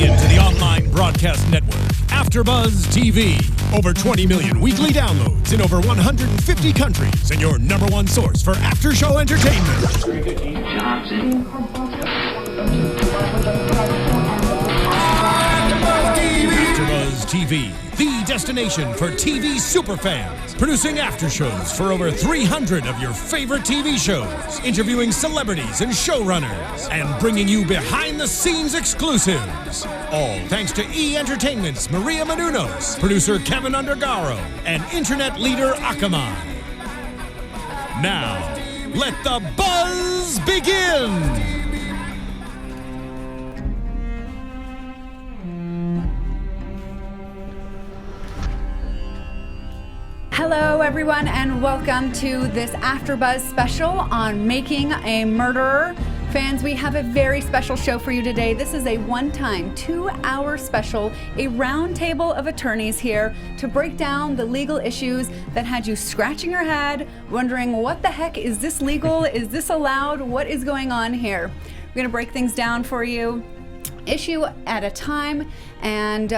into the online broadcast network, AFTERBUZZ TV. Over 20 million weekly downloads in over 150 countries, and your #1 source for after-show entertainment. AFTERBUZZ TV, the destination for TV superfans, producing after-shows for over 300 of your favorite TV shows, interviewing celebrities and showrunners, and bringing you behind-the-scenes exclusives. All thanks to E! Entertainment's Maria Menounos, producer Kevin Undergaro, and internet leader Akamai. Now, let the buzz begin! Hello everyone and welcome to this AfterBuzz special on Making a Murderer. Fans, we have a very special show for you today. This is a one-time 2-hour special, a round table of attorneys here to break down the legal issues that had you scratching your head, wondering what the heck, is this legal? Is this allowed? What is going on here? We're gonna break things down for you, issue at a time, and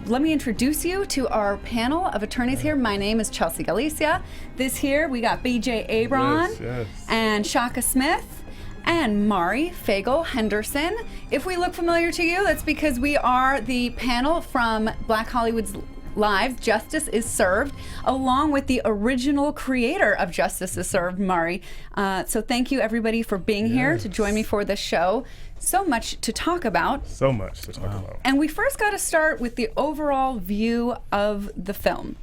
let me introduce you to our panel of attorneys here. My name is Chelsea Galicia. This here, we got BJ Abron and Shaka Smith and Mari Fagel Henderson. If we look familiar to you, that's because we are the panel from Black Hollywood's Live, Justice is Served, along with the original creator of Justice is Served, Mari. So thank you everybody for being here to join me for this show. So much to talk about. So much to talk about. And we first got to start with the overall view of the film.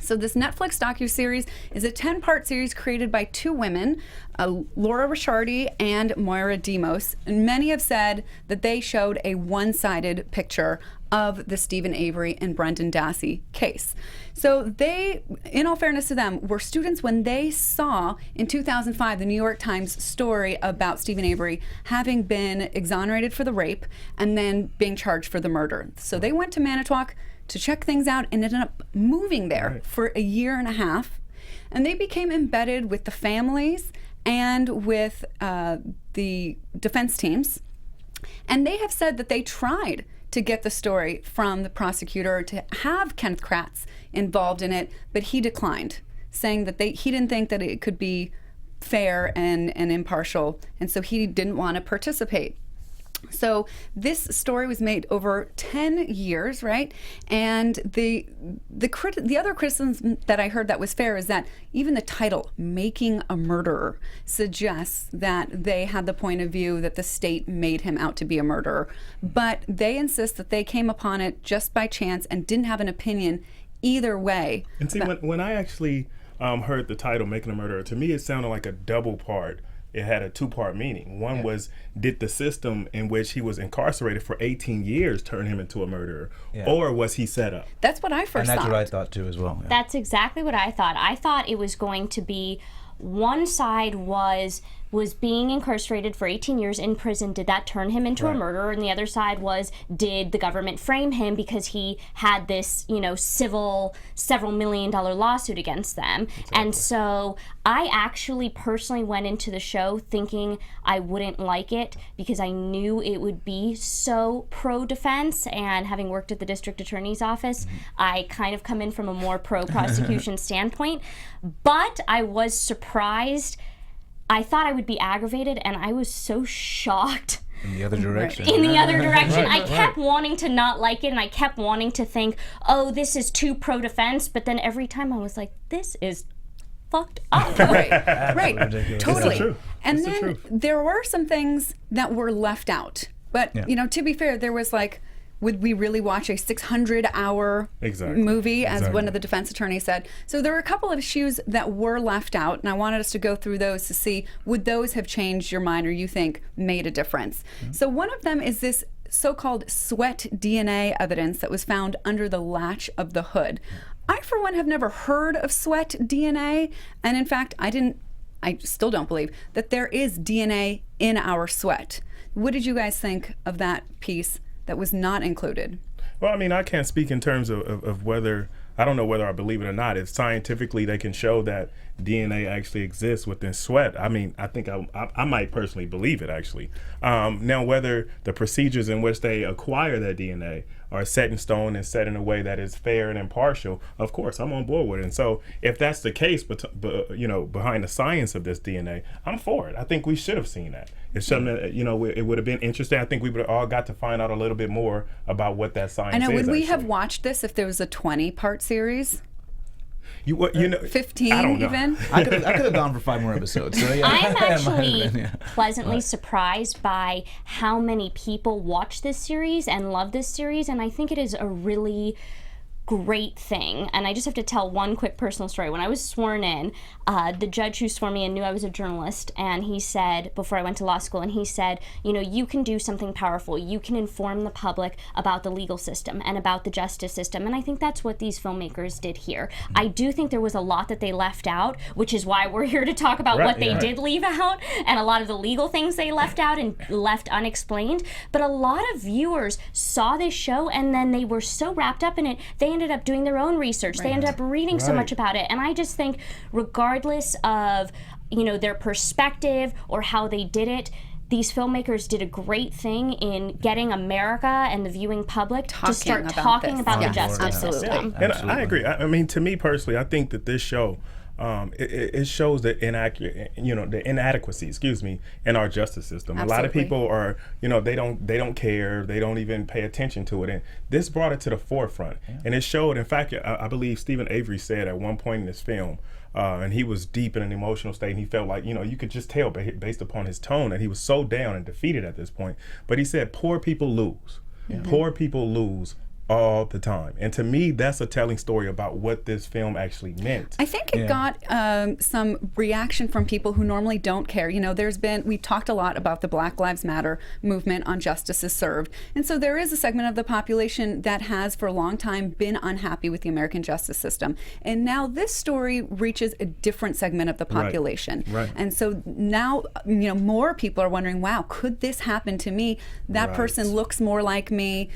So this Netflix docuseries is a 10-part series created by two women, Laura Ricciardi and Moira Demos. And many have said that they showed a one-sided picture of the Steven Avery and Brendan Dassey case. So they, in all fairness to them, were students when they saw in 2005 the New York Times story about Steven Avery having been exonerated for the rape and then being charged for the murder. So they went to Manitowoc to check things out and ended up moving there for a year and a half. And they became embedded with the families and with the defense teams. And they have said that they tried to get the story from the prosecutor to have Kenneth Kratz involved in it, but he declined, saying that he didn't think that it could be fair and impartial, and so he didn't want to participate. So this story was made over 10 years, right? And the other criticism that I heard that was fair is that even the title, Making a Murderer, suggests that they had the point of view that the state made him out to be a murderer. But they insist that they came upon it just by chance and didn't have an opinion either way. And see, when I actually heard the title, Making a Murderer, to me it sounded like a double part. It had a two-part meaning. One was, did the system in which he was incarcerated for 18 years turn him into a murderer? Or was he set up? That's what I first thought. And that's what I thought too as well. Yeah. That's exactly what I thought. I thought it was going to be one side was being incarcerated for 18 years in prison. Did that turn him into a murderer? And the other side was, did the government frame him because he had this, civil several $million-dollar lawsuit against them? Exactly. And so I actually personally went into the show thinking I wouldn't like it because I knew it would be so pro-defense, and having worked at the district attorney's office, I kind of come in from a more pro-prosecution standpoint. But I was surprised. I thought I would be aggravated, and I was so shocked. In the other direction. In the other direction. I kept wanting to not like it, and I kept wanting to think, oh, this is too pro-defense, but then every time I was like, this is fucked up. Right, totally. And it's then there were some things that were left out. But, to be fair, there was like, would we really watch a 600-hour movie, as one of the defense attorneys said? So there were a couple of issues that were left out, and I wanted us to go through those to see, would those have changed your mind or you think made a difference? So one of them is this so-called sweat DNA evidence that was found under the latch of the hood. I, for one, have never heard of sweat DNA, and in fact, I still don't believe that there is DNA in our sweat. What did you guys think of that piece that was not included? Well, I mean, I can't speak in terms of whether, I don't know whether I believe it or not. If scientifically they can show that DNA actually exists within sweat. I mean, I think I might personally believe it, actually. Now, whether the procedures in which they acquire that DNA are set in stone and set in a way that is fair and impartial, of course, I'm on board with it. And so if that's the case, but behind the science of this DNA, I'm for it. I think we should have seen that. It's something that, it would have been interesting. I think we would have all got to find out a little bit more about what that science is. I know, would we actually have watched this if there was a 20-part series? 15 I don't know. Even? I could have gone for 5 more episodes. So yeah. I'm actually pleasantly surprised by how many people watch this series and love this series, and I think it is a really great thing. And I just have to tell one quick personal story. When I was sworn in, the judge who swore me in knew I was a journalist, and he said, before I went to law school, and he said, you can do something powerful. You can inform the public about the legal system and about the justice system. And I think that's what these filmmakers did here. I do think there was a lot that they left out, which is why we're here to talk about what they did leave out, and a lot of the legal things they left out and left unexplained. But a lot of viewers saw this show, and then they were so wrapped up in it, they ended up doing their own research. They ended up reading so much about it. And I just think, regardless of their perspective or how they did it, these filmmakers did a great thing in getting America and the viewing public to start talking about the justice system. And I agree. I mean, to me personally, I think that this show it shows the inadequacy, in our justice system. Absolutely. A lot of people are, they don't care, they don't even pay attention to it, and this brought it to the forefront. And it showed. In fact, I believe Steven Avery said at one point in this film, and he was deep in an emotional state, and he felt like, you could just tell based upon his tone that he was so down and defeated at this point. But he said, poor people lose. Poor people lose all the time. And to me, that's a telling story about what this film actually meant. I think it got some reaction from people who normally don't care. We've talked a lot about the Black Lives Matter movement on Justices Served. And so there is a segment of the population that has for a long time been unhappy with the American justice system. And now this story reaches a different segment of the population. Right. And so now, more people are wondering, wow, could this happen to me? That person looks more like me,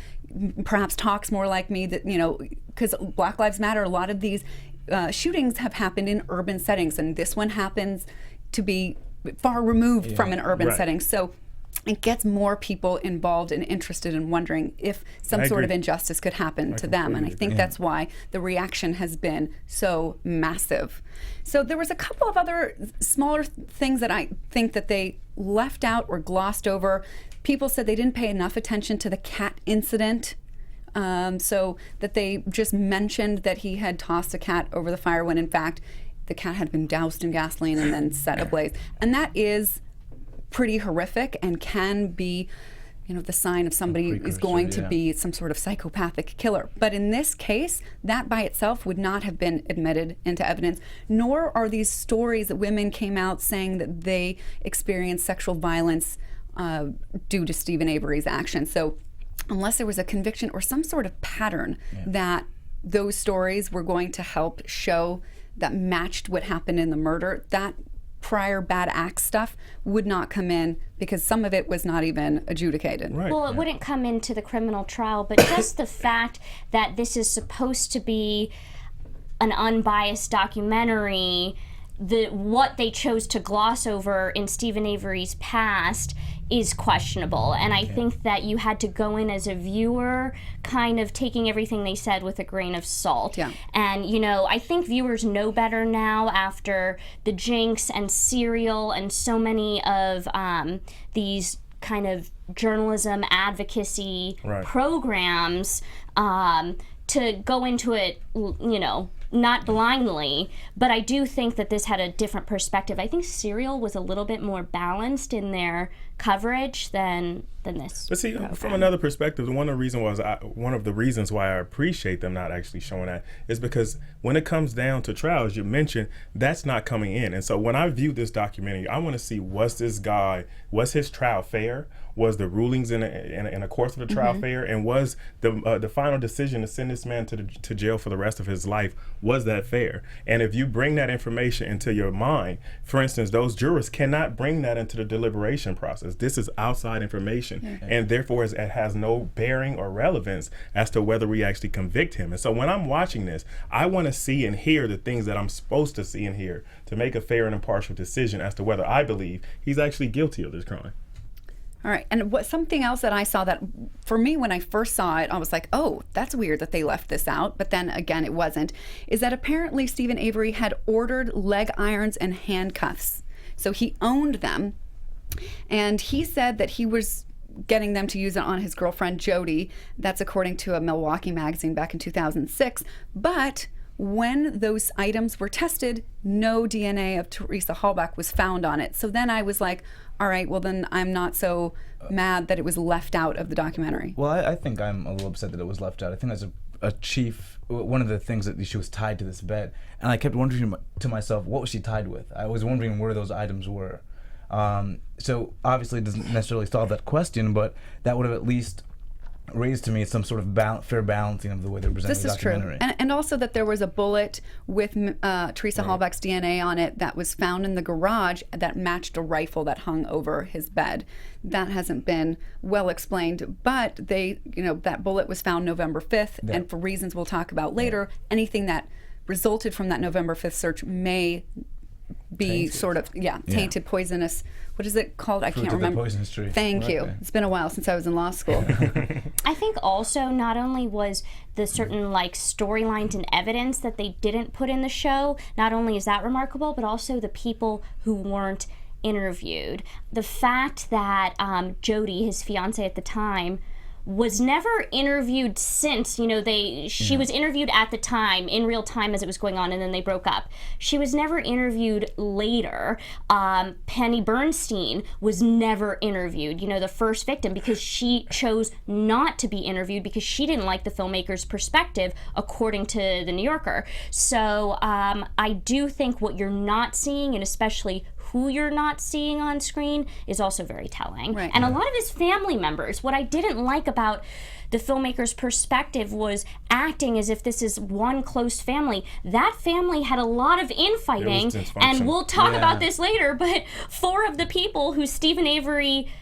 perhaps talks more like me, that because Black Lives Matter, a lot of these shootings have happened in urban settings, and this one happens to be far removed from an urban setting. So it gets more people involved and interested in wondering if some sort of injustice could happen to them. And I think that's why the reaction has been so massive. So there was a couple of other smaller things that I think that they left out or glossed over. People said they didn't pay enough attention to the cat incident, so that they just mentioned that he had tossed a cat over the fire when in fact the cat had been doused in gasoline and then set ablaze. And that is pretty horrific and can be the sign of somebody is going to be some sort of psychopathic killer. But in this case, that by itself would not have been admitted into evidence, nor are these stories that women came out saying that they experienced sexual violence due to Steven Avery's action. So unless there was a conviction or some sort of pattern that those stories were going to help show that matched what happened in the murder, that prior bad act stuff would not come in because some of it was not even adjudicated. Right. Well, it wouldn't come into the criminal trial, but just the fact that this is supposed to be an unbiased documentary, what they chose to gloss over in Steven Avery's past is questionable. And I think that you had to go in as a viewer kind of taking everything they said with a grain of salt. Yeah. And, I think viewers know better now after The Jinx and Serial and so many of these kind of journalism advocacy programs to go into it, not blindly, but I do think that this had a different perspective. I think Serial was a little bit more balanced in their coverage than this. But see, from another perspective, one of the reasons why I appreciate them not actually showing that is because when it comes down to trial, as you mentioned, that's not coming in. And so when I view this documentary, I want to see, was his trial fair? Was the rulings in the course of the trial fair? And was the final decision to send this man to jail for the rest of his life, was that fair? And if you bring that information into your mind, for instance, those jurors cannot bring that into the deliberation process. This is outside information, and therefore it has no bearing or relevance as to whether we actually convict him. And so when I'm watching this, I want to see and hear the things that I'm supposed to see and hear to make a fair and impartial decision as to whether I believe he's actually guilty of this crime. All right, and something else that I saw that, for me, when I first saw it, I was like, oh, that's weird that they left this out, but then again, it wasn't, is that apparently Steven Avery had ordered leg irons and handcuffs. So he owned them, and he said that he was getting them to use it on his girlfriend, Jody. That's according to a Milwaukee magazine back in 2006. But when those items were tested, no DNA of Teresa Halbach was found on it. So then I was like, all right, well then I'm not so mad that it was left out of the documentary. Well, I think I'm a little upset that it was left out. I think that's a chief, one of the things that she was tied to this bed. And I kept wondering to myself, what was she tied with? I was wondering where those items were. So obviously it doesn't necessarily solve that question, but that would have at least raised to me some sort of fair balancing of the way they're presenting the documentary. This is true. And also that there was a bullet with Teresa Halbach's DNA on it that was found in the garage that matched a rifle that hung over his bed. That hasn't been well explained, but that bullet was found November 5th, and for reasons we'll talk about later, anything that resulted from that November 5th search may be tainted, poisonous. What is it called? I can't remember. The poisonous tree. Thank you. It's been a while since I was in law school. I think also not only was the certain storylines and evidence that they didn't put in the show, not only is that remarkable, but also the people who weren't interviewed. The fact that Jody, his fiance at the time, was never interviewed since, she was interviewed at the time, in real time as it was going on, and then they broke up. She was never interviewed later. Penny Beerntsen was never interviewed, the first victim, because she chose not to be interviewed because she didn't like the filmmaker's perspective, according to the New Yorker. So I do think what you're not seeing, and especially who you're not seeing on screen, is also very telling. Right. And a lot of his family members, what I didn't like about the filmmaker's perspective was acting as if this is one close family. That family had a lot of infighting, and we'll talk about this later, but 4 of the people who Steven Avery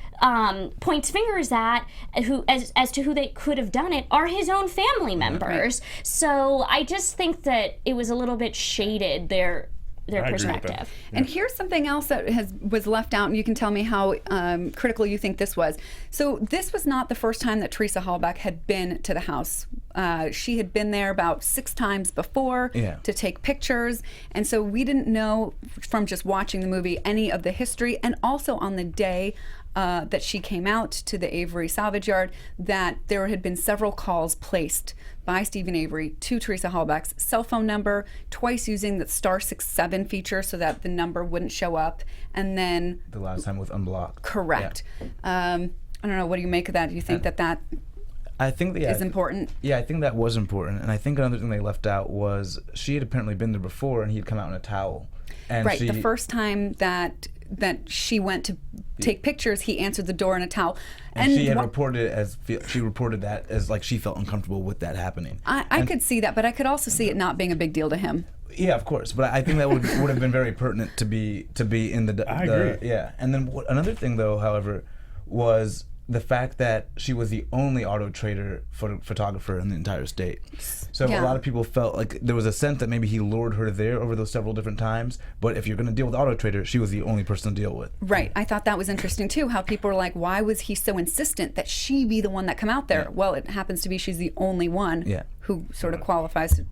points fingers at as to who they could have done it are his own family members. Right. So I just think that it was a little bit shaded their perspective. And here's something else that was left out, and you can tell me how critical you think this was. So this was not the first time that Teresa Halbach had been to the house. She had been there about 6 times before to take pictures, and so we didn't know from just watching the movie any of the history. And also on the day that she came out to the Avery salvage yard, that there had been several calls placed by Steven Avery to Teresa Halbach's cell phone number, twice using the *67 feature so that the number wouldn't show up, and then the last time with unblocked. Correct. I don't know, what do you make of that? Do you think that I think that is important? Yeah, I think that was important, and I think another thing they left out was she had apparently been there before, and he'd come out in a towel. And right, the first time that she went to take pictures, he answered the door in a towel. And she had reported that as like she felt uncomfortable with that happening. I could see that, but I could also see it not being a big deal to him. Yeah, of course, but I think that would have been very pertinent to be in the. I agree. Yeah, and then another thing though, however, was the fact that she was the only auto trader photographer in the entire state. So a lot of people felt like there was a sense that maybe he lured her there over those several different times, but if you're going to deal with auto trader, she was the only person to deal with. Right. I thought that was interesting too, how people were like, why was he so insistent that she be the one that come out there? Yeah. Well, it happens to be she's the only one who sort of qualifies to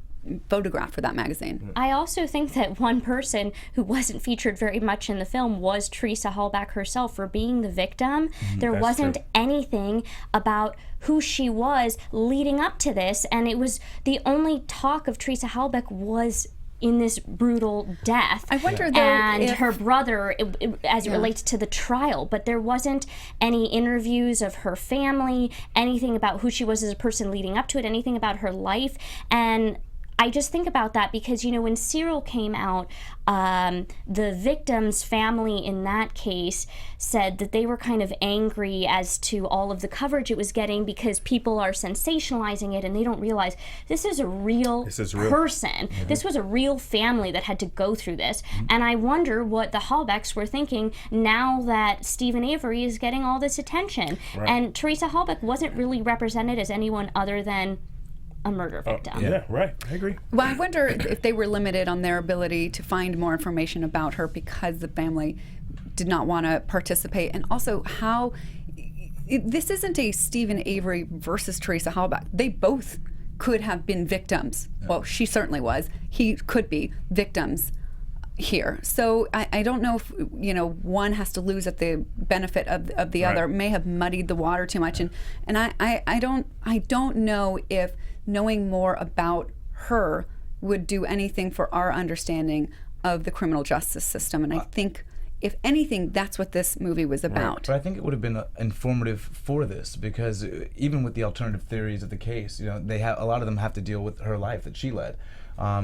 photograph for that magazine. I also think that one person who wasn't featured very much in the film was Teresa Halbach herself, for being the victim. There wasn't anything about who she was leading up to this, and it was the only talk of Teresa Halbach was in this brutal death. I wonder though, and her brother, as it relates to the trial, but there wasn't any interviews of her family, anything about who she was as a person leading up to it, anything about her life. And I just think about that because, when Cyril came out, the victim's family in that case said that they were kind of angry as to all of the coverage it was getting because people are sensationalizing it and they don't realize this is a real person. Mm-hmm. This was a real family that had to go through this. Mm-hmm. And I wonder what the Halbachs were thinking now that Steven Avery is getting all this attention. Right. And Teresa Halbach wasn't really represented as anyone other than a murder victim. Yeah, right. I agree. Well, I wonder if they were limited on their ability to find more information about her because the family did not want to participate, and also how this isn't a Steven Avery versus Teresa Halbach. They both could have been victims. Yeah. Well, she certainly was. He could be victims here. So I don't know if one has to lose at the benefit of the other. May have muddied the water too much, and I don't know if knowing more about her would do anything for our understanding of the criminal justice system. And I think, if anything, that's what this movie was about. Right. But I think it would have been informative for this, because even with the alternative theories of the case, they have a lot of them have to deal with her life that she led.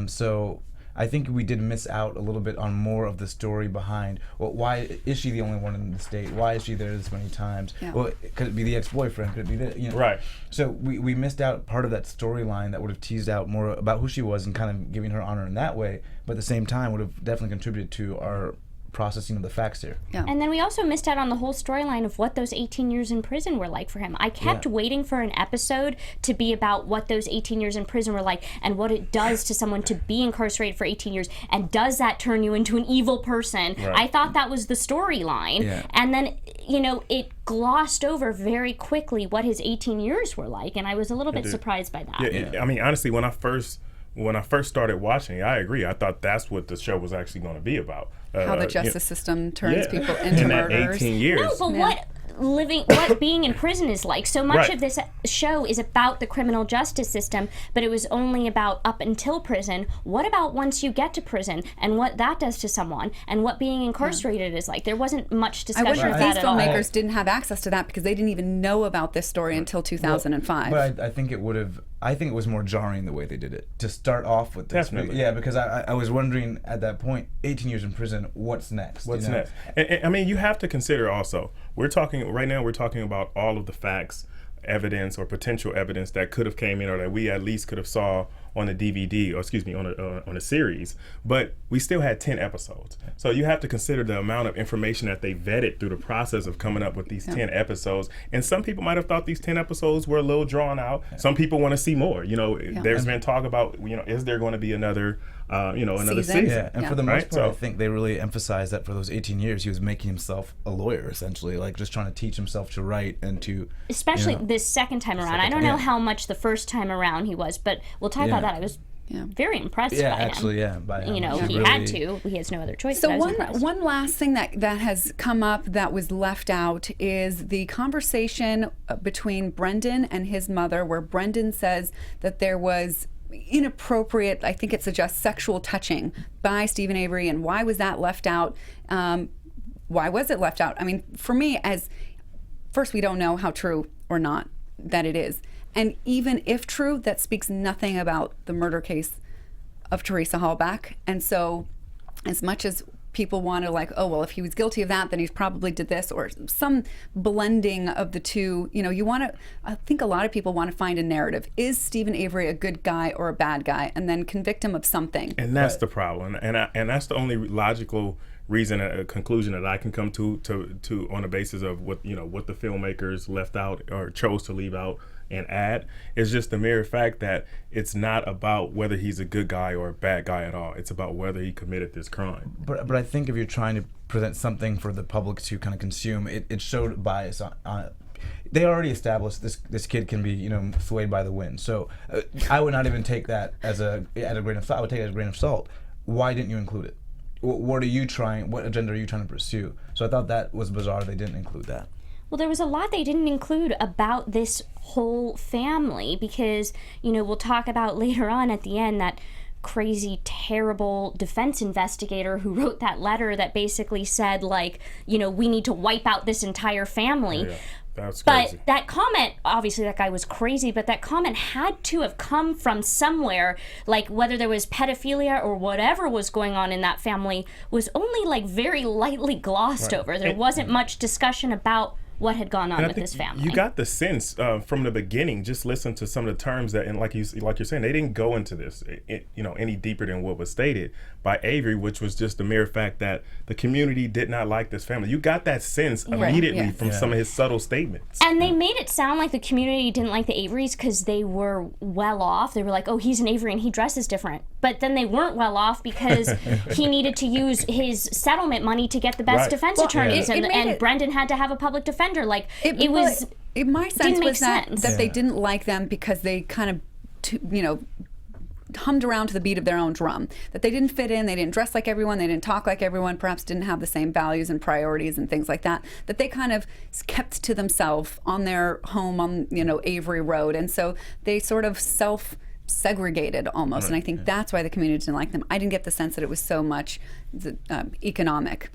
So I think we did miss out a little bit on more of the story behind, well, why is she the only one in the state? Why is she there this many times? Yeah. Well, could it be the ex-boyfriend? Could it be the, Right. So we missed out part of that storyline that would have teased out more about who she was and kind of giving her honor in that way, but at the same time would have definitely contributed to our processing of the facts here. Yeah. And then we also missed out on the whole storyline of what those 18 years in prison were like for him. I kept waiting for an episode to be about what those 18 years in prison were like and what it does to someone to be incarcerated for 18 years, and does that turn you into an evil person? Right. I thought that was the storyline. Yeah. And then, it glossed over very quickly what his 18 years were like, and I was a little bit surprised by that. Yeah. I mean, honestly, when I first started watching, I agree. I thought that's what the show was actually going to be about. How the justice system turns people into murderers. 18 years. No, but what being in prison is like. So much of this show is about the criminal justice system, but it was only about up until prison. What about once you get to prison and what that does to someone and what being incarcerated is like? There wasn't much discussion of that at all. I wonder if these filmmakers didn't have access to that because they didn't even know about this story until 2005. But I think it would have. I think it was more jarring the way they did it to start off with this. Definitely. Yeah, because I was wondering at that point, 18 years in prison, what's next? What's next? And I mean, you have to consider also, we're talking about all of the facts, evidence, or potential evidence that could have came in, or that we at least could have saw on a DVD, or excuse me, on a series. But we still had 10 episodes. So you have to consider the amount of information that they vetted through the process of coming up with these 10 episodes. And some people might have thought these 10 episodes were a little drawn out. Some people want to see more. There's been talk about, is there going to be another season? Yeah, and for the most part, I think they really emphasized that for those 18 years, he was making himself a lawyer, essentially, like just trying to teach himself to write and to... Especially this second time around. I don't know how much the first time around he was, but we'll talk about that. I was very impressed by him. Actually, by him. He had to. He has no other choice. So one last thing that has come up that was left out is the conversation between Brendan and his mother, where Brendan says that there was inappropriate, I think it suggests sexual touching by Steven Avery, and why was that left out? Why was it left out? I mean, for me, first, we don't know how true or not that it is. And even if true, that speaks nothing about the murder case of Teresa Halbach. And so as much as people want to if he was guilty of that, then he probably did this, or some blending of the two, I think a lot of people want to find a narrative. Is Steven Avery a good guy or a bad guy? And then convict him of something. And that's the problem. And that's the only logical reason, a conclusion that I can come to on the basis of what the filmmakers left out or chose to leave out and add, is just the mere fact that it's not about whether he's a good guy or a bad guy at all. It's about whether he committed this crime. But I think if you're trying to present something for the public to kind of consume, it showed bias on it. They already established this kid can be swayed by the wind. So I would not even take that as a grain of salt. I would take it as a grain of salt. Why didn't you include it? What agenda are you trying to pursue? So I thought that was bizarre they didn't include that. Well, there was a lot they didn't include about this whole family because, we'll talk about later on at the end that crazy, terrible defense investigator who wrote that letter that basically said, we need to wipe out this entire family. That's crazy. But that comment, obviously that guy was crazy, but that comment had to have come from somewhere, like whether there was pedophilia or whatever was going on in that family was only like very lightly glossed over. There wasn't much discussion about what had gone on with this family. You got the sense from the beginning. Just listen to some of the terms that, and like you're saying, they didn't go into this, any deeper than what was stated by Avery, which was just the mere fact that the community did not like this family. You got that sense immediately from some of his subtle statements. And they made it sound like the community didn't like the Averys because they were well off. They were like, oh, he's an Avery and he dresses different. But then they weren't well off because he needed to use his settlement money to get the best defense attorneys, and Brendan had to have a public defender. Like my sense was that they didn't like them because they kind of, hummed around to the beat of their own drum. That they didn't fit in, they didn't dress like everyone, they didn't talk like everyone, perhaps didn't have the same values and priorities and things like that. That they kind of kept to themselves on their home on Avery Road, and so they sort of segregated almost. And I think that's why the community didn't like them. I didn't get the sense that it was so much economic.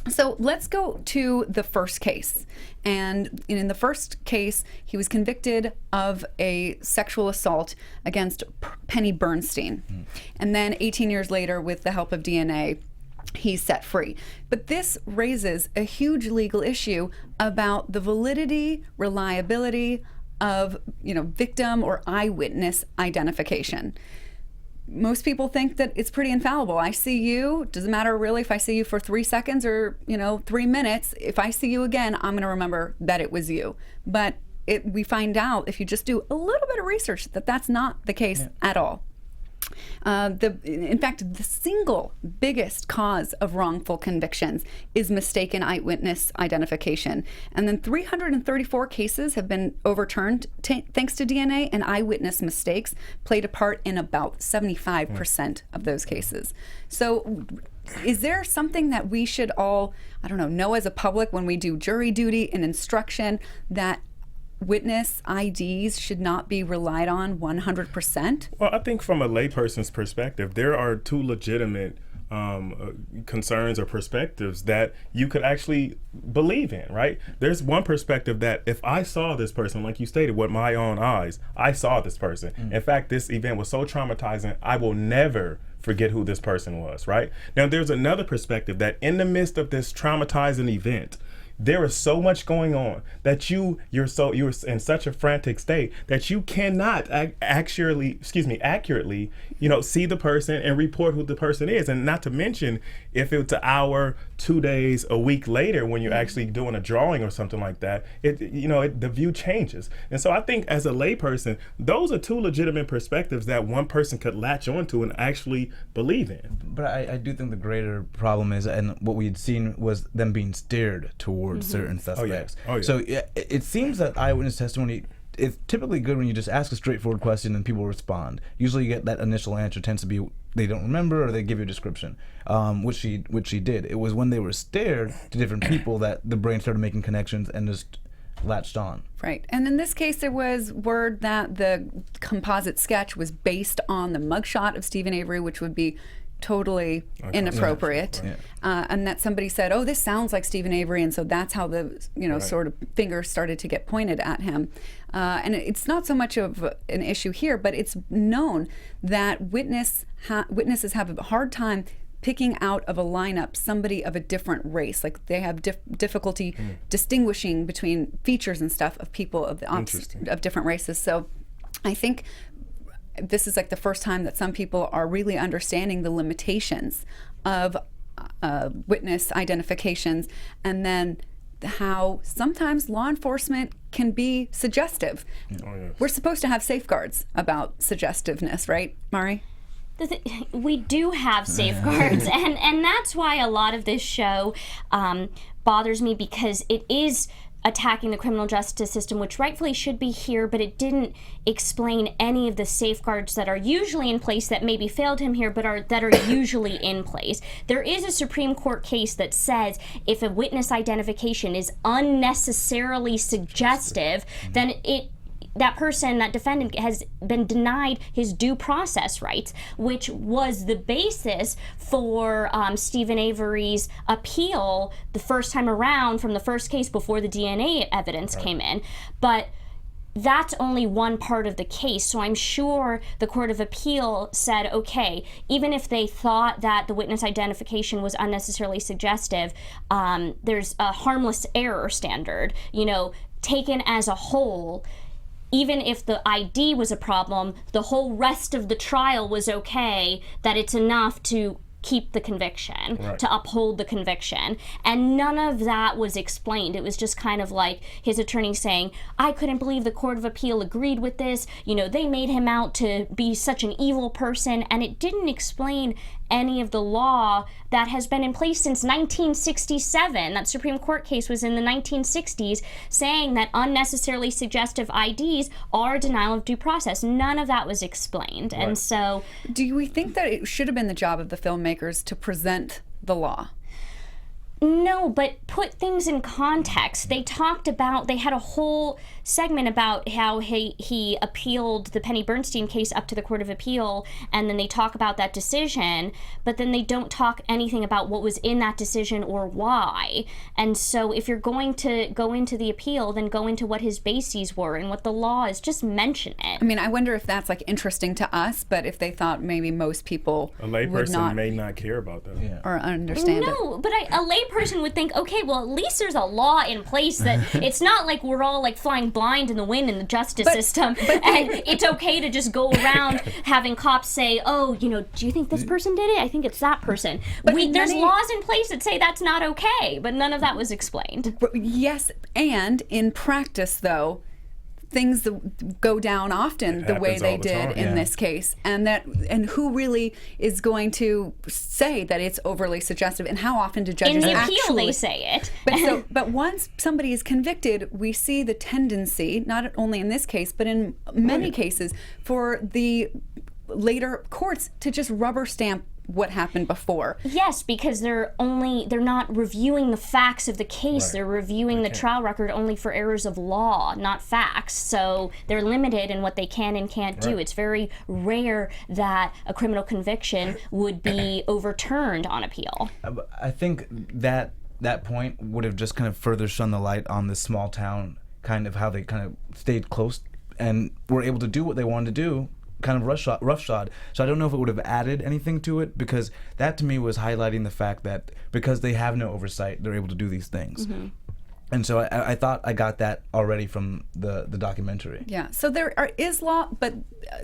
So let's go to the first case. And in the first case, he was convicted of a sexual assault against Penny Beerntsen. And then 18 years later, with the help of DNA, he's set free. But this raises a huge legal issue about the validity, reliability of victim or eyewitness identification. Most people think that it's pretty infallible. I see you, doesn't matter really if I see you for 3 seconds or 3 minutes. If I see you again, I'm going to remember that it was you. But we find out, if you just do a little bit of research, that that's not the case at all. In fact, the single biggest cause of wrongful convictions is mistaken eyewitness identification. And then 334 cases have been overturned thanks to DNA, and eyewitness mistakes played a part in about 75% of those cases. So is there something that we should all, know as a public when we do jury duty and instruction, that witness IDs should not be relied on 100%? Well, I think from a layperson's perspective, there are two legitimate concerns or perspectives that you could actually believe in, right? There's one perspective that if I saw this person, like you stated, with my own eyes, I saw this person. In fact, this event was so traumatizing, I will never forget who this person was, right? Now, there's another perspective that in the midst of this traumatizing event, there is so much going on that you're in such a frantic state that you cannot accurately, see the person and report who the person is. And not to mention, if it's an hour, 2 days, a week later, when you're actually doing a drawing or something like that, the view changes. And so I think as a layperson, those are two legitimate perspectives that one person could latch onto and actually believe in. But I do think the greater problem is, and what we had seen was them being steered towards certain suspects. So it seems that eyewitness testimony is typically good when you just ask a straightforward question and people respond. Usually you get that initial answer tends to be they don't remember or they give you a description, which she did. It was when they were stared to different people that the brain started making connections and just latched on. Right. And in this case, there was word that the composite sketch was based on the mugshot of Steven Avery, which would be totally inappropriate. And that somebody said, oh, this sounds like Steven Avery, and so that's how the sort of finger started to get pointed at him. And it's not so much of an issue here, but it's known that witnesses have a hard time picking out of a lineup somebody of a different race. Like they have difficulty distinguishing between features and stuff of people of different races. So I think this is like the first time that some people are really understanding the limitations of witness identifications, and then how sometimes law enforcement can be suggestive. We're supposed to have safeguards about suggestiveness, right, Mari? We do have safeguards, and that's why a lot of this show bothers me, because it is attacking the criminal justice system, which rightfully should be here, but it didn't explain any of the safeguards that are usually in place that maybe failed him here, but that are usually in place. There is a Supreme Court case that says if a witness identification is unnecessarily suggestive, then that person, that defendant, has been denied his due process rights, which was the basis for Steven Avery's appeal the first time around from the first case before the DNA evidence came in. But that's only one part of the case. So I'm sure the Court of Appeal said, okay, even if they thought that the witness identification was unnecessarily suggestive, there's a harmless error standard, taken as a whole. Even if the ID was a problem, the whole rest of the trial was okay, that it's enough to keep the conviction, to uphold the conviction. And none of that was explained. It was just kind of like his attorney saying, I couldn't believe the Court of Appeal agreed with this. They made him out to be such an evil person. And it didn't explain any of the law that has been in place since 1967. That Supreme Court case was in the 1960s, saying that unnecessarily suggestive IDs are a denial of due process. None of that was explained. And so, do we think that it should have been the job of the filmmakers to present the law? No, but put things in context. They had a whole segment about how he appealed the Penny Beerntsen case up to the Court of Appeal, and then they talk about that decision, but then they don't talk anything about what was in that decision or why. And so if you're going to go into the appeal, then go into what his bases were and what the law is. Just mention it. I mean, I wonder if that's interesting to us, but if they thought maybe most people a layperson may not care about that or understand it. No, but a layperson would think, okay, well, at least there's a law in place that it's not like we're all flying blind in the wind in the justice system, and it's okay to just go around having cops say, oh, do you think this person did it? I think it's that person. But there's laws in place that say that's not okay, but none of that was explained. Yes, and in practice, though, things go down often the way they did in this case, and who really is going to say that it's overly suggestive, and how often do judges in the appeal they say it? But once somebody is convicted, we see the tendency, not only in this case but in many cases, for the later courts to just rubber stamp what happened before. Yes, because they're not reviewing the facts of the case. They're reviewing the trial record only for errors of law, not facts. So they're limited in what they can and can't do. It's very rare that a criminal conviction would be overturned on appeal. I think that point would have just kind of further shone the light on this small town, kind of how they kind of stayed close and were able to do what they wanted to do, kind of roughshod. So I don't know if it would have added anything to it, because that to me was highlighting the fact that because they have no oversight, they're able to do these things. And so I thought I got that already from the documentary. Yeah, so there is law, but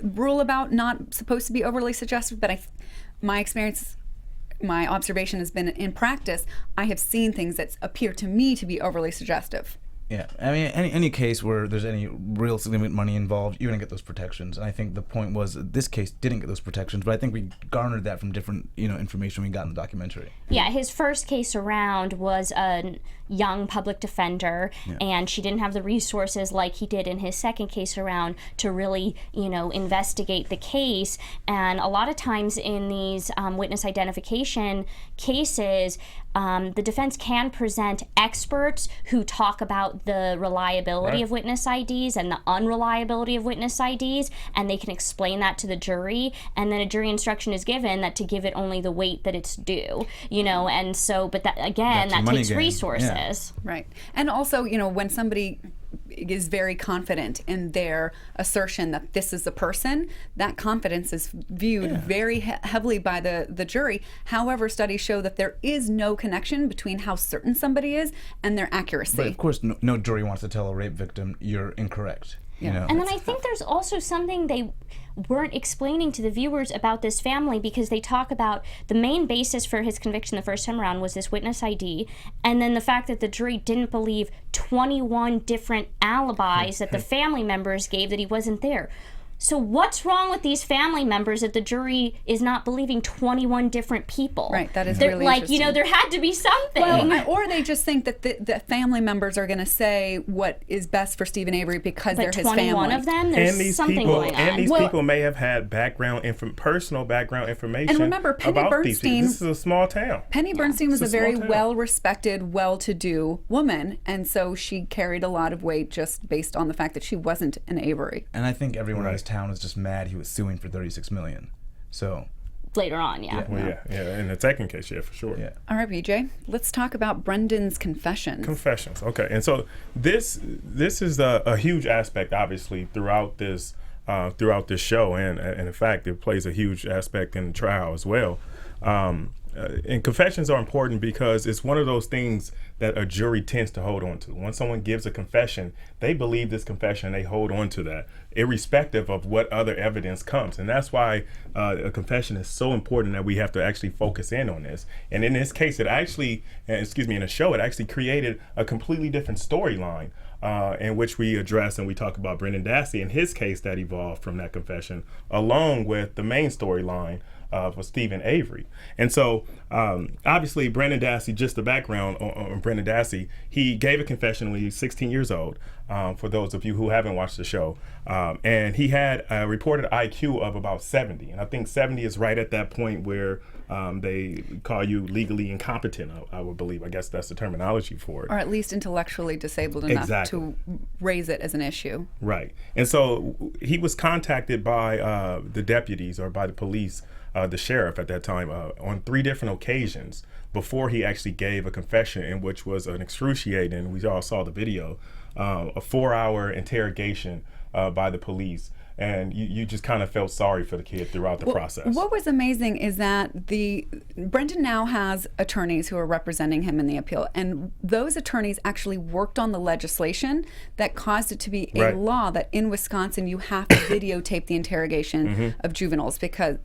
rule about not supposed to be overly suggestive, but my experience, my observation has been in practice, I have seen things that appear to me to be overly suggestive. Yeah, I mean, any case where there's any real significant money involved, you're gonna get those protections. And I think the point was that this case didn't get those protections, but I think we garnered that from different, information we got in the documentary. Yeah, his first case around was a young public defender, and she didn't have the resources like he did in his second case around to really, investigate the case. And a lot of times in these witness identification cases, the defense can present experts who talk about the reliability of witness IDs and the unreliability of witness IDs, and they can explain that to the jury, and then a jury instruction is given that to give it only the weight that it's due, and so, but that, again, that takes resources. Yeah. Right. And also, when somebody is very confident in their assertion that this is the person, that confidence is viewed very heavily by the jury. However, studies show that there is no connection between how certain somebody is and their accuracy. But of course, no jury wants to tell a rape victim, you're incorrect. Yeah. And then I think there's also something they weren't explaining to the viewers about this family, because they talk about the main basis for his conviction the first time around was this witness ID, and then the fact that the jury didn't believe 21 different alibis that the family members gave that he wasn't there. So what's wrong with these family members if the jury is not believing 21 different people? Right, that is They're, really like, interesting. you know, there had to be something. Well, or they just think that the family members are going to say what is best for Steven Avery because they're but his 21 family. of them, there's something going on. And these people may have had personal background information. And remember, Penny about these people. Beerntsen. This is a small town. Penny Beerntsen was It's a a very small town. well-respected, well-to-do woman, and so she carried a lot of weight just based on the fact that she wasn't an Avery. And I think everyone in this town is just mad he was suing for $36 million. So Later on, yeah. Well, yeah. In the second case, yeah, for sure. yeah. All right, BJ, let's talk about Brendan's confessions. Confessions. Okay, and so this is a huge aspect, obviously, throughout this show, and in fact, it plays a huge aspect in the trial as well. And confessions are important because it's one of those things that a jury tends to hold on to. When someone gives a confession, they believe this confession, they hold on to that, irrespective of what other evidence comes. And that's why a confession is so important that we have to actually focus in on this. And in this case, in the show, it actually created a completely different storyline in which we address and we talk about Brendan Dassey and his case that evolved from that confession, along with the main storyline for Steven Avery. And so obviously Brendan Dassey, just the background on Brendan Dassey, he gave a confession when he was 16 years old, for those of you who haven't watched the show. And he had a reported IQ of about 70. And I think 70 is right at that point where they call you legally incompetent, I would believe. I guess that's the terminology for it. Or at least intellectually disabled enough Exactly. to raise it as an issue. Right. And so he was contacted by the deputies or by the police, the sheriff at that time, on 3 different occasions before he actually gave a confession, in which was an excruciating, we all saw the video, a 4-hour interrogation by the police. And you just kind of felt sorry for the kid throughout the process. What was amazing is that Brendan now has attorneys who are representing him in the appeal, and those attorneys actually worked on the legislation that caused it to be a law that in Wisconsin you have to videotape the interrogation of juveniles because,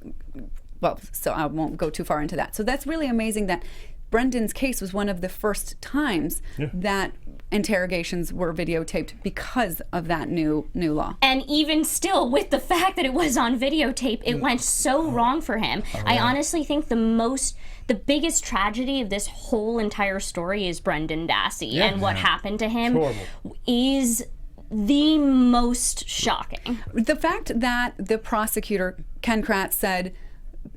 well, so I won't go too far into that. So that's really amazing that Brendan's case was one of the first times that interrogations were videotaped because of that new law. And even still, with the fact that it was on videotape, it went so wrong for him. I honestly think the biggest tragedy of this whole entire story is Brendan Dassey, and what happened to him is the most shocking. The fact that the prosecutor, Ken Kratz, said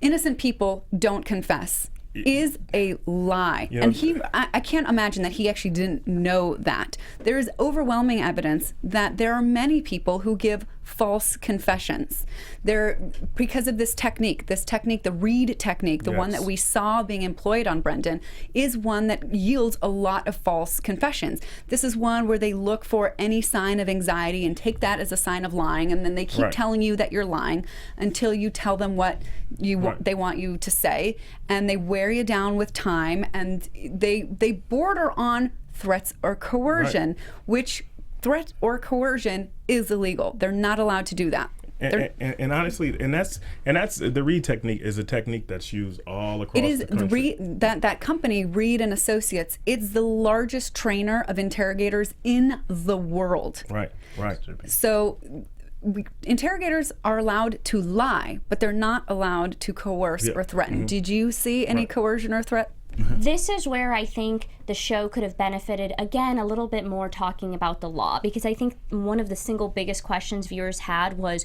innocent people don't confess is a lie. You know, And I can't imagine that he actually didn't know that. There is overwhelming evidence that there are many people who give false confessions. Because of this technique, the Reed technique, the one that we saw being employed on Brendan, is one that yields a lot of false confessions. This is one where they look for any sign of anxiety and take that as a sign of lying, and then they keep telling you that you're lying until you tell them what they want you to say, and they wear you down with time, and they border on threats or coercion, which threat or coercion is illegal. They're not allowed to do that. And honestly, that's the Reed technique is a technique that's used all across the country. That company, Reed and Associates, it's the largest trainer of interrogators in the world. Right. So interrogators are allowed to lie, but they're not allowed to coerce or threaten. Did you see any coercion or threat? This is where I think the show could have benefited, again, a little bit more talking about the law, because I think one of the single biggest questions viewers had was,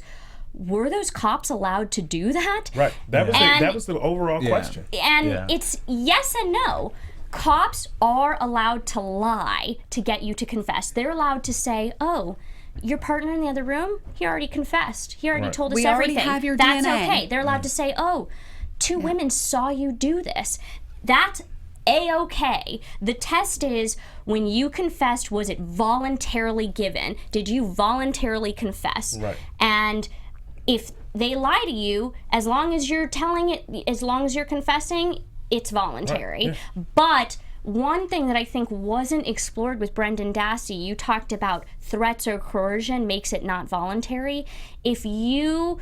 were those cops allowed to do that? Right. That was the overall question. And it's yes and no. Cops are allowed to lie to get you to confess. They're allowed to say, oh, your partner in the other room, he already confessed. He already told us We everything. already have your That's DNA. okay. They're allowed to say, oh, 2 women saw you do this. That's A-okay. The test is, when you confessed, was it voluntarily given? Did you voluntarily confess? Right. And if they lie to you, as long as you're telling it, as long as you're confessing, it's voluntary. But one thing that I think wasn't explored with Brendan Dassey, you talked about threats or coercion makes it not voluntary. If you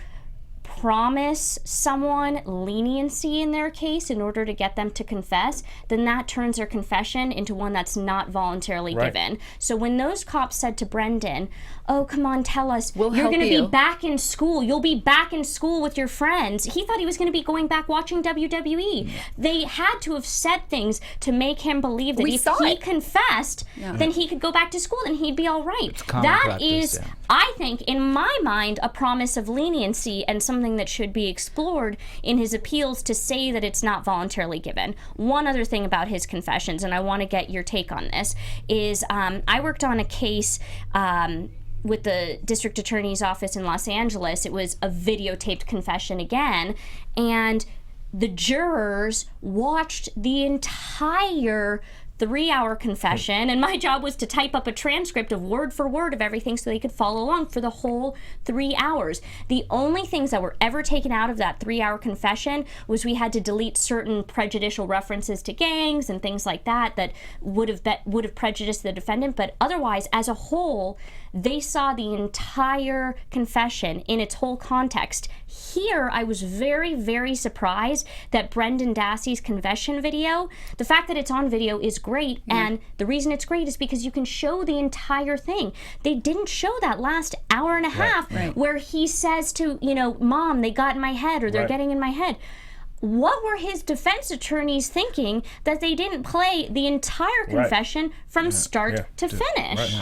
promise someone leniency in their case in order to get them to confess, then that turns their confession into one that's not voluntarily given. So when those cops said to Brendan, oh, come on, tell us, you're going to be back in school. You'll be back in school with your friends. He thought he was going to be going back watching WWE. They had to have said things to make him believe that if he confessed, then he could go back to school and he'd be all right. That is, I think, in my mind, a promise of leniency and something that should be explored in his appeals to say that it's not voluntarily given. One other thing about his confessions, and I want to get your take on this, is I worked on a case with the district attorney's office in Los Angeles. It was a videotaped confession again, and the jurors watched the entire 3-hour confession, and my job was to type up a transcript of word for word of everything so they could follow along for the whole 3 hours. The only things that were ever taken out of that 3-hour confession was we had to delete certain prejudicial references to gangs and things like that that would have prejudiced the defendant, but otherwise, as a whole, they saw the entire confession in its whole context. Here, I was very, very surprised that Brendan Dassey's confession video, the fact that it's on video is great, and the reason it's great is because you can show the entire thing. They didn't show that last hour and a half where he says to, Mom, they got in my head, or they're getting in my head. What were his defense attorneys thinking that they didn't play the entire confession from start to finish?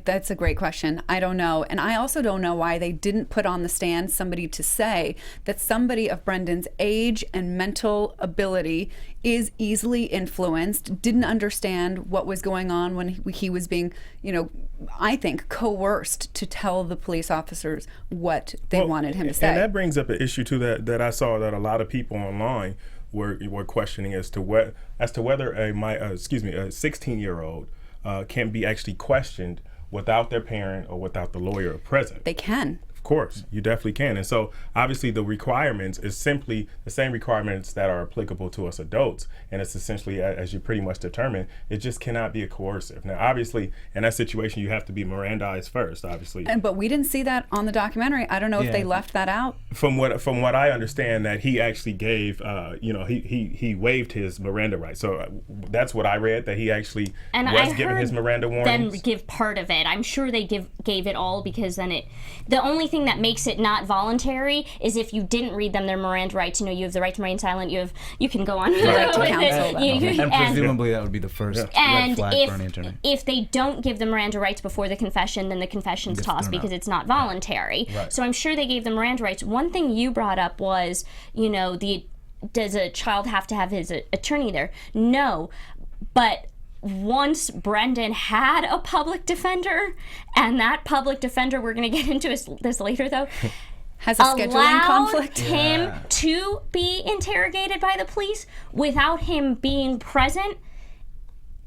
That's a great question. I don't know. And I also don't know why they didn't put on the stand somebody to say that somebody of Brendan's age and mental ability is easily influenced, didn't understand what was going on when he was being, I think, coerced to tell the police officers what they wanted him to say. And that brings up an issue too that I saw that a lot of people online were questioning as to whether a 16-year-old can be actually questioned without their parent or without the lawyer present. They can. Of course, you definitely can. And so obviously the requirements is simply the same requirements that are applicable to us adults. And it's essentially, as you pretty much determined, it just cannot be a coercive. Now, obviously, in that situation, you have to be Mirandized first, obviously. But we didn't see that on the documentary. I don't know if they left that out. From what I understand, that he actually gave, he waived his Miranda rights. So that's what I read, that he actually was given his Miranda warnings. Then give part of it. I'm sure they gave it all, because then the only thing that makes it not voluntary is if you didn't read them their Miranda rights. You have the right to remain silent. You can go on with it. And presumably that would be the first red flag for any attorney. If they don't give the Miranda rights before the confession, then the confession's tossed because it's not voluntary. So I'm sure they gave the Miranda rights. One thing you brought up was, does a child have to have his attorney there? No, but once Brendan had a public defender, and that public defender, we're going to get into this later though, has a scheduling conflict, him to be interrogated by the police without him being present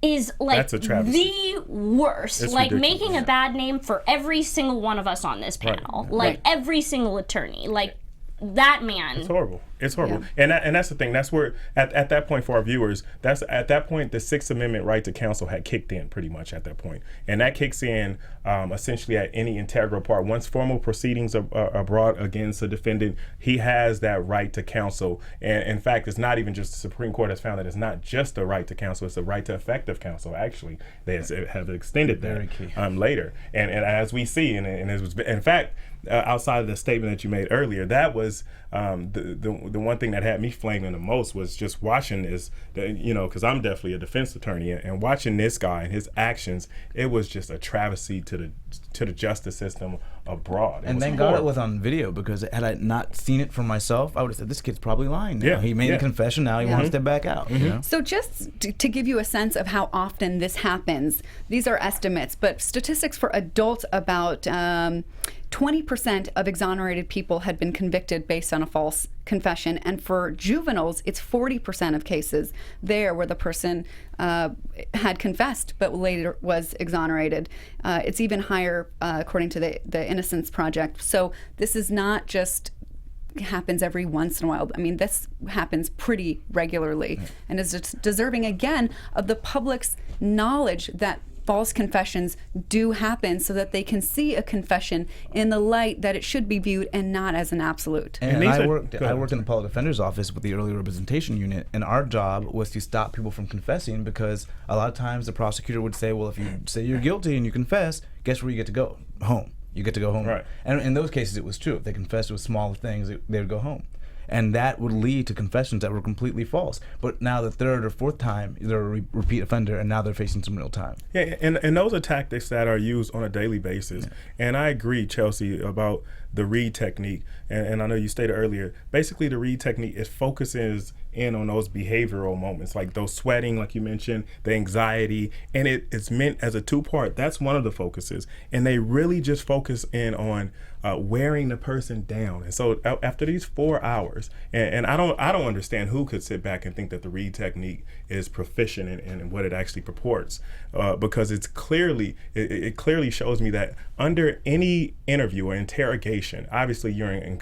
is like the worst. It's like making a bad name for every single one of us on this panel. Every single attorney. That man. It's horrible. It's horrible. Yeah. And that's the thing. That's where, at that point for our viewers, at that point, the Sixth Amendment right to counsel had kicked in pretty much at that point. And that kicks in essentially at any integral part. Once formal proceedings are brought against a defendant, he has that right to counsel. And in fact, it's not even just the Supreme Court has found that it's not just a right to counsel, it's a right to effective counsel, actually. They have extended that later. And as we see, and it was, in fact, outside of the statement that you made earlier, that was the one thing that had me flaming the most was just watching this, because I'm definitely a defense attorney, and watching this guy and his actions, it was just a travesty to the justice system abroad. And thank God it was on video, because had I not seen it for myself, I would have said, this kid's probably lying now. He made a confession, now he wants to step back out. So just to give you a sense of how often this happens, these are estimates, but statistics for adults, about 20% of exonerated people had been convicted based on a false confession, and for juveniles, it's 40% of cases there where the person had confessed but later was exonerated. It's even higher according to the Innocence Project. So this is not just happens every once in a while. I mean, this happens pretty regularly, and is deserving again of the public's knowledge that false confessions do happen so that they can see a confession in the light that it should be viewed and not as an absolute. And I worked in the public defender's office with the early representation unit, and our job was to stop people from confessing, because a lot of times the prosecutor would say, well, if you say you're guilty and you confess, guess where you get to go? Home. You get to go home. Right. And in those cases, it was true. If they confessed with small things, they would go home. And that would lead to confessions that were completely false. But now the third or fourth time, they're a repeat offender, and now they're facing some real time. Yeah, and those are tactics that are used on a daily basis. Yeah. And I agree, Chelsea, about the read technique. And I know you stated earlier, basically the read technique, it focuses in on those behavioral moments, like those sweating, like you mentioned, the anxiety, and it's meant as a two-part. That's one of the focuses. And they really just focus in on wearing the person down. And so after these 4 hours, and I don't understand who could sit back and think that the read technique is proficient in what it actually purports, because it clearly shows me that under any interview or interrogation, obviously you're in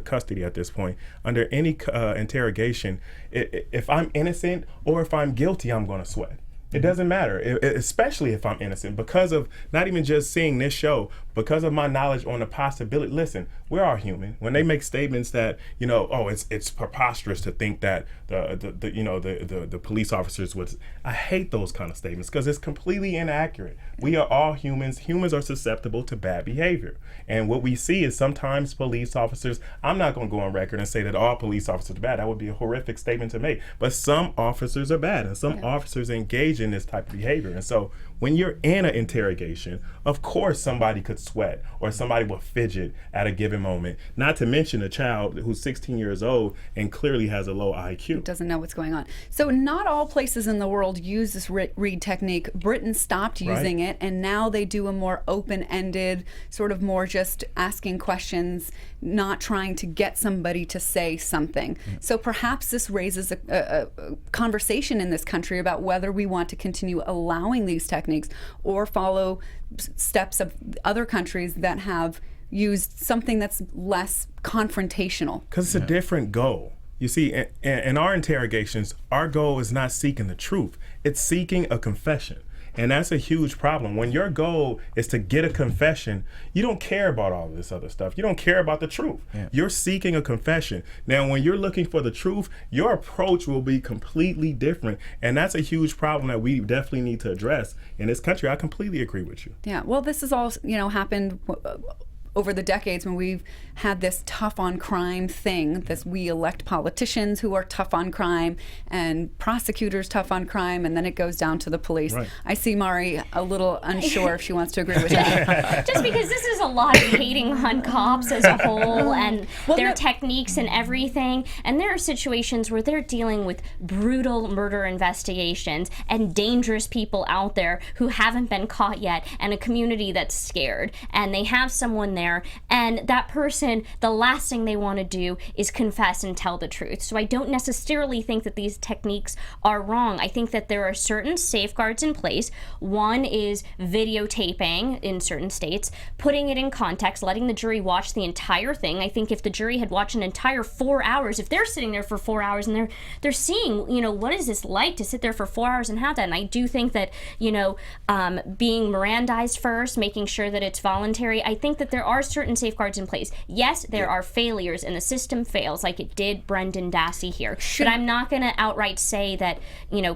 custody at this point, under any interrogation, if I'm innocent or if I'm guilty, I'm going to sweat. It doesn't matter, especially if I'm innocent, because of not even just seeing this show, because of my knowledge on the possibility. Listen, we're all human. When they make statements that, it's preposterous to think that the police officers would, I hate those kind of statements because it's completely inaccurate. We are all humans. Humans are susceptible to bad behavior. And what we see is sometimes police officers, I'm not going to go on record and say that all police officers are bad. That would be a horrific statement to make. But some officers are bad, and some officers engage in this type of behavior. And so when you're in an interrogation, of course somebody could sweat or somebody will fidget at a given moment, not to mention a child who's 16 years old and clearly has a low IQ. Doesn't know what's going on. So not all places in the world use this read technique. Britain stopped using it, and now they do a more open-ended, sort of more just asking questions, not trying to get somebody to say something. So perhaps this raises a conversation in this country about whether we want to continue allowing these techniques or follow steps of other countries that have used something that's less confrontational. Because it's a different goal. You see, in our interrogations, our goal is not seeking the truth. It's seeking a confession. And that's a huge problem. When your goal is to get a confession, you don't care about all of this other stuff. You don't care about the truth. Yeah. You're seeking a confession. Now, when you're looking for the truth, your approach will be completely different. And that's a huge problem that we definitely need to address in this country. I completely agree with you. Yeah, well, this has all, happened over the decades when we've had this tough on crime thing, that we elect politicians who are tough on crime and prosecutors tough on crime, and then it goes down to the police. Right. I see Mari a little unsure if she wants to agree with that. Just because this is a lot of hating on cops as a whole and their techniques and everything, and there are situations where they're dealing with brutal murder investigations and dangerous people out there who haven't been caught yet, and a community that's scared, and they have someone there, and that person, the last thing they want to do is confess and tell the truth. So I don't necessarily think that these techniques are wrong. I think that there are certain safeguards in place. One is videotaping in certain states, putting it in context, letting the jury watch the entire thing. I think if the jury had watched an entire 4 hours, if they're sitting there for 4 hours and they're seeing, what is this like to sit there for 4 hours and have that? And I do think that, being Mirandized first, making sure that it's voluntary, I think that there are certain safeguards in place. Yes, there are failures, and the system fails, like it did Brendan Dassey here. But I'm not going to outright say that,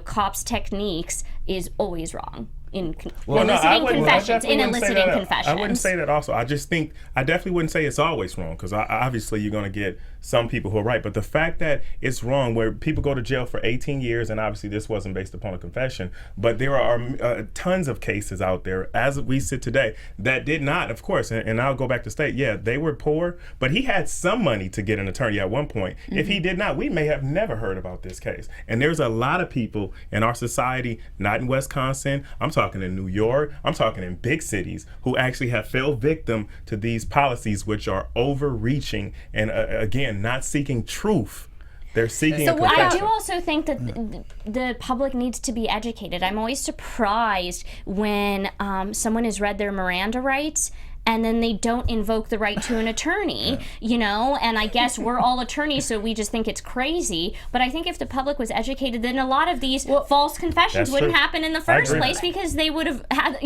cops' techniques is always wrong. Eliciting confessions. I wouldn't say that also. I definitely wouldn't say it's always wrong, because obviously you're going to get some people who are right. But the fact that it's wrong, where people go to jail for 18 years, and obviously this wasn't based upon a confession, but there are tons of cases out there, as we sit today, that did not, of course, and I'll go back to state, they were poor, but he had some money to get an attorney at one point. Mm-hmm. If he did not, we may have never heard about this case. And there's a lot of people in our society, not in Wisconsin, I'm talking in New York, I'm talking in big cities, who actually have fell victim to these policies, which are overreaching and again, not seeking truth. They're seeking a confession. I do also think that the public needs to be educated. I'm always surprised when someone has read their Miranda rights and then they don't invoke the right to an attorney, you know, and I guess we're all attorneys, so we just think it's crazy. But I think if the public was educated, then a lot of these false confessions wouldn't happen in the first place, because they would have had,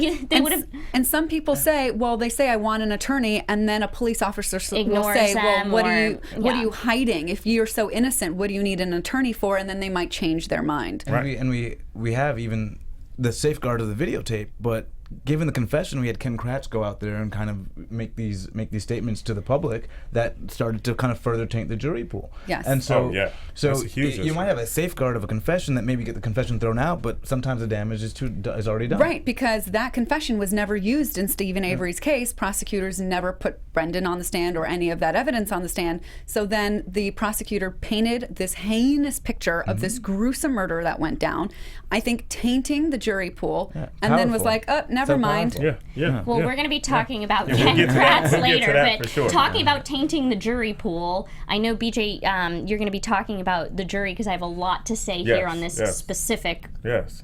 And some people say, well, they say I want an attorney, and then a police officer will say, well, what are you hiding? If you're so innocent, what do you need an attorney for? And then they might change their mind. And we have even the safeguard of the videotape, but given the confession, we had Ken Kratz go out there and kind of make these statements to the public that started to kind of further taint the jury pool. Yes. And so, That's a huge you might have a safeguard of a confession that maybe get the confession thrown out, but sometimes the damage is already done. Right, because that confession was never used in Steven Avery's case. Prosecutors never put Brendan on the stand or any of that evidence on the stand. So then the prosecutor painted this heinous picture of this gruesome murder that went down, I think tainting the jury pool, and then was like, oh, never mind. Well, we're going to be talking about Ken Kratz later, but talking about tainting the jury pool, I know, BJ, you're going to be talking about the jury, because I have a lot to say here on this specific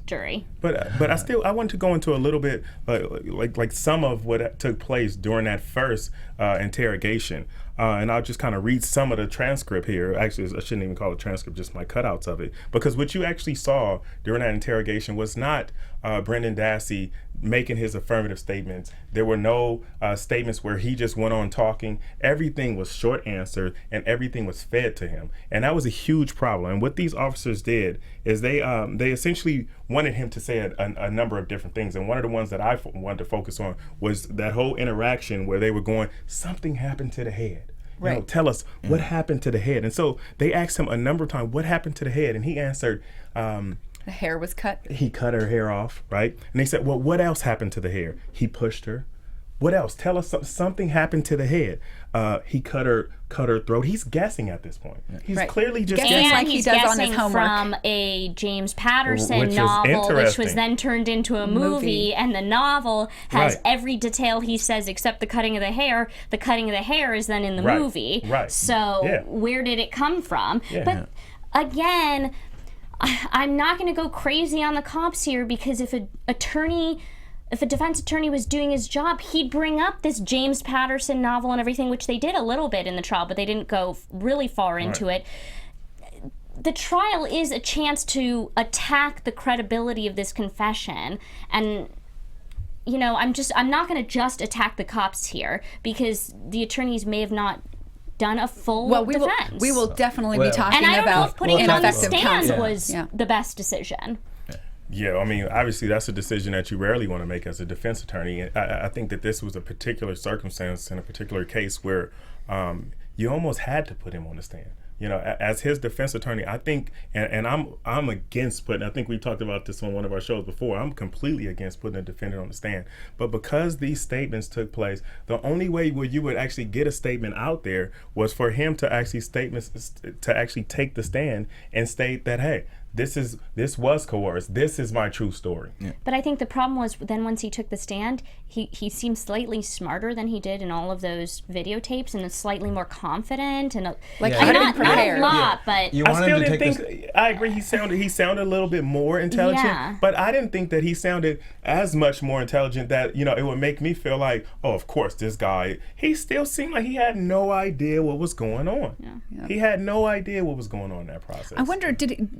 jury. But I want to go into a little bit like some of what took place during that first interrogation. And I'll just kind of read some of the transcript here. Actually, I shouldn't even call it transcript, just my cutouts of it. Because what you actually saw during that interrogation was not Brendan Dassey making his affirmative statements. There were no statements where he just went on talking. Everything was short answered, and everything was fed to him. And that was a huge problem. And what these officers did is they essentially wanted him to say a number of different things. And one of the ones that I wanted to focus on was that whole interaction where they were going, something happened to the head. You know, tell us what happened to the head. And so they asked him a number of times, what happened to the head? And he answered, the hair was cut. He cut her hair off, right? And they said, well, what else happened to the hair? He pushed her. What else? Tell us something happened to the head. He cut her throat. He's guessing at this point. He's clearly just guessing, like he's he does guessing on his homework. From a James Patterson novel, which was then turned into a movie, and the novel has every detail he says except the cutting of the hair. The cutting of the hair is then in the movie. So where did it come from? But again, I'm not going to go crazy on the cops here, because if a defense attorney was doing his job, he'd bring up this James Patterson novel and everything, which they did a little bit in the trial, but they didn't go really far into it. The trial is a chance to attack the credibility of this confession. And, you know, I'm not going to just attack the cops here, because the attorneys may have not done a full defense. We will definitely be talking about. And I don't know if putting it on the stand counsel was the best decision. Yeah, I mean, obviously that's a decision that you rarely want to make as a defense attorney. And I think that this was a particular circumstance in a particular case where you almost had to put him on the stand. You know, as his defense attorney, I think, and I'm against putting, I think we talked about this on one of our shows before, I'm completely against putting a defendant on the stand. But because these statements took place, the only way where you would actually get a statement out there was for him to actually take the stand and state that, hey, this was coerced. This is my true story. Yeah. But I think the problem was then once he took the stand, he seemed slightly smarter than he did in all of those videotapes, and slightly more confident, and not a lot, but I still didn't think. I agree. He sounded a little bit more intelligent, but I didn't think that he sounded as much more intelligent that it would make me feel like, oh, of course, this guy. He still seemed like he had no idea what was going on. Yeah. He had no idea what was going on in that process. I wonder,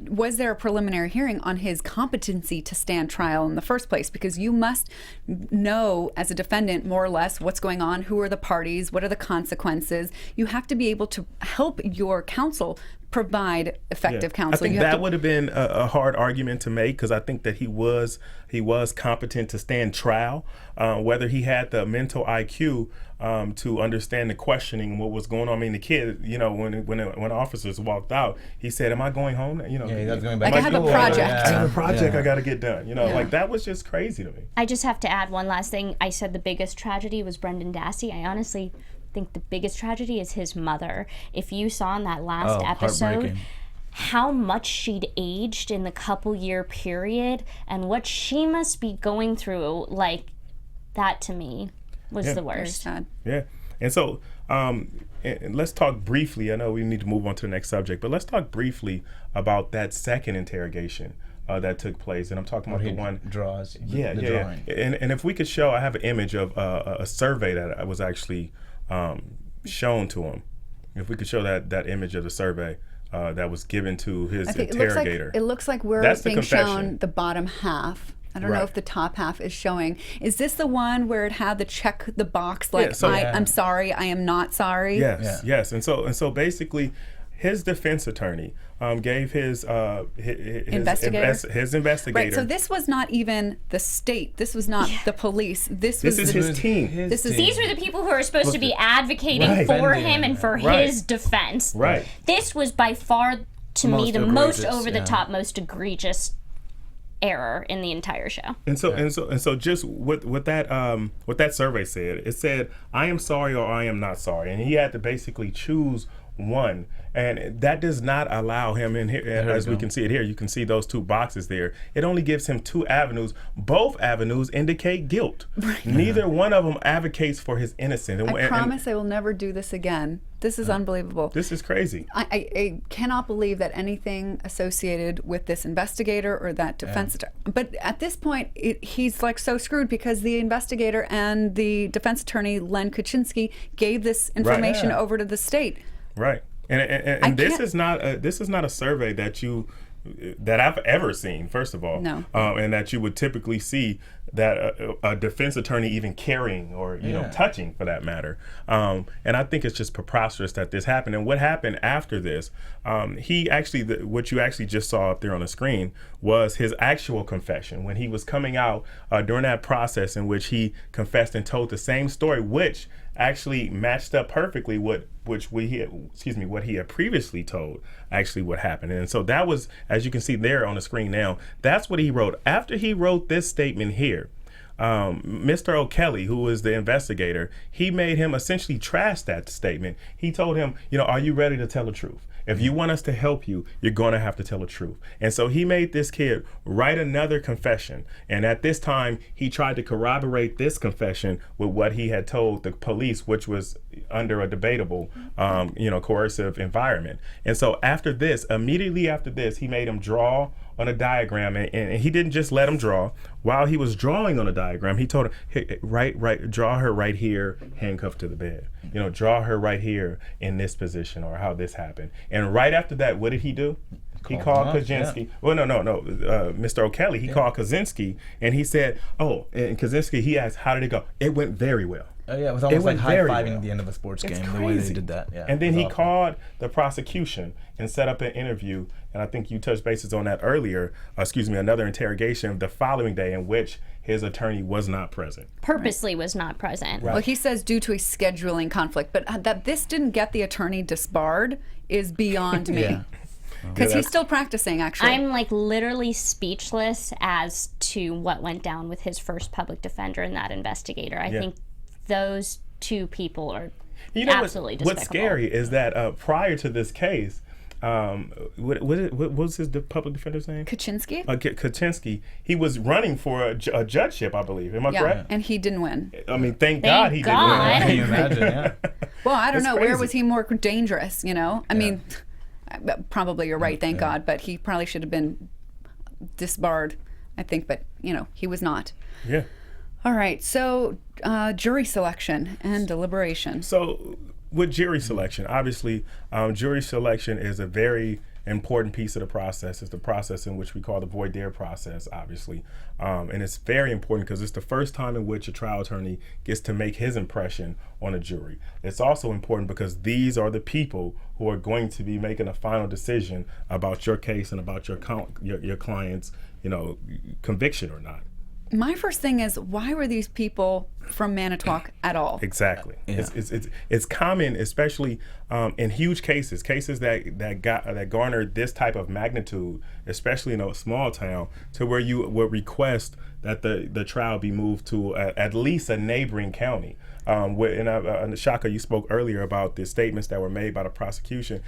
was there a preliminary hearing on his competency to stand trial in the first place? Because you must know as a defendant more or less what's going on, who are the parties, what are the consequences. You have to be able to help your counsel provide effective counsel. I think that would have been a hard argument to make, because I think that he was competent to stand trial. Whether he had the mental IQ to understand the questioning and what was going on. I mean, the kid, when officers walked out, he said, "Am I going home?" He was going back. Like, I have a project. I have a project I got to get done. Like, that was just crazy to me. I just have to add one last thing. I said the biggest tragedy was Brendan Dassey. I honestly think the biggest tragedy is his mother. If you saw in that last episode how much she'd aged in the couple-year period and what she must be going through, like, that to me was the worst. Very sad. Yeah. And so and let's talk briefly. I know we need to move on to the next subject, but let's talk briefly about that second interrogation that took place, and I'm talking about the one draws. the drawing. And if we could show, I have an image of a survey that was actually shown to him. If we could show that image of the survey that was given to his interrogator. It looks like we're being shown the bottom half. I don't know if the top half is showing. Is this the one where it had the check the box like I'm sorry, I am not sorry? Yes. And so basically, his defense attorney gave his investigator. Right. So this was not even the state. This was not the police. This is his team. These were the people who are supposed to be advocating for him and for his defense. Right. This was by far, to me, the most over the top, most egregious error in the entire show. And so just what that survey said, it said, I am sorry or I am not sorry, and he had to basically choose one, and that does not allow him in here. As we can see it here, you can see those two boxes there. It only gives him two avenues. Both avenues indicate guilt. Neither one of them advocates for his innocence. I promise I will never do this again. This is unbelievable. This is crazy. I cannot believe that anything associated with this investigator or that defense attorney. But at this point, he's like so screwed because the investigator and the defense attorney, Len Kaczynski, gave this information over to the state. Right, and this is not a survey that I've ever seen. First of all, no, and that you would typically see that a defense attorney even carrying or touching, for that matter. And I think it's just preposterous that this happened. And what happened after this? He actually, what you actually just saw up there on the screen was his actual confession when he was coming out during that process in which he confessed and told the same story, which actually matched up perfectly what he had previously told actually what happened. And so that was, as you can see there on the screen now, that's what he wrote. After he wrote this statement here, Mr. O'Kelly, who was the investigator, he made him essentially trash that statement. He told him, are you ready to tell the truth? If you want us to help you, you're going to have to tell the truth. And so he made this kid write another confession. And at this time, he tried to corroborate this confession with what he had told the police, which was under a debatable, coercive environment. And so immediately after this, he made him draw on a diagram, and he didn't just let him draw. While he was drawing on a diagram, he told him, hey, draw her right here, handcuffed to the bed. Draw her right here in this position, or how this happened. And right after that, what did he do? He called Kaczynski. Yeah. Well, no. Mr. O'Kelly, he called Kaczynski, and he said, and Kaczynski, he asked, how did it go? It went very well. Oh, yeah, it was almost like high-fiving at the end of a sports game, the way they did that. Yeah, and then he called the prosecution and set up an interview, and I think you touched bases on that earlier, another interrogation the following day in which his attorney was not present. Purposely was not present. Right. Well, he says due to a scheduling conflict, but that this didn't get the attorney disbarred is beyond me. Yeah. Because he's still practicing, actually. I'm literally speechless as to what went down with his first public defender and that investigator. I think those two people are absolutely despicable. What's scary is that prior to this case, what was his public defender's name? Kaczynski? Kaczynski. He was running for a judgeship, I believe. Am I correct? And he didn't win. I mean, thank God he didn't win. Can you imagine? Well, I don't know. Crazy. Where was he more dangerous, I mean, probably you're right, thank God, but he probably should have been disbarred, I think, but, he was not. Yeah. All right, so jury selection and deliberation. So with jury selection, obviously, jury selection is a very important piece of the process. It's the process in which we call the voir dire process, obviously. And it's very important because it's the first time in which a trial attorney gets to make his impression on a jury. It's also important because these are the people who are going to be making a final decision about your case and about your client's, conviction or not. My first thing is, why were these people from Manitowoc at all? Exactly. Yeah. It's common, especially in huge cases that garnered this type of magnitude, especially in a small town, to where you would request that the trial be moved to at least a neighboring county. And Shaka, you spoke earlier about the statements that were made by the prosecution.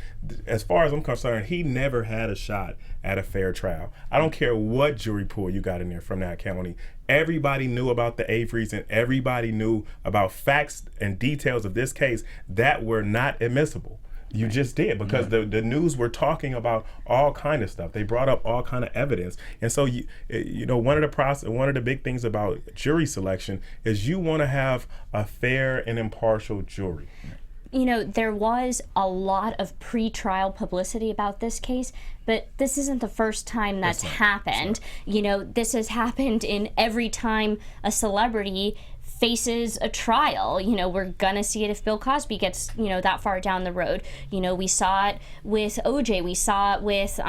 As far as I'm concerned, he never had a shot at a fair trial. I don't care what jury pool you got in there from that county. Everybody knew about the Averys, and everybody knew about facts and details of this case that were not admissible. You just did, because the news were talking about all kind of stuff. They brought up all kind of evidence, and so you know, one of the big things about jury selection is you want to have a fair and impartial jury. You know, there was a lot of pre-trial publicity about this case, but this isn't the first time that's happened. You know, this has happened in every time a celebrity faces a trial. You know, we're gonna see it if Bill Cosby gets, you know, that far down the road. You know, we saw it with OJ, we saw it with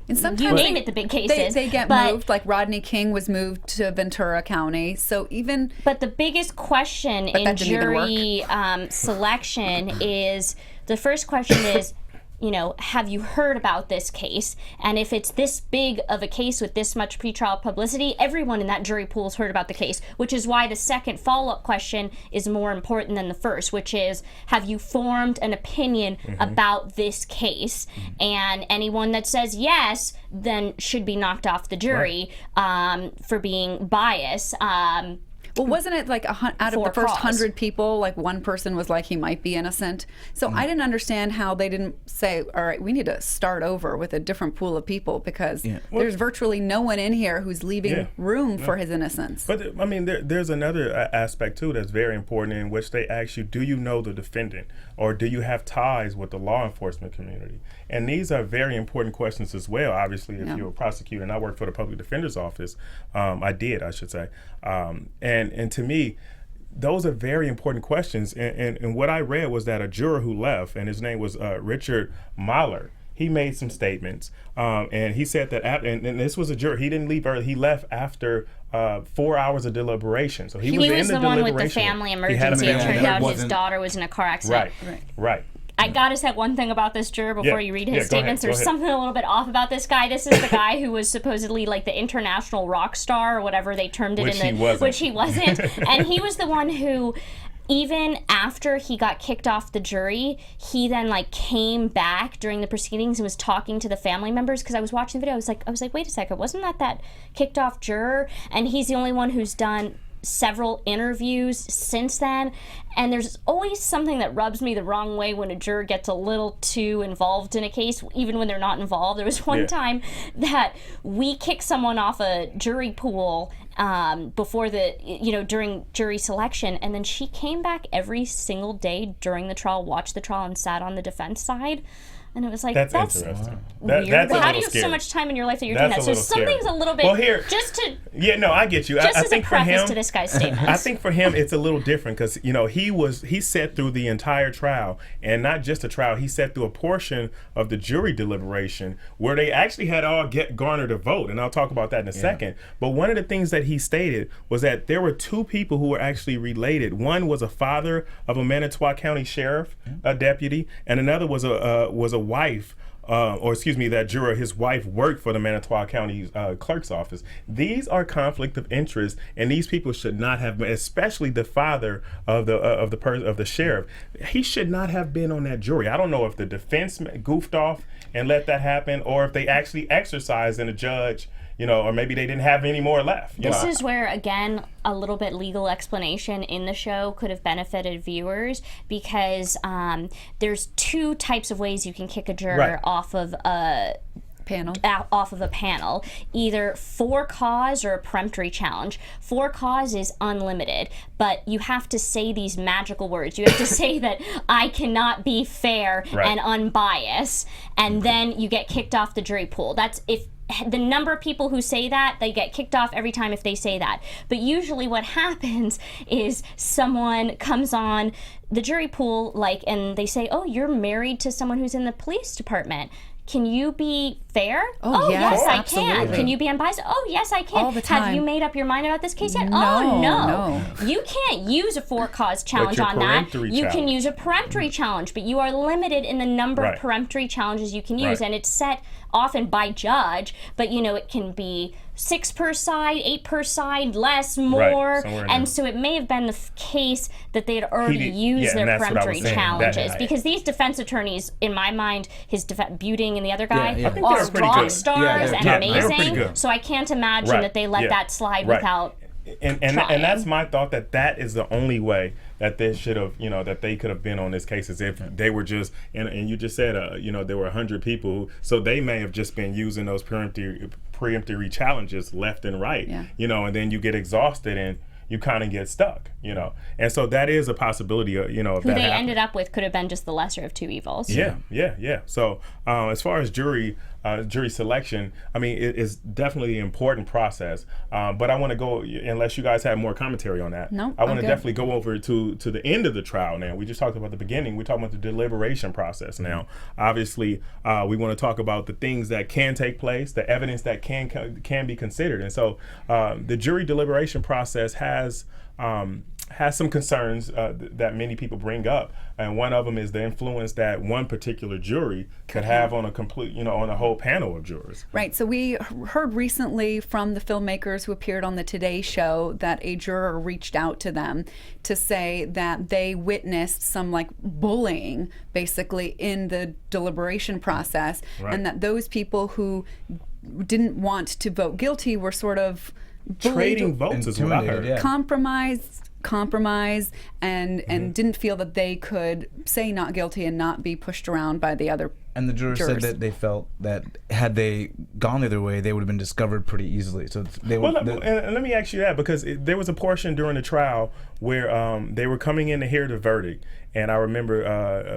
and sometimes you name it, the big cases. They get moved, like Rodney King was moved to Ventura County. So even... But the biggest question in jury selection is, the first question is, you know, have you heard about this case? And if it's this big of a case with this much pretrial publicity, everyone in that jury pool has heard about the case, which is why the second follow-up question is more important than the first, which is, have you formed an opinion about this case? And anyone that says yes, then should be knocked off the jury for being biased. Well, wasn't it like out of the first 100 people, like one person was like he might be innocent? So I didn't understand how they didn't say, all right, we need to start over with a different pool of people, because there's virtually no one in here who's leaving room for his innocence. But I mean, there's another aspect too that's very important, in which they ask you, do you know the defendant, or do you have ties with the law enforcement community? And these are very important questions as well. Obviously, if you're a prosecutor, and I work for the public defender's office, I should say, and to me, those are very important questions. And what I read was that a juror who left, and his name was Richard Mahler, he made some statements, and he said that, and this was a juror, he didn't leave early, he left after 4 hours of deliberation. So he was in the one deliberation. with the family emergency. It turned out his daughter was in a car accident. Right. I gotta say one thing about this juror before you read his statements. There's something a little bit off about this guy. This is the guy who was supposedly like the international rock star, or whatever they termed it, which he wasn't. And he was the one who, even after he got kicked off the jury, he then like came back during the proceedings and was talking to the family members. Because I was watching the video, I was like, wait a second, wasn't that kicked off juror? And he's the only one who's done several interviews since then. And there's always something that rubs me the wrong way when a juror gets a little too involved in a case, even when they're not involved. There was one time that we kicked someone off a jury pool before during jury selection, and then she came back every single day during the trial, watched the trial, and sat on the defense side. And it was like, that's interesting. Weird. That's but how do you scary. have so much time in your life that you're doing that? So something's a little bit. Well, here, just to. Yeah, no, I get you. Just I as think a preface for him, to this guy's statement. I think for him it's a little different, because he sat through the entire trial, and not just the trial. He sat through a portion of the jury deliberation where they actually had all garnered a vote, and I'll talk about that in a second. But one of the things that he stated was that there were two people who were actually related. One was a father of a Manitowoc County sheriff, a deputy, and another was a wife. That juror, his wife worked for the Manitowoc County clerk's office. These are conflict of interest, and these people should not have been, especially the father of the sheriff. He should not have been on that jury. I don't know if the defense goofed off and let that happen, or if they actually exercised and a judge, or maybe they didn't have any more left. This is where, again, a little bit legal explanation in the show could have benefited viewers, because there's two types of ways you can kick a juror off of a panel, either for cause or a peremptory challenge. For cause is unlimited, but you have to say these magical words. You have to say that I cannot be fair and unbiased, and then you get kicked off the jury pool. That's if the number of people who say that, they get kicked off every time if they say that. But usually what happens is someone comes on the jury pool, and they say, oh, you're married to someone who's in the police department. Can you be fair? Oh yes, I absolutely. can. Can you be unbiased? Oh, yes, I can. All the time. Have you made up your mind about this case yet? No. You can't use a for-cause challenge on that. You can use a peremptory challenge, but you are limited in the number of peremptory challenges you can use, and it's set often by judge, but it can be 6 per side, 8 per side, less, more, and so it may have been the case that they had already used their peremptory challenges, because these defense attorneys, in my mind, Buting and the other guy, are rock stars and amazing, so I can't imagine that they let that slide without and that's my thought, that is the only way that they should have, that they could have been on this case as if they were just, and you just said, there were 100 people, so they may have just been using those preemptory challenges left and right, and then you get exhausted and you kind of get stuck, and so that is a possibility, of who that they happening. ended up with could have been just the lesser of two evils. Yeah. So as far as jury selection, I mean, it's definitely an important process. But I want to go, unless you guys have more commentary on that. No, I want to definitely go over to the end of the trial now. We just talked about the beginning. We're talking about the deliberation process now. Obviously, we want to talk about the things that can take place, the evidence that can be considered. And so the jury deliberation process has some concerns that many people bring up, and one of them is the influence that one particular jury could have on a complete, on a whole panel of jurors. Right. So we heard recently from the filmmakers who appeared on the Today Show that a juror reached out to them to say that they witnessed some bullying, basically, in the deliberation process, and that those people who didn't want to vote guilty were sort of trading votes is what I heard. Compromise and didn't feel that they could say not guilty and not be pushed around by the other And the jurors said that they felt that had they gone the other way, they would have been discovered pretty easily. So they were. And let me ask you that, because there was a portion during the trial where they were coming in to hear the verdict, and I remember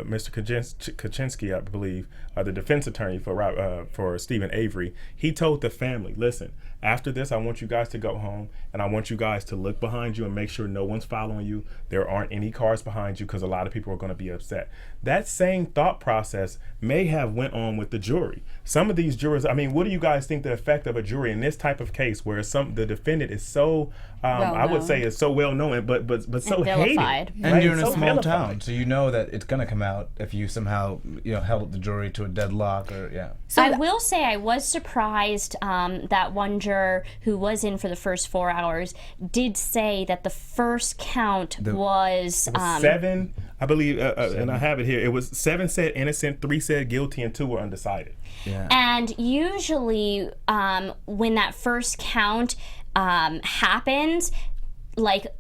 Mr. Kaczynski, I believe, the defense attorney for Steven Avery, he told the family, listen, after this, I want you guys to go home, and I want you guys to look behind you and make sure no one's following you. There aren't any cars behind you, because a lot of people are going to be upset. That same thought process may have went on with the jury. Some of these jurors, I mean, what do you guys think the effect of a jury in this type of case where the defendant is so, I would say is so well known, but so hated. And you're in a small town, so you know that it's going to come out if you somehow held the jury to a deadlock or So I will say I was surprised that one juror who was in for the first 4 hours did say that the first count was 7, I believe, and I have it here. It was 7 said innocent, 3 said guilty, and 2 were undecided. Yeah. And usually when that first count happens,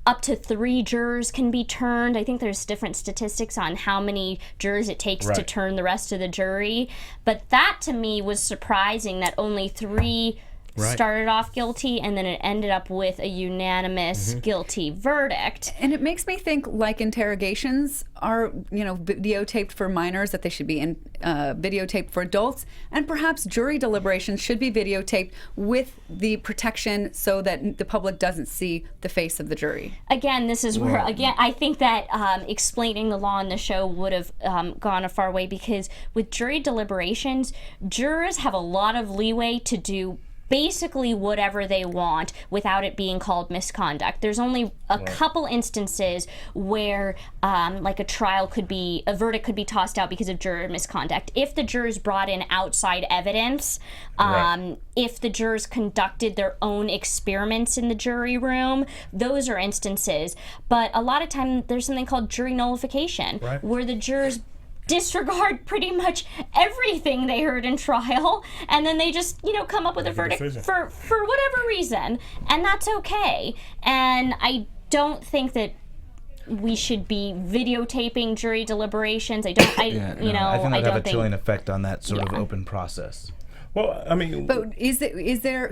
up to 3 jurors can be turned. I think there's different statistics on how many jurors it takes to turn the rest of the jury. But that to me was surprising, that only 3 started off guilty, and then it ended up with a unanimous guilty verdict. And it makes me think interrogations are, videotaped for minors, that they should be videotaped for adults, and perhaps jury deliberations should be videotaped with the protection so that the public doesn't see the face of the jury. Again, this is where, I think that explaining the law in the show would have gone a far way, because with jury deliberations, jurors have a lot of leeway to do basically whatever they want without it being called misconduct. There's only a couple instances where a verdict could be tossed out because of juror misconduct. If the jurors brought in outside evidence, if the jurors conducted their own experiments in the jury room, those are instances. But a lot of time there's something called jury nullification, where the jurors disregard pretty much everything they heard in trial, and then they just come up with a verdict for whatever reason, and that's okay. And I don't think that we should be videotaping jury deliberations. I think that would have a chilling effect on that sort of open process. Well, I mean, but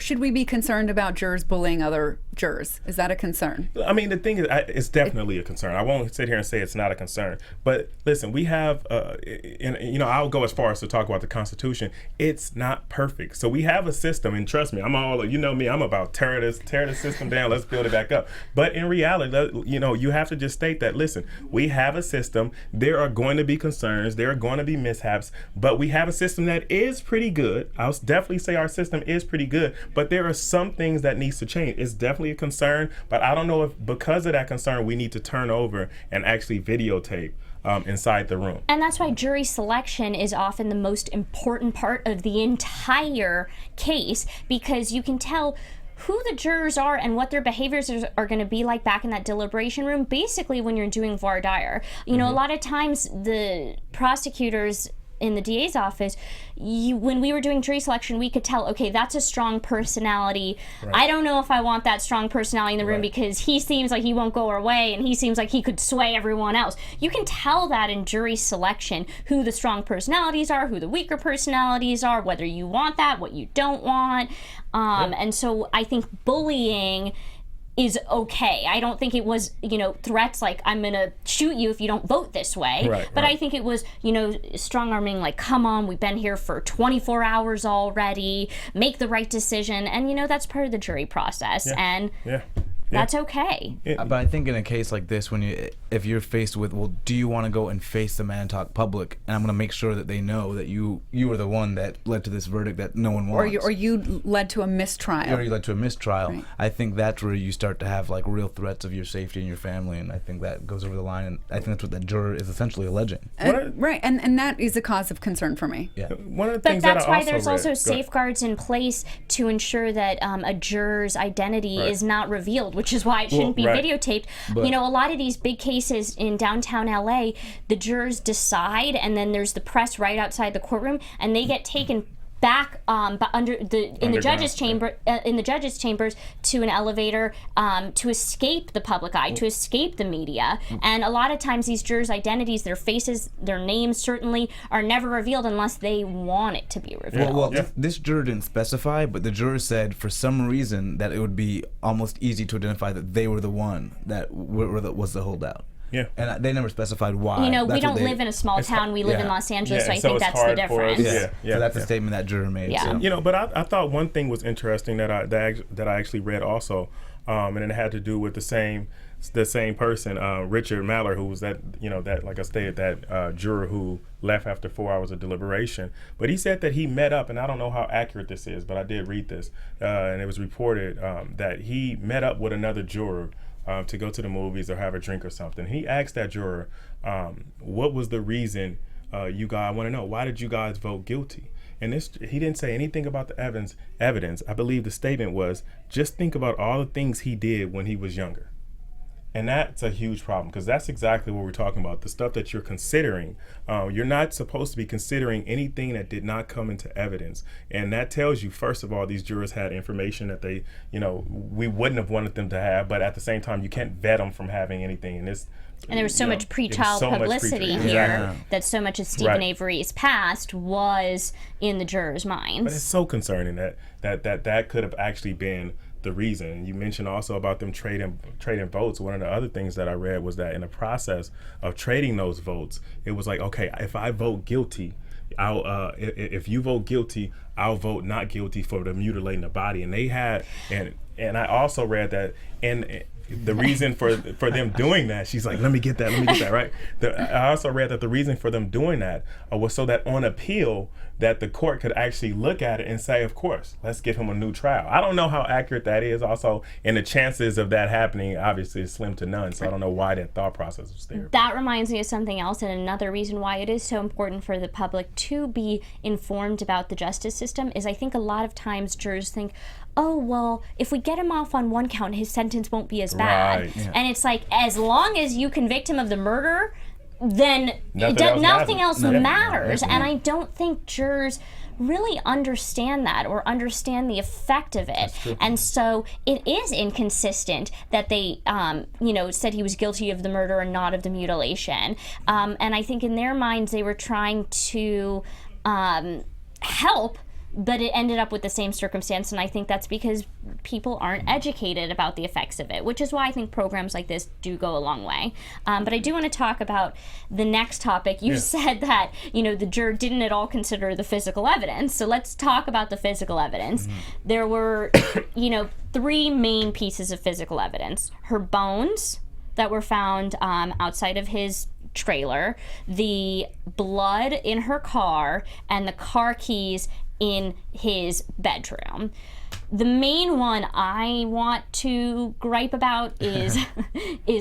should we be concerned about jurors bullying other jurors? Is that a concern? I mean, the thing is, it's definitely a concern. I won't sit here and say it's not a concern. But listen, we have, I'll go as far as to talk about the Constitution. It's not perfect. So we have a system, and trust me, I'm about tear the system down. Let's build it back up. But in reality, you have to just state that, listen, we have a system. There are going to be concerns. There are going to be mishaps. But we have a system that is pretty good. I'll definitely say our system is pretty good, but there are some things that needs to change. It's definitely a concern, but I don't know if because of that concern we need to turn over and actually videotape inside the room. And that's why jury selection is often the most important part of the entire case, because you can tell who the jurors are and what their behaviors are going to be like back in that deliberation room, basically when you're doing voir dire. A lot of times the prosecutors in the DA's office, when we were doing jury selection, we could tell, okay, that's a strong personality. Right. I don't know if I want that strong personality in the room because he seems like he won't go our way and he seems like he could sway everyone else. You can tell that in jury selection, who the strong personalities are, who the weaker personalities are, whether you want that, what you don't want. And so I think bullying is okay. I don't think it was, threats like, I'm gonna shoot you if you don't vote this way. But I think it was, strong arming, like, come on, we've been here for 24 hours already, make the right decision. And, that's part of the jury process. And that's okay. But I think in a case like this, if you're faced with, well, do you want to go and face the Manitowoc public? And I'm going to make sure that they know that you were the one that led to this verdict that no one wants. Or you led to a mistrial. Or you led to a mistrial. Right. I think that's where you start to have like real threats of your safety and your family, and I think that goes over the line. And I think that's what that juror is essentially alleging. Right, and that is a cause of concern for me. Yeah. One of the things that's why there's also safeguards in place to ensure that a juror's identity is not revealed, which is why it shouldn't be videotaped. But, a lot of these big cases in downtown LA, the jurors decide, and then there's the press right outside the courtroom, and they get taken back in the judges' chambers to an elevator to escape the public eye, to escape the media. And a lot of times these jurors' identities, their faces, their names certainly are never revealed unless they want it to be revealed. This juror didn't specify, but the juror said for some reason that it would be almost easy to identify that they were the one that was the holdout. Yeah. And they never specified why. We don't live in a small town. We live in Los Angeles, so I think that's the difference. So that's the statement that juror made. Yeah. So. But I thought one thing was interesting that I actually read also, and it had to do with the same person, Richard Maller, who was that like I stated, that juror who left after 4 hours of deliberation. But he said that he met up, and I don't know how accurate this is, but I did read this, and it was reported that he met up with another juror to go to the movies or have a drink or something. He asked that juror, what was the reason you guys, I want to know, why did you guys vote guilty? And he didn't say anything about the evidence. I believe the statement was, just think about all the things he did when he was younger. And that's a huge problem, because that's exactly what we're talking about. The stuff that you're considering, you're not supposed to be considering anything that did not come into evidence. And that tells you, first of all, these jurors had information that they, we wouldn't have wanted them to have, but at the same time, you can't vet them from having anything. And there was so much pretrial publicity here that so much of Steven Avery's past was in the jurors' minds. But it's so concerning that could have actually been the reason. You mentioned also about them trading votes. One of the other things that I read was that in the process of trading those votes, it was like, okay, if I vote guilty, if you vote guilty, I'll vote not guilty for the mutilating the body. And they had, and I also read that, and the reason for them doing that, she's like, let me get that, right? I also read that the reason for them doing that was so that on appeal, that the court could actually look at it and say, of course, let's give him a new trial. I don't know how accurate that is also, and the chances of that happening obviously is slim to none, so I don't know why that thought process was there. That reminds me of something else, and another reason why it is so important for the public to be informed about the justice system is I think a lot of times jurors think, oh, well, if we get him off on one count, his sentence won't be as bad. Right. Yeah. And it's like, as long as you convict him of the murder, then nothing else matters. And I don't think jurors really understand that or understand the effect of it. And so it is inconsistent that they, said he was guilty of the murder and not of the mutilation. And I think in their minds they were trying to help, but it ended up with the same circumstance, and I think that's because people aren't educated about the effects of it, which is why I think programs like this do go a long way. But I do want to talk about the next topic. You said that, the juror didn't at all consider the physical evidence, so let's talk about the physical evidence. There were, three main pieces of physical evidence. Her bones that were found outside of his trailer, the blood in her car, and the car keys in his bedroom. The main one I want to gripe about is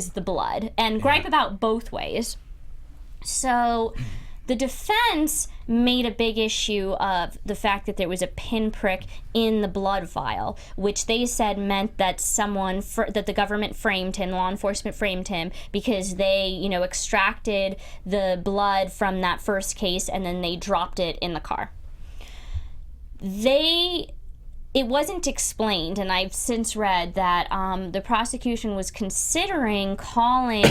the blood, and gripe about both ways. So The defense made a big issue of the fact that there was a pinprick in the blood vial, which they said meant that that the government framed him, law enforcement framed him, because they, extracted the blood from that first case and then they dropped it in the car. It wasn't explained, and I've since read that the prosecution was considering calling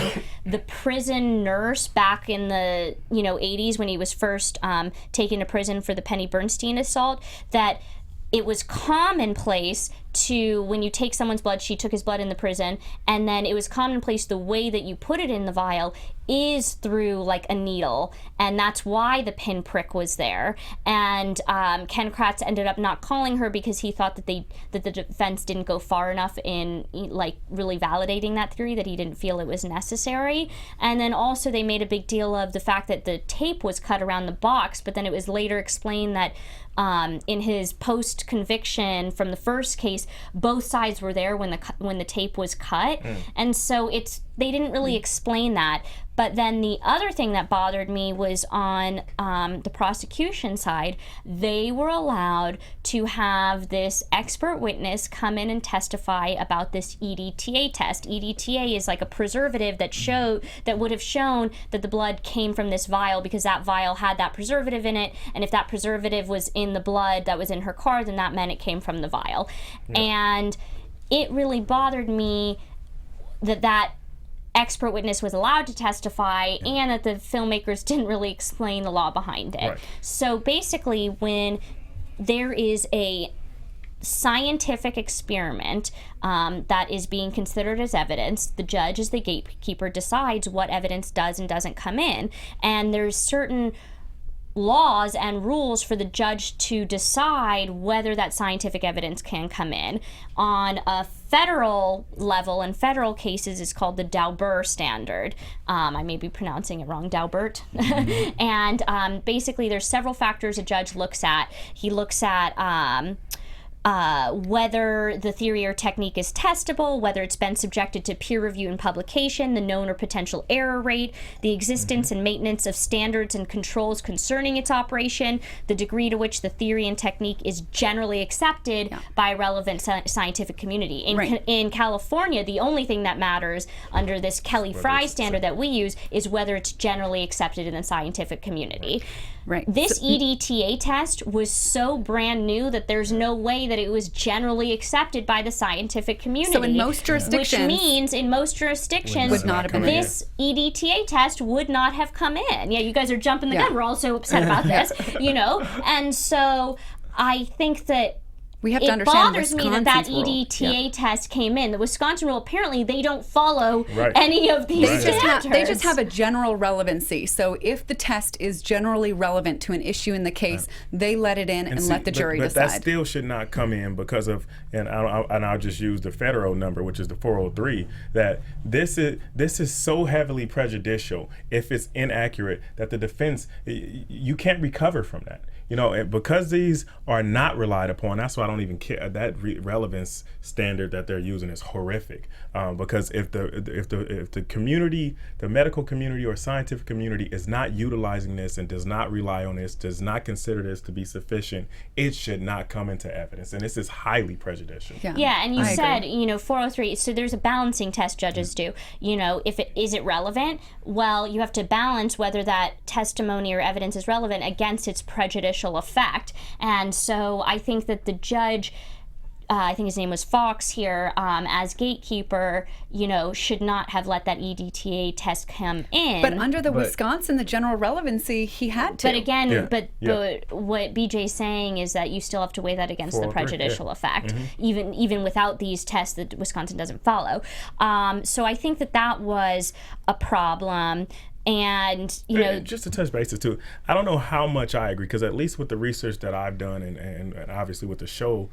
the prison nurse back in the 80s when he was first taken to prison for the Penny Beerntsen assault, that it was commonplace to, when you take someone's blood, she took his blood in the prison, and then it was commonplace the way that you put it in the vial is through like a needle, and that's why the pinprick was there. And Ken Kratz ended up not calling her because he thought that the defense didn't go far enough in like really validating that theory, that he didn't feel it was necessary. And then also they made a big deal of the fact that the tape was cut around the box, but then it was later explained that in his post-conviction from the first case, both sides were there when the tape was cut, and so they didn't really explain that. But then the other thing that bothered me was on the prosecution side, they were allowed to have this expert witness come in and testify about this EDTA test. EDTA is like a preservative that would have shown that the blood came from this vial because that vial had that preservative in it, and if that preservative was in the blood that was in her car, then that meant it came from the vial. Yeah. And it really bothered me that expert witness was allowed to testify, and that the filmmakers didn't really explain the law behind it. Right. So basically, when there is a scientific experiment that is being considered as evidence, the judge, as the gatekeeper, decides what evidence does and doesn't come in. And there's certain laws and rules for the judge to decide whether that scientific evidence can come in. On a federal level, in federal cases, it's called the Daubert standard. I may be pronouncing it wrong, Daubert. And basically there's several factors a judge looks at. He looks at whether the theory or technique is testable, whether it's been subjected to peer review and publication, the known or potential error rate, the existence and maintenance of standards and controls concerning its operation, the degree to which the theory and technique is generally accepted by a relevant scientific community. In California, the only thing that matters under this Kelly-Frye standard that we use is whether it's generally accepted in the scientific community. Right. This EDTA test was so brand new that there's no way that it was generally accepted by the scientific community. So in most jurisdictions, which means in most jurisdictions, would not have been this EDTA test would not have come in. Yeah, you guys are jumping the gun. We're all so upset about this, And so I think that we have to understand bothers me that EDTA test came in. The Wisconsin rule, apparently they don't follow any of these standards. They just have a general relevancy. So if the test is generally relevant to an issue in the case, they let it in and let the jury decide. But that still should not come in because of, and I'll just use the federal number, which is the 403, that this is so heavily prejudicial if it's inaccurate that the defense, you can't recover from that. Because these are not relied upon, that's why I don't even care. That relevance standard that they're using is horrific. Because if the community, the medical community or scientific community is not utilizing this and does not rely on this, does not consider this to be sufficient, it should not come into evidence. And this is highly prejudicial. Yeah, and you said, 403, so there's a balancing test judges do. Is it relevant? Well, you have to balance whether that testimony or evidence is relevant against its prejudicial effect. And so I think that the judge, I think his name was Fox here, as gatekeeper, should not have let that EDTA test come in. But under the Wisconsin, the general relevancy, he had to. But again, but what BJ's saying is that you still have to weigh that against the prejudicial effect, even without these tests that Wisconsin doesn't follow. So I think that was a problem. And just to touch bases too, I don't know how much I agree, because at least with the research that I've done and obviously what the show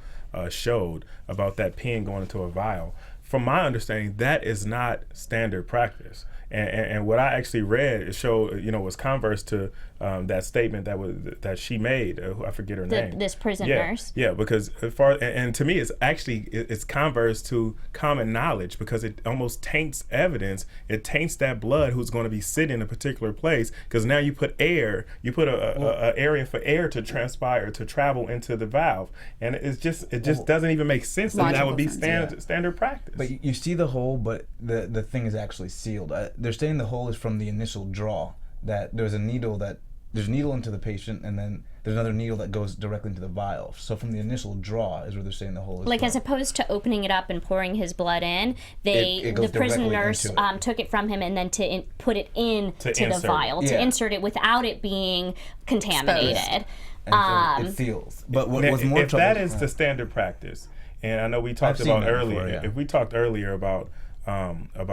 showed about that pen going into a vial, from my understanding, that is not standard practice. And what I actually read, it showed, was converse to that statement that she made. I forget her name. This prison nurse. Yeah, because as far and to me, it's converse to common knowledge, because it almost taints evidence. It taints that blood who's going to be sitting in a particular place, because now you put a area for air to transpire, to travel into the valve, and it just doesn't even make sense. And that would be standard practice. But you see the hole, but the thing is actually sealed. They're saying the hole is from the initial draw, that there's a needle into the patient, and then there's another needle that goes directly into the vial. So from the initial draw is where they're saying the hole is. Like, drawn. as opposed to opening it up and pouring his blood in, the prison nurse took it from him and then put it into the vial, to insert it without it being contaminated. And so it seals. But what was more if that is the standard practice, and I know we talked about earlier, if we talked earlier about some of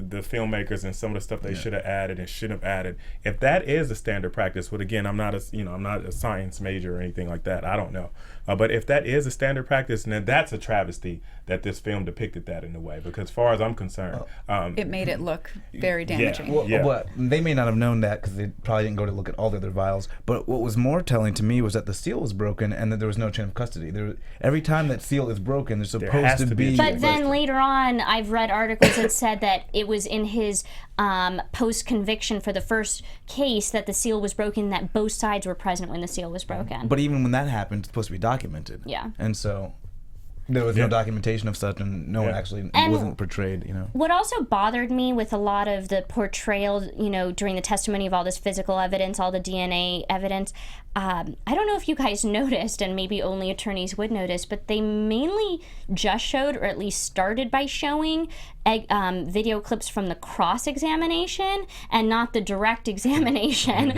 the filmmakers and some of the stuff they should have added and shouldn't have added. If that is the standard practice, but again, I'm not a science major or anything like that. I don't know. But if that is a standard practice, then that's a travesty that this film depicted that in a way. Because as far as I'm concerned, it made it look very damaging. Well, they may not have known that because they probably didn't go to look at all the other vials. But what was more telling to me was that the seal was broken and that there was no chain of custody. Every time that seal is broken, there's supposed to be. But then later on, I've read articles that said that it was in his post-conviction for the first case that the seal was broken, that both sides were present when the seal was broken. But even when that happened, it's supposed to be documented. Yeah. And so there was no documentation of such, and no one actually wasn't portrayed, What also bothered me with a lot of the portrayal, during the testimony of all this physical evidence, all the DNA evidence, I don't know if you guys noticed, and maybe only attorneys would notice, but they mainly just showed, or at least started by showing, video clips from the cross-examination and not the direct examination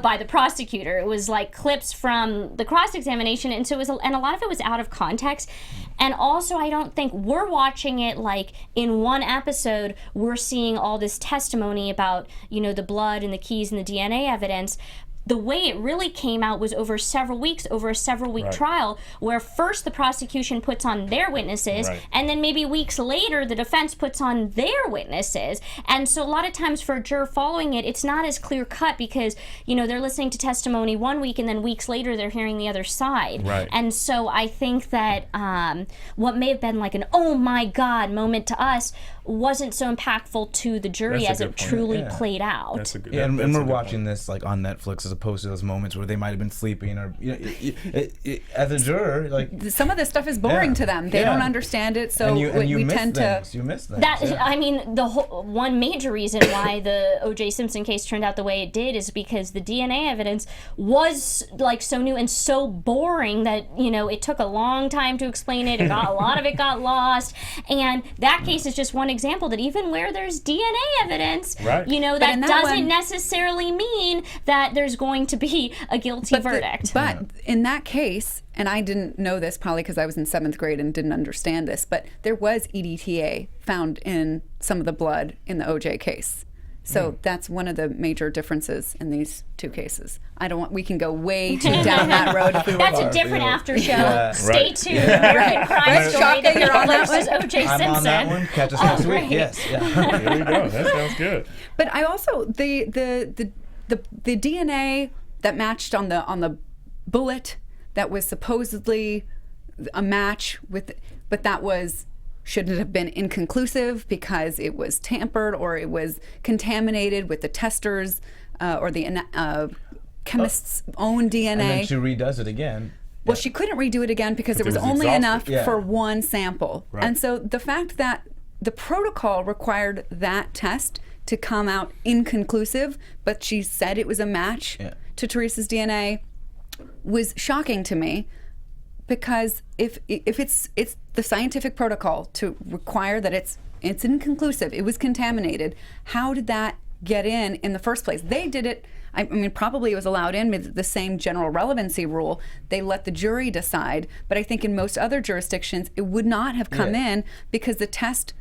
by the prosecutor. It was like clips from the cross-examination, and so and a lot of it was out of context. And also, I don't think we're watching it like in one episode, we're seeing all this testimony about, the blood and the keys and the DNA evidence. The way it really came out was over several weeks, over a several-week trial, where first the prosecution puts on their witnesses, and then maybe weeks later the defense puts on their witnesses. And so a lot of times for a juror following it, it's not as clear-cut because, they're listening to testimony one week and then weeks later they're hearing the other side. Right. And so I think that what may have been like an oh my God moment to us wasn't so impactful to the jury as it truly played out. That's a good, and we're watching this like on Netflix as opposed to those moments where they might have been sleeping or as a juror, like some of this stuff is boring to them. They don't understand it, so we tend to. You miss things. I mean, the whole one major reason why the O.J. Simpson case turned out the way it did is because the DNA evidence was like so new and so boring that it took a long time to explain it. A lot of it got lost, and that case is just one example that even where there's DNA evidence, that doesn't necessarily mean that there's going to be a guilty verdict. But in that case, and I didn't know this probably because I was in 7th grade and didn't understand this, but there was EDTA found in some of the blood in the OJ case. So that's one of the major differences in these two cases. We can go way too down that road if we That's want. a different after show. Stay tuned. American Crime Story. Shaka, you're on that one? O.J. Simpson. I'm on that one. Catch us next week. Yes. There we go. That sounds good. But I also the DNA that matched on the bullet that was supposedly a match with, but that shouldn't have been inconclusive because it was tampered or it was contaminated with the testers or the chemist's own DNA. And then she redoes it again. Well, she couldn't redo it again because it was only enough for one sample. Right. And so the fact that the protocol required that test to come out inconclusive, but she said it was a match to Teresa's DNA was shocking to me. Because if it's the scientific protocol to require that it's inconclusive, it was contaminated, how did that get in the first place? They did it, I mean, probably it was allowed in with the same general relevancy rule. They let the jury decide, but I think in most other jurisdictions, it would not have come in because the test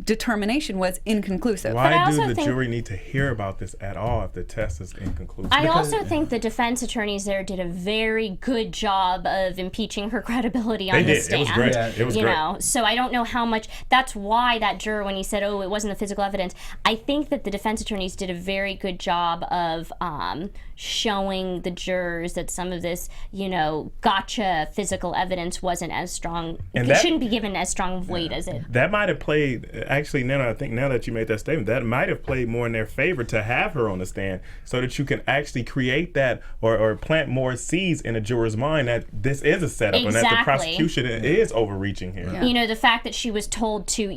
determination was inconclusive. But I Why also do the think- jury need to hear about this at all if the test is inconclusive? I also think the defense attorneys there did a very good job of impeaching her credibility on They the did. stand. It was great. Yeah. It was You great. know, so I don't know how much. That's why that juror, when he said, "Oh, it wasn't the physical evidence," I think that the defense attorneys did a very good job of showing the jurors that some of this, gotcha physical evidence wasn't as strong. And It that- shouldn't be given as strong of weight as it. That might have played, actually, now that you made that statement, that might have played more in their favor to have her on the stand so that you can actually create that or plant more seeds in a juror's mind that this is a setup and that the Exactly. prosecution is overreaching here. Yeah. The fact that she was told to,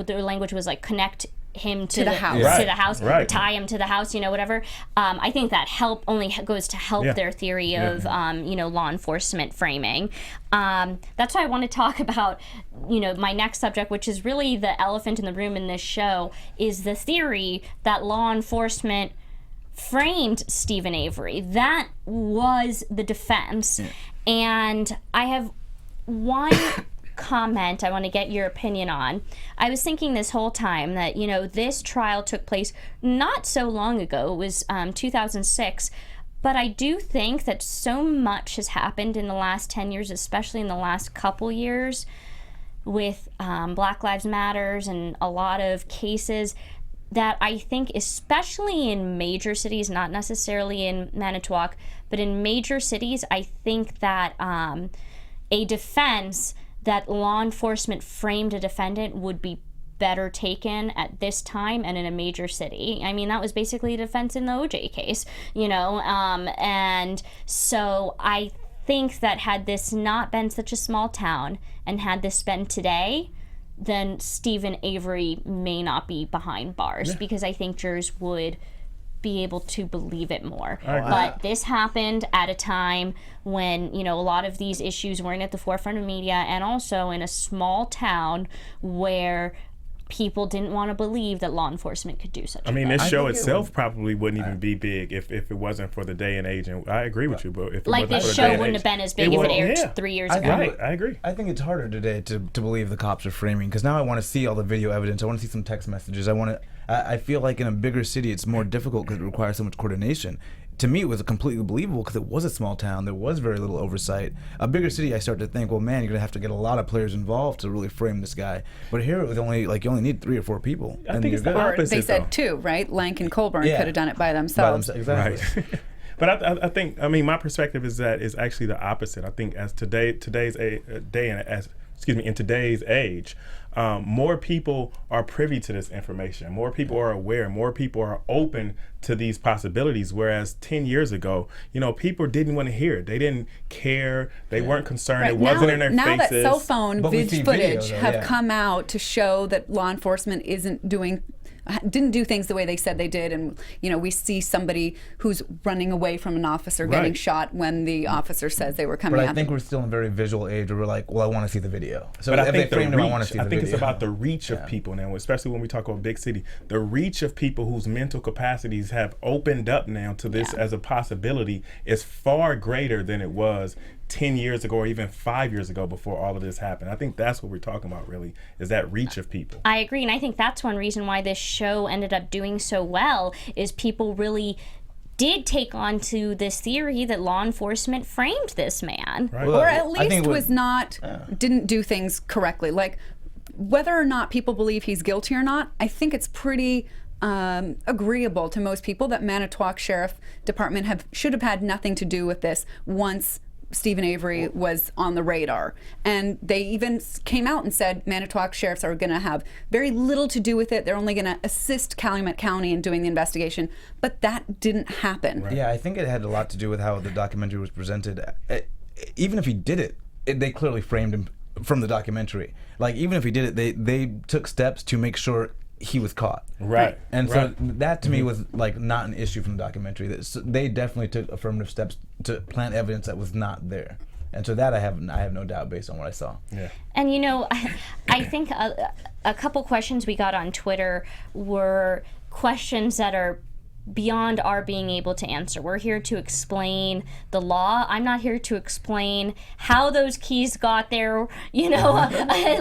their language was like connect him to the house. to the house, Right. or tie him to the house, whatever. I think that only goes to help Yeah. their theory of, law enforcement framing. That's why I want to talk about, my next subject, which is really the elephant in the room in this show, is the theory that law enforcement framed Steven Avery. That was the defense. And I have one comment I want to get your opinion on. I was thinking this whole time that, this trial took place not so long ago. It was 2006. But I do think that so much has happened in the last 10 years, especially in the last couple years, with Black Lives Matters and a lot of cases, that I think, especially in major cities, not necessarily in Manitowoc, but in major cities, I think that a defense that law enforcement framed a defendant would be better taken at this time and in a major city. I mean, that was basically a defense in the OJ case, and so I think that had this not been such a small town and had this been today, then Steven Avery may not be behind bars, because I think jurors would be able to believe it more. But this happened at a time when, a lot of these issues weren't at the forefront of media, and also in a small town where people didn't want to believe that law enforcement could do such a thing. This show think it itself probably wouldn't even be big if it wasn't for the day and age. And I agree with you, but if it Like, wasn't this for the show day and wouldn't age, have been as big if it aired 3 years ago. Right, I agree. I think it's harder today to believe the cops are framing, because now I want to see all the video evidence. I want to see some text messages. I feel like in a bigger city it's more difficult because it requires so much coordination. To me, it was completely believable because it was a small town. There was very little oversight. A bigger city, I start to think, well, man, you're gonna have to get a lot of players involved to really frame this guy. But here, it was only you only need 3 or 4 people. I think it's the Or opposite, they said though. 2, right? Lank and Colburn Yeah. could have done it by themselves. Exactly. Right. But I think my perspective is that it's actually the opposite. I think as in today's age, more people are privy to this information. More people are aware. More people are open to these possibilities. Whereas 10 years ago, people didn't want to hear it. They didn't care. They weren't concerned. Right. It wasn't in their now faces. that cell phone But we see footage video, though, have yeah. come out to show that law enforcement didn't do things the way they said they did, and we see somebody who's running away from an officer getting Right. shot when the officer says they were coming But I at think them. we're still in a very visual age where we're like, well, I want to see the video. So But I if think they framed him, I want to see the video. it's about the reach of people now, especially when we talk about big city. The reach of people whose mental capacities have opened up now to this as a possibility is far greater than it was 10 years ago or even 5 years ago before all of this happened. I think that's what we're talking about, really, is that reach of people. I agree, and I think that's one reason why this show ended up doing so well, is people really did take on to this theory that law enforcement framed this man. Right. Or Well, at I least think was not didn't do things correctly. Like, whether or not people believe he's guilty or not, I think it's pretty agreeable to most people that Manitowoc Sheriff Department should have had nothing to do with this once Steven Avery was on the radar. And they even came out and said Manitowoc sheriffs are going to have very little to do with it. They're only going to assist Calumet County in doing the investigation. But that didn't happen. Right. Yeah, I think it had a lot to do with how the documentary was presented. Even if he did it, they clearly framed him from the documentary. Like, even if he did it, they took steps to make sure he was caught. Right. And right. so that to me was like not an issue from the documentary. They definitely took affirmative steps to plant evidence that was not there. And so that I have no doubt based on what I saw. Yeah. And I think a couple questions we got on Twitter were questions that are beyond our being able to answer. We're here to explain the law. I'm not here to explain how those keys got there. You know,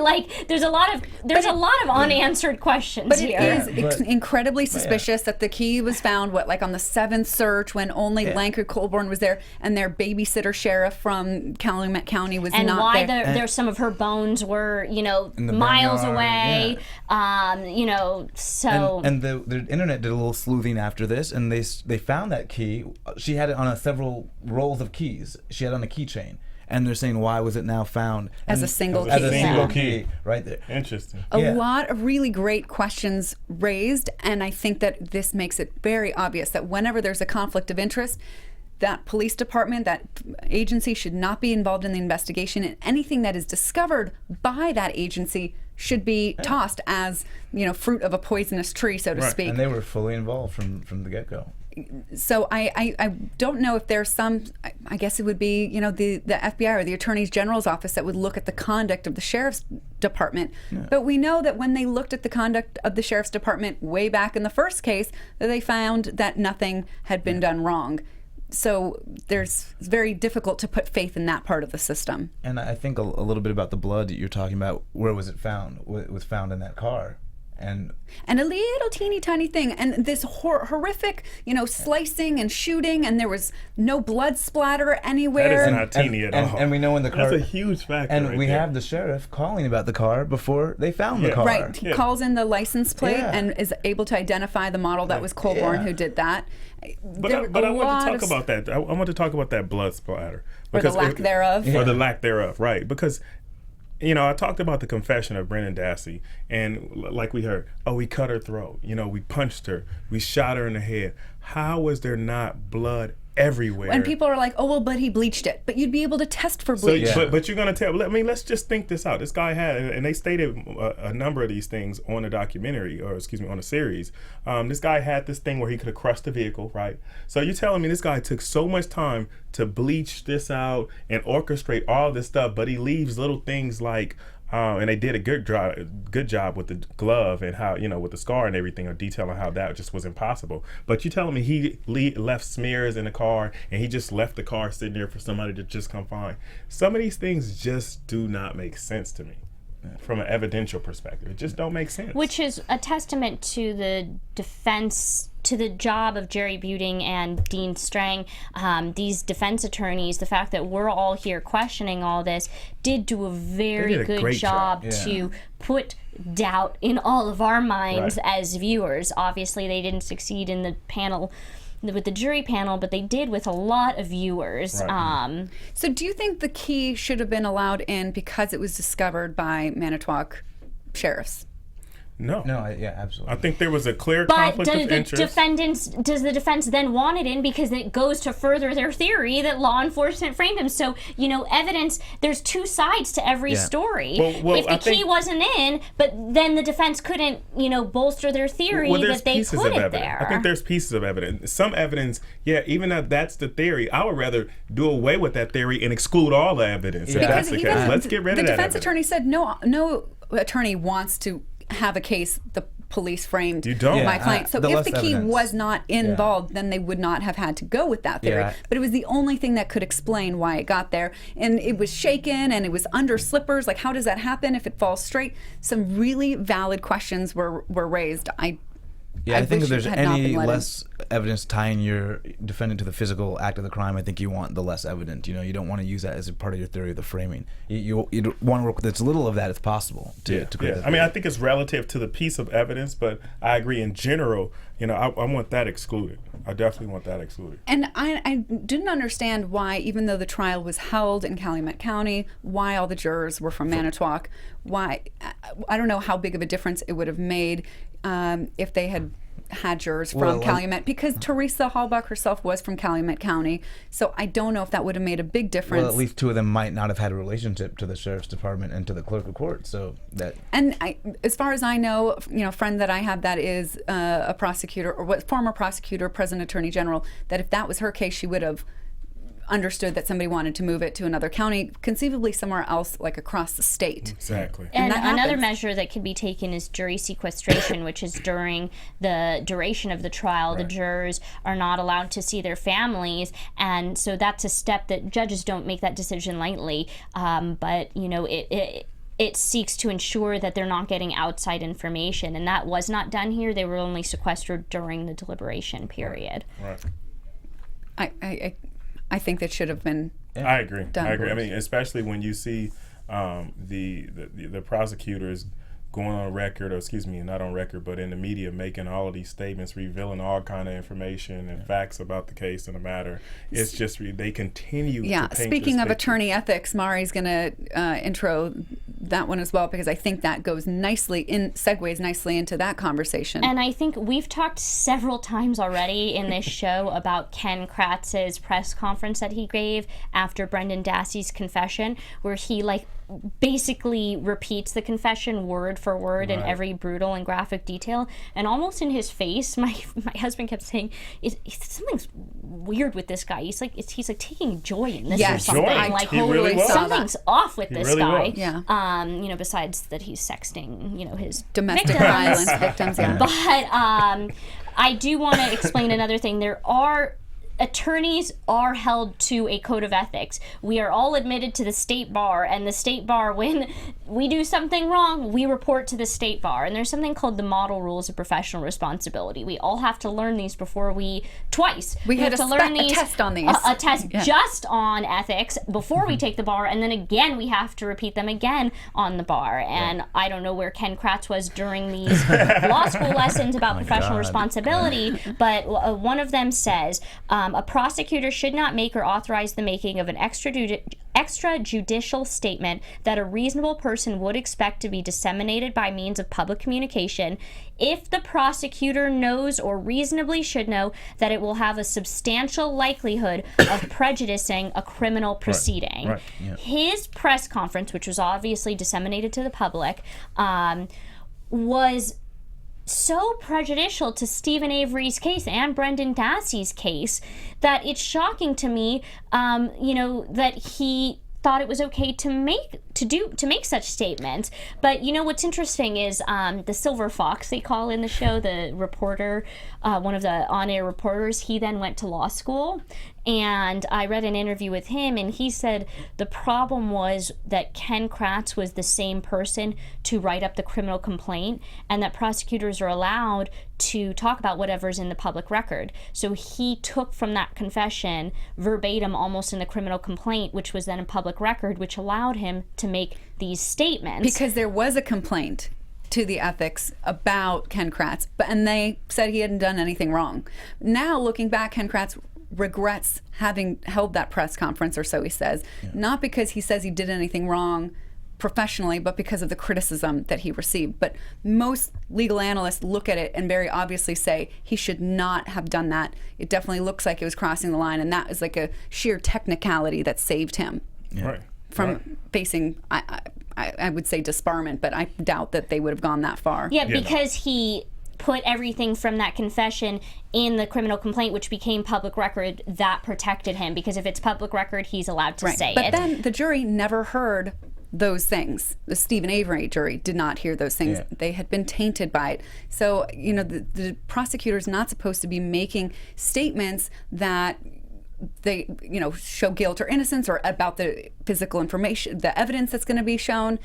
like there's a lot of unanswered questions But here. it is incredibly suspicious that the key was found, like on the 7th search when only Lanker Colborn was there and their babysitter sheriff from Calumet County was and not why there. there's some of her bones were, you know, In the miles backyard, away. You know, so and the internet did a little sleuthing after this, and they found that key. She had it on several rolls of keys. She had it on a keychain. And they're saying, why was it now found As a single key. As a single Yeah. key, right there. Interesting. A Yeah. lot of really great questions raised, and I think that this makes it very obvious that whenever there's a conflict of interest, that police department, that agency should not be involved in the investigation, and anything that is discovered by that agency should be tossed as, you know, fruit of a poisonous tree, so to Right. speak. And they were fully involved from the get-go. So I don't know if there's some, I guess it would be, you know, the FBI or the Attorney General's office that would look at the conduct of the Sheriff's Department. But we know that when they looked at the conduct of the Sheriff's Department way back in the first case, that they found that nothing had been done wrong. So it's very difficult to put faith in that part of the system. And I think a little bit about the blood that you're talking about. Where was it found? It was found in that car. And a little teeny tiny thing, and this horrific, you know, slicing and shooting, and there was no blood splatter anywhere. That is not teeny at all. And we know in the car. That's a huge factor. And right we there. have the sheriff calling about the car before they found the car. Right, he calls in the license plate Yeah. and is able to identify the model that was Colborn who did that. But I want to talk about that. I want to talk about that blood splatter. Or the lack thereof. Or the lack thereof, right. Because, you know, I talked about the confession of Brennan Dassey, and like we heard, we cut her throat. You know, we punched her. We shot her in the head. How was there not blood everywhere? And people are like, oh, well, but he bleached it. But you'd be able to test for So, bleach. but you're going to tell, I mean, let's just think this out. This guy had, and they stated a number of these things on the documentary, or excuse me, on the series. This guy had this thing where he could have crushed the vehicle, right? So you're telling me this guy took so much time to bleach this out and orchestrate all this stuff, but he leaves little things like, and they did a good job with the glove and how, you know, with the scar and everything, or detailing how that just was impossible. But you telling me he left smears in the car, and he just left the car sitting there for somebody to just come find. Some of these things just do not make sense to me from an evidential perspective. It just don't make sense. Which is a testament to the defense, to the job of Jerry Buting and Dean Strang. These defense attorneys, the fact that we're all here questioning all this, did do a very did a good great job job. to put doubt in all of our minds Right. as viewers. Obviously, they didn't succeed in the panel, with the jury panel, but they did with a lot of viewers. Right. So do you think the key should have been allowed in because it was discovered by Manitowoc sheriffs? No, Yeah, absolutely. I think there was a clear But conflict of does the defense then want it in because it goes to further their theory that law enforcement framed him? So, you know, evidence, there's two sides to every story. Well, if the I key think- wasn't in, but then the defense couldn't, you know, bolster their theory there's that they pieces put of it evidence. there. I think there's pieces of evidence. Some evidence, even though that's the theory, I would rather do away with that theory and exclude all the evidence. If that's the even case, let's get rid the of that defense evidence. attorney said no attorney wants to have a case the police framed You don't? my Yeah, client. So the if less the key evidence. was not involved, then they would not have had to go with that theory. Yeah. But it was the only thing that could explain why it got there. And it was shaken and it was under slippers. Like, how does that happen if it falls straight? Some really valid questions were raised. I think wish if there's it had not any been let in. less evidence tying your defendant to the physical act of the crime, I think you want the less evident. You know, you don't want to use that as a part of your theory of the framing. You want to work with as little of that as possible to create that I mean, theory. I think it's relative to the piece of evidence, but I agree in general. You know, I want that excluded. I definitely want that excluded. And I didn't understand why, even though the trial was held in Calumet County, why all the jurors were from Manitowoc. Why, I don't know how big of a difference it would have made if they had jurors from Calumet, because Teresa Halbach herself was from Calumet County. So I don't know if that would have made a big difference. Well, at least two of them might not have had a relationship to the sheriff's department and to the clerk of court. So that. And as far as I know, a friend that I have that is a prosecutor, or former prosecutor, present attorney general, that if that was her case, she would have understood that somebody wanted to move it to another county, conceivably somewhere else, like across the state. Exactly. And that another happens. measure that could be taken is jury sequestration, which is during the duration of the trial, the jurors are not allowed to see their families, and so that's a step that judges don't make that decision lightly. But you know, it seeks to ensure that they're not getting outside information, and that was not done here. They were only sequestered during the deliberation period. Right. I think that should have been. I agree. Done. I agree. I mean, especially when you see the prosecutors going on record, or excuse me, not on record, but in the media, making all of these statements, revealing all kind of information and facts about the case and the matter. It's just they continue. Yeah. To paint Speaking this of picture. attorney ethics, Mari's going to intro that one as well, because I think that goes segues nicely into that conversation. And I think we've talked several times already in this show about Ken Kratz's press conference that he gave after Brendan Dassey's confession, where he basically repeats the confession word for word in every brutal and graphic detail, and almost in his face, my husband kept saying, something's weird with this guy. He's like taking joy in this or Yes, something. I Like He really was. something's off with this really guy. was. Yeah. You know, besides that he's sexting, you know, his Domestic victims. violence victims. Yeah. But I do want to explain another thing. Attorneys are held to a code of ethics. We are all admitted to the state bar, and the state bar, when we do something wrong, we report to the state bar. And there's something called the model rules of professional responsibility. We all have to learn these before we had have to learn a test on these. A test just on ethics before we take the bar, and then again we have to repeat them again on the bar. And I don't know where Ken Kratz was during these law school lessons about professional responsibility, but one of them says, a prosecutor should not make or authorize the making of an extrajudicial statement that a reasonable person would expect to be disseminated by means of public communication if the prosecutor knows or reasonably should know that it will have a substantial likelihood of prejudicing a criminal proceeding. Right. Yeah. His press conference, which was obviously disseminated to the public, was so prejudicial to Steven Avery's case and Brendan Dassey's case that it's shocking to me, that he thought it was okay to make such statements. But you know what's interesting is the silver fox they call in the show, the reporter, one of the on-air reporters, he then went to law school. And I read an interview with him, and he said the problem was that Ken Kratz was the same person to write up the criminal complaint, and that prosecutors are allowed to talk about whatever's in the public record. So he took from that confession verbatim almost in the criminal complaint, which was then a public record, which allowed him to make these statements. Because there was a complaint to the ethics about Ken Kratz, and they said he hadn't done anything wrong. Now, looking back, Ken Kratz regrets having held that press conference, or so he says, not because he says he did anything wrong professionally, but because of the criticism that he received. But most legal analysts look at it and very obviously say he should not have done that. It definitely looks like it was crossing the line, and that is like a sheer technicality that saved him from facing, I would say, disbarment, but I doubt that they would have gone that far. Yeah, because he put everything from that confession in the criminal complaint, which became public record. That protected him, because if it's public record, he's allowed to say but it. But then the jury never heard those things. The Steven Avery jury did not hear those things. They had been tainted by it. So, the prosecutor's not supposed to be making statements that they, show guilt or innocence, or about the physical information, the evidence that's going to be shown.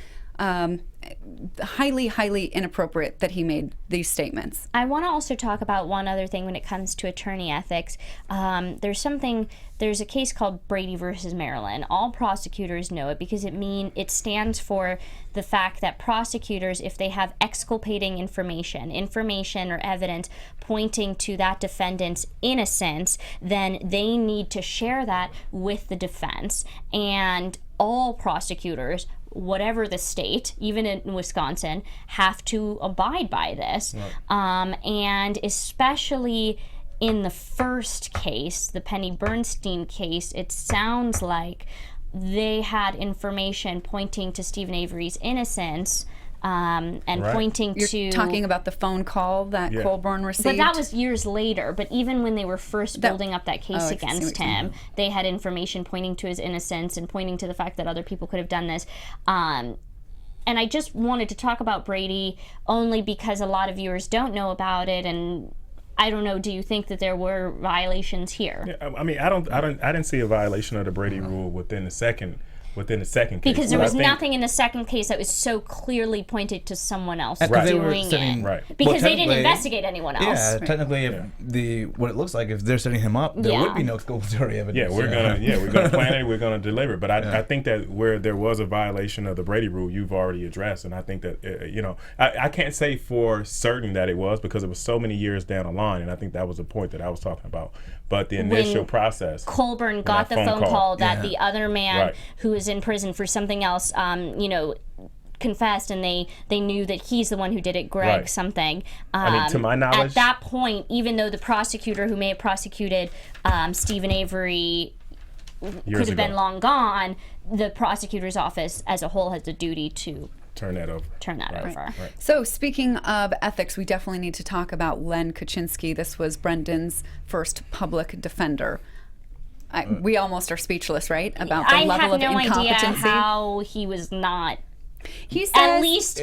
Highly, highly inappropriate that he made these statements. I want to also talk about one other thing when it comes to attorney ethics. There's a case called Brady versus Maryland. All prosecutors know it because it stands for the fact that prosecutors, if they have exculpating information or evidence pointing to that defendant's innocence, then they need to share that with the defense. And all prosecutors, whatever the state, even in Wisconsin, have to abide by this. And especially in the first case, the Penny Beerntsen case, it sounds like they had information pointing to Steven Avery's innocence, and Right. pointing You're to talking about the phone call that Yeah. Colborn received. But that was years later. But even when they were first building up that case I see against what you mean. him, they had information pointing to his innocence and pointing to the fact that other people could have done this. And I just wanted to talk about Brady only because a lot of viewers don't know about it. And I don't know. Do you think that there were violations here? Yeah, I mean, I didn't see a violation of the Brady rule within the second case. Because there But I was think- nothing in the second case that was so clearly pointed to someone else Because they were doing setting- it. Right. Because Well, they didn't technically- investigate anyone else. Yeah, technically, if what it looks like, if they're setting him up, there Yeah. would be no exculpatory evidence. Yeah, we're gonna plan it. We're gonna deliver. But I think that where there was a violation of the Brady rule, you've already addressed, and I think that I can't say for certain that it was because it was so many years down the line, and I think that was the point that I was talking about. But the initial process, Colborn got the that phone phone call call. that the other man Right. who was in prison for something else, confessed, and they knew that he's the one who did it, Greg Right. something. I mean, to my knowledge, at that point, even though the prosecutor who may have prosecuted Steven Avery could have been long gone, the prosecutor's office as a whole has the duty to turn that over. over. Right. So speaking of ethics, we definitely need to talk about Len Kaczynski. This was Brendan's first public defender. We almost are speechless, right? About the I level have of no idea incompetency. how he was not. He says, At least,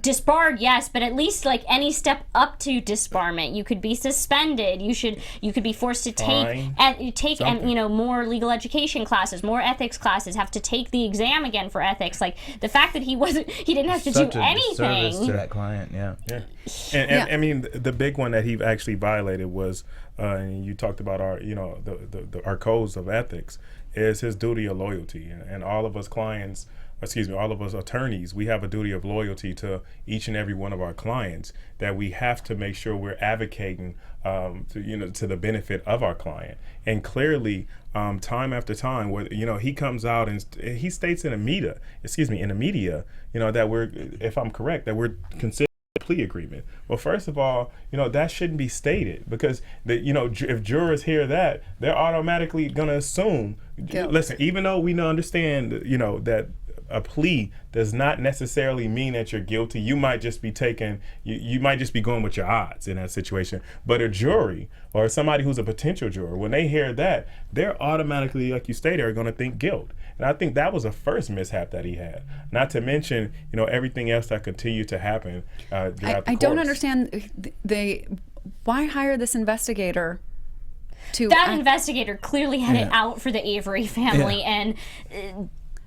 disbarred, yes, but at least like any step up to disbarment, you could be suspended. You could be forced to take more legal education classes, more ethics classes. Have to take the exam again for ethics. Like the fact that he didn't have to Such do a disservice anything. to that client. Yeah. Yeah. And I mean, the big one that he actually violated was, and you talked about our, our codes of ethics, is his duty of loyalty, and all of us clients. All of us attorneys, we have a duty of loyalty to each and every one of our clients, that we have to make sure we're advocating to the benefit of our client. And clearly, time after time, where he comes out and he states in the media, that we're, if I'm correct, that we're considering a plea agreement. Well, first of all, that shouldn't be stated, because if jurors hear that, they're automatically going to assume. Guilt. Listen, even though we understand, that a plea does not necessarily mean that you're guilty. You might just be you might just be going with your odds in that situation. But a jury or somebody who's a potential juror, when they hear that, they're automatically, like you stated, are going to think guilt. And I think that was the first mishap that he had. Not to mention, everything else that continued to happen throughout the course. I don't understand why hire this investigator to Investigator clearly had it out for the Avery family, and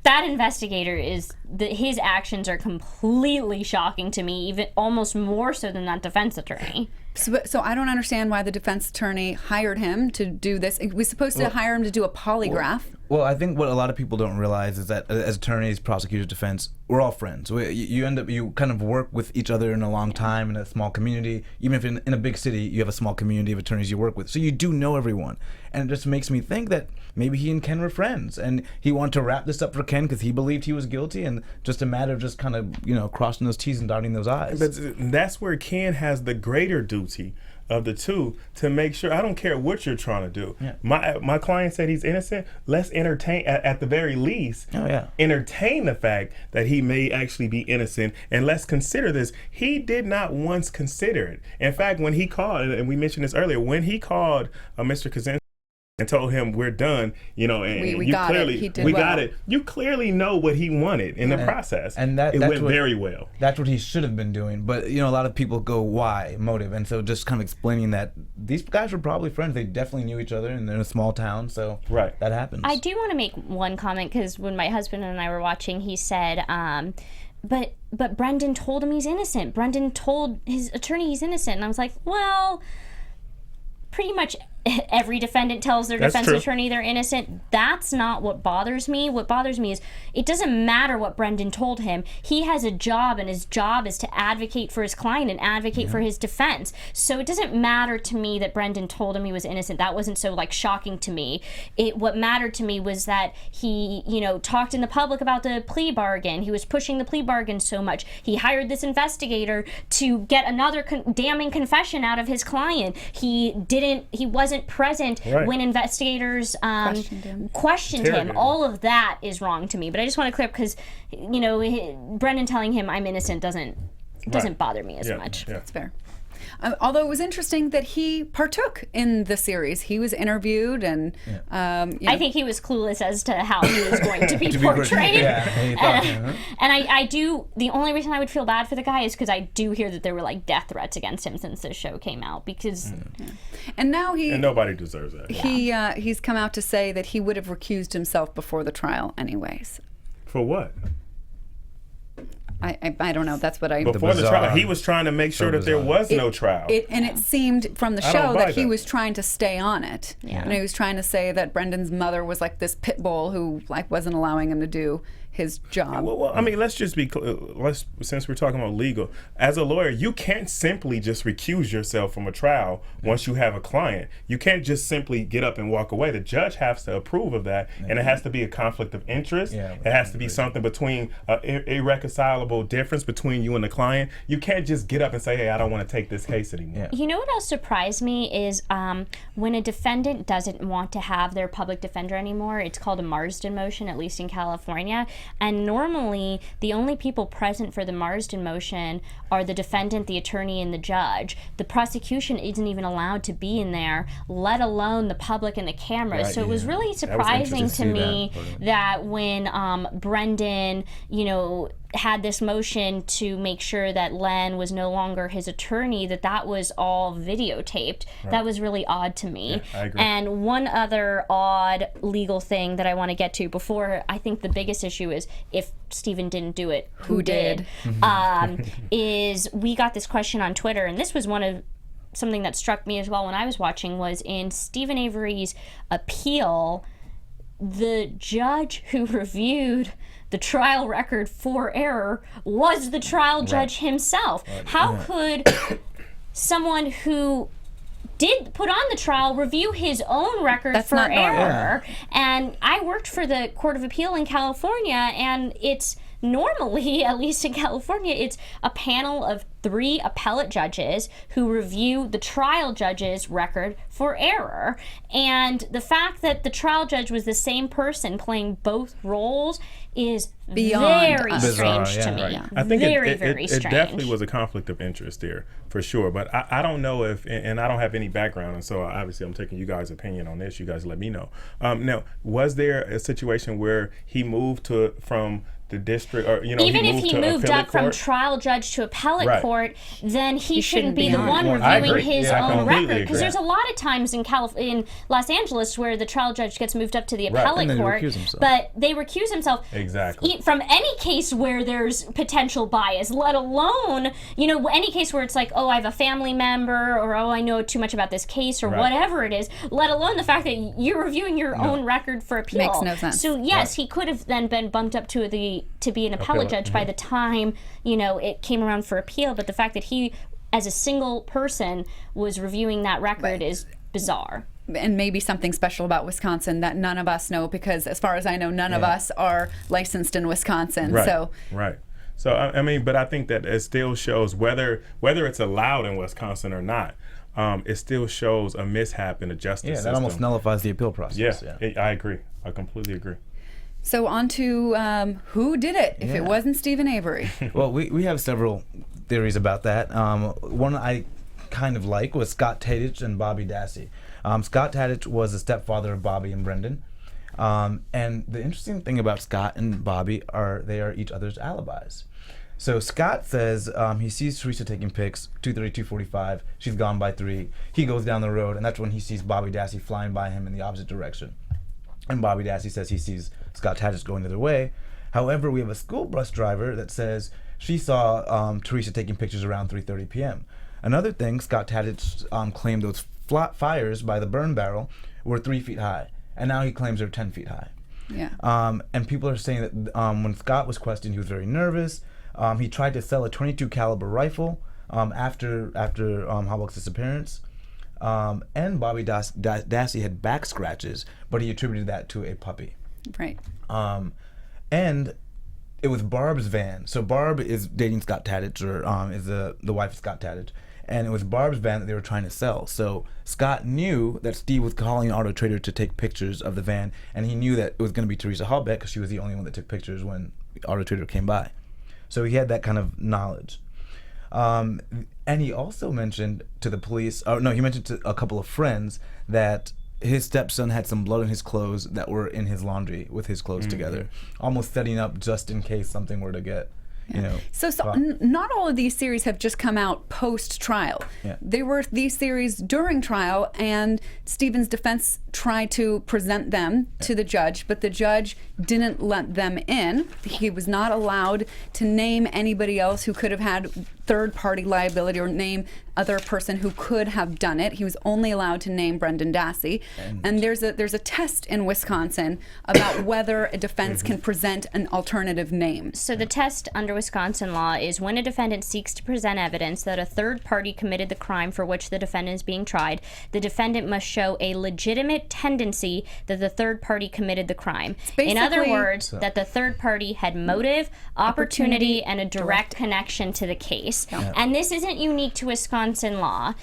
that investigator his actions are completely shocking to me, even almost more so than that defense attorney. So I don't understand why the defense attorney hired him to do this. We're supposed to hire him to do a polygraph. Well, I think what a lot of people don't realize is that as attorneys, prosecutors, defense, we're all friends. You kind of work with each other in a long time in a small community. Even if in a big city, you have a small community of attorneys you work with. So you do know everyone. And it just makes me think that maybe he and Ken were friends. And he wanted to wrap this up for Ken because he believed he was guilty. And just a matter of just kind of, crossing those T's and dotting those I's. But that's where Ken has the greater duty of the two to make sure. I don't care what you're trying to do. Yeah. My client said he's innocent. Let's entertain, at the very least, entertain the fact that he may actually be innocent, and let's consider this. He did not once consider it. In fact, when he called, and we mentioned this earlier, when he called Mr. Kaczynski and told him we're done, and we you got clearly, it. He did we well. got it. You clearly know what he wanted in the process, and it went very well. That's what he should have been doing. But a lot of people go, why motive? And so just kind of explaining that these guys were probably friends. They definitely knew each other, and they're in a small town, so that happens. I do want to make one comment, because when my husband and I were watching, he said, but Brendan told him he's innocent. Brendan told his attorney he's innocent. And I was like, well, pretty much every defendant tells their defense attorney they're innocent. That's not what bothers me. What bothers me is it doesn't matter what Brendan told him. He has a job, and his job is to advocate for his client and advocate for his defense. So it doesn't matter to me that Brendan told him he was innocent. That wasn't so shocking to me. What mattered to me was that he, talked in the public about the plea bargain. He was pushing the plea bargain so much. He hired this investigator to get another damning confession out of his client. He wasn't wasn't present when investigators questioned him. Interrogated. All of that is wrong to me. But I just want to clear up because, you know, Brendan telling him I'm innocent doesn't bother me as much. Yeah. That's fair. Although it was interesting that he partook in the series. He was interviewed, and you know, I think he was clueless as to how he was going to be portrayed. And I do. The only reason I would feel bad for the guy is because I do hear that there were like death threats against him since this show came out. Because and now And nobody deserves that. he's come out to say that he would have recused himself before the trial, anyways. For what? I don't know. That's what I. Before the trial, he was trying to make sure that there was no trial. And it seemed from the I don't show buy that he that. was trying to stay on it. Yeah. And he was trying to say that Brendan's mother was like this pit bull who like wasn't allowing him to do his job. Well, I mean, let's just be since we're talking about legal. As a lawyer, you can't simply just recuse yourself from a trial once you have a client. You can't just simply get up and walk away. The judge has to approve of that, and it has to be a conflict of interest. Yeah, it has to be something between irreconcilable difference between you and the client. You can't just get up and say, "Hey, I don't want to take this case anymore." You know what else surprised me is when a defendant doesn't want to have their public defender anymore. It's called a Marsden motion, at least in California. And normally, the only people present for the Marsden motion are the defendant, the attorney, and the judge. The prosecution isn't even allowed to be in there, let alone the public and the cameras. Right, so it was really That was surprising interesting to to see me that when Brendan, you know, had this motion to make sure that Len was no longer his attorney, that was all videotaped. That was really odd to me. Yeah, I agree. And one other odd legal thing that I want to get to before, I think the biggest issue is if Steven didn't do it, who did? Is we got this question on Twitter, and this was something that struck me as well when I was watching, was in Steven Avery's appeal, the judge who reviewed the trial record for error was the trial judge himself. How could someone who did put on the trial review his own record That's for not normal. error? And I worked for the Court of Appeal in California, and it's normally, at least in California, it's a panel of 3 appellate judges who review the trial judge's record for error. And the fact that the trial judge was the same person playing both roles is Beyond very us. strange Bizarre, to me. yeah. I think very, very it strange. definitely was a conflict of interest there, for sure. But I don't know if, and I don't have any background, and so obviously I'm taking you guys' opinion on this. You guys let me know. Now, was there a situation where he moved from the district, or even if he moved up from court? trial judge to appellate court, then he shouldn't be the on one I reviewing agree. his Yeah, I own completely record. Because agree. there's a lot of times in Los Angeles where the trial judge gets moved up to the appellate And then he court, recuse himself. but they recuse themselves Exactly. from any case where there's potential bias, let alone, any case where it's like, oh, I have a family member, or oh, I know too much about this case, or whatever it is, let alone the fact that you're reviewing your own record for appeal. Makes no sense. So yes, he could have then been bumped up to be an appellate judge by the time it came around for appeal. But the fact that he, as a single person, was reviewing that record is bizarre. And maybe something special about Wisconsin that none of us know, because as far as I know, none of us are licensed in Wisconsin. Right. So So I mean, but I think that it still shows whether it's allowed in Wisconsin or not. It still shows a mishap in the justice system. that almost nullifies the appeal process. I agree. I completely agree. So on to who did it if it wasn't Steven Avery. Well, we have several theories about that. One I kind of like was Scott Tadich and Bobby Dassey. Scott Tadich was the stepfather of Bobby and Brendan. And the interesting thing about Scott and Bobby they are each other's alibis. So Scott says he sees Teresa taking pics, 2:30, 2:45. She's gone by 3. He goes down the road, and that's when he sees Bobby Dassey flying by him in the opposite direction. And Bobby Dassey says he sees Scott Tadich going the other way. However, we have a school bus driver that says she saw Teresa taking pictures around 3:30 p.m. Another thing, Scott Tadich claimed those fires by the burn barrel were 3 feet high, and now he claims they're 10 feet high. Yeah. And people are saying that when Scott was questioned, he was very nervous. He tried to sell a .22 caliber rifle after Halbach's disappearance. And Bobby Dassey had back scratches, but he attributed that to a puppy. Right. And it was Barb's van. So Barb is dating Scott Tadich, or is the wife of Scott Tadich. and it was Barb's van that they were trying to sell. So Scott knew that Steve was calling Auto Trader to take pictures of the van, and he knew that it was going to be Teresa Halbach because she was the only one that took pictures when Auto Trader came by. So he had that kind of knowledge. And he also mentioned to the police, he mentioned to a couple of friends that his stepson had some blood on his clothes that were in his laundry with his clothes together, almost setting up just in case something were to get, So not all of these series have just come out post-trial. Yeah. There were these series during trial, and Steven's defense tried to present them to the judge, but the judge didn't let them in. He was not allowed to name anybody else who could have had third-party liability or name other person who could have done it. He was only allowed to name Brendan Dassey. And there's a test in Wisconsin about whether a defense can present an alternative name. So the test under Wisconsin law is when a defendant seeks to present evidence that a third party committed the crime for which the defendant is being tried, the defendant must show a legitimate tendency that the third party committed the crime. In other words, that the third party had motive, opportunity, and a direct connection to the case. Yeah. And this isn't unique to Wisconsin law.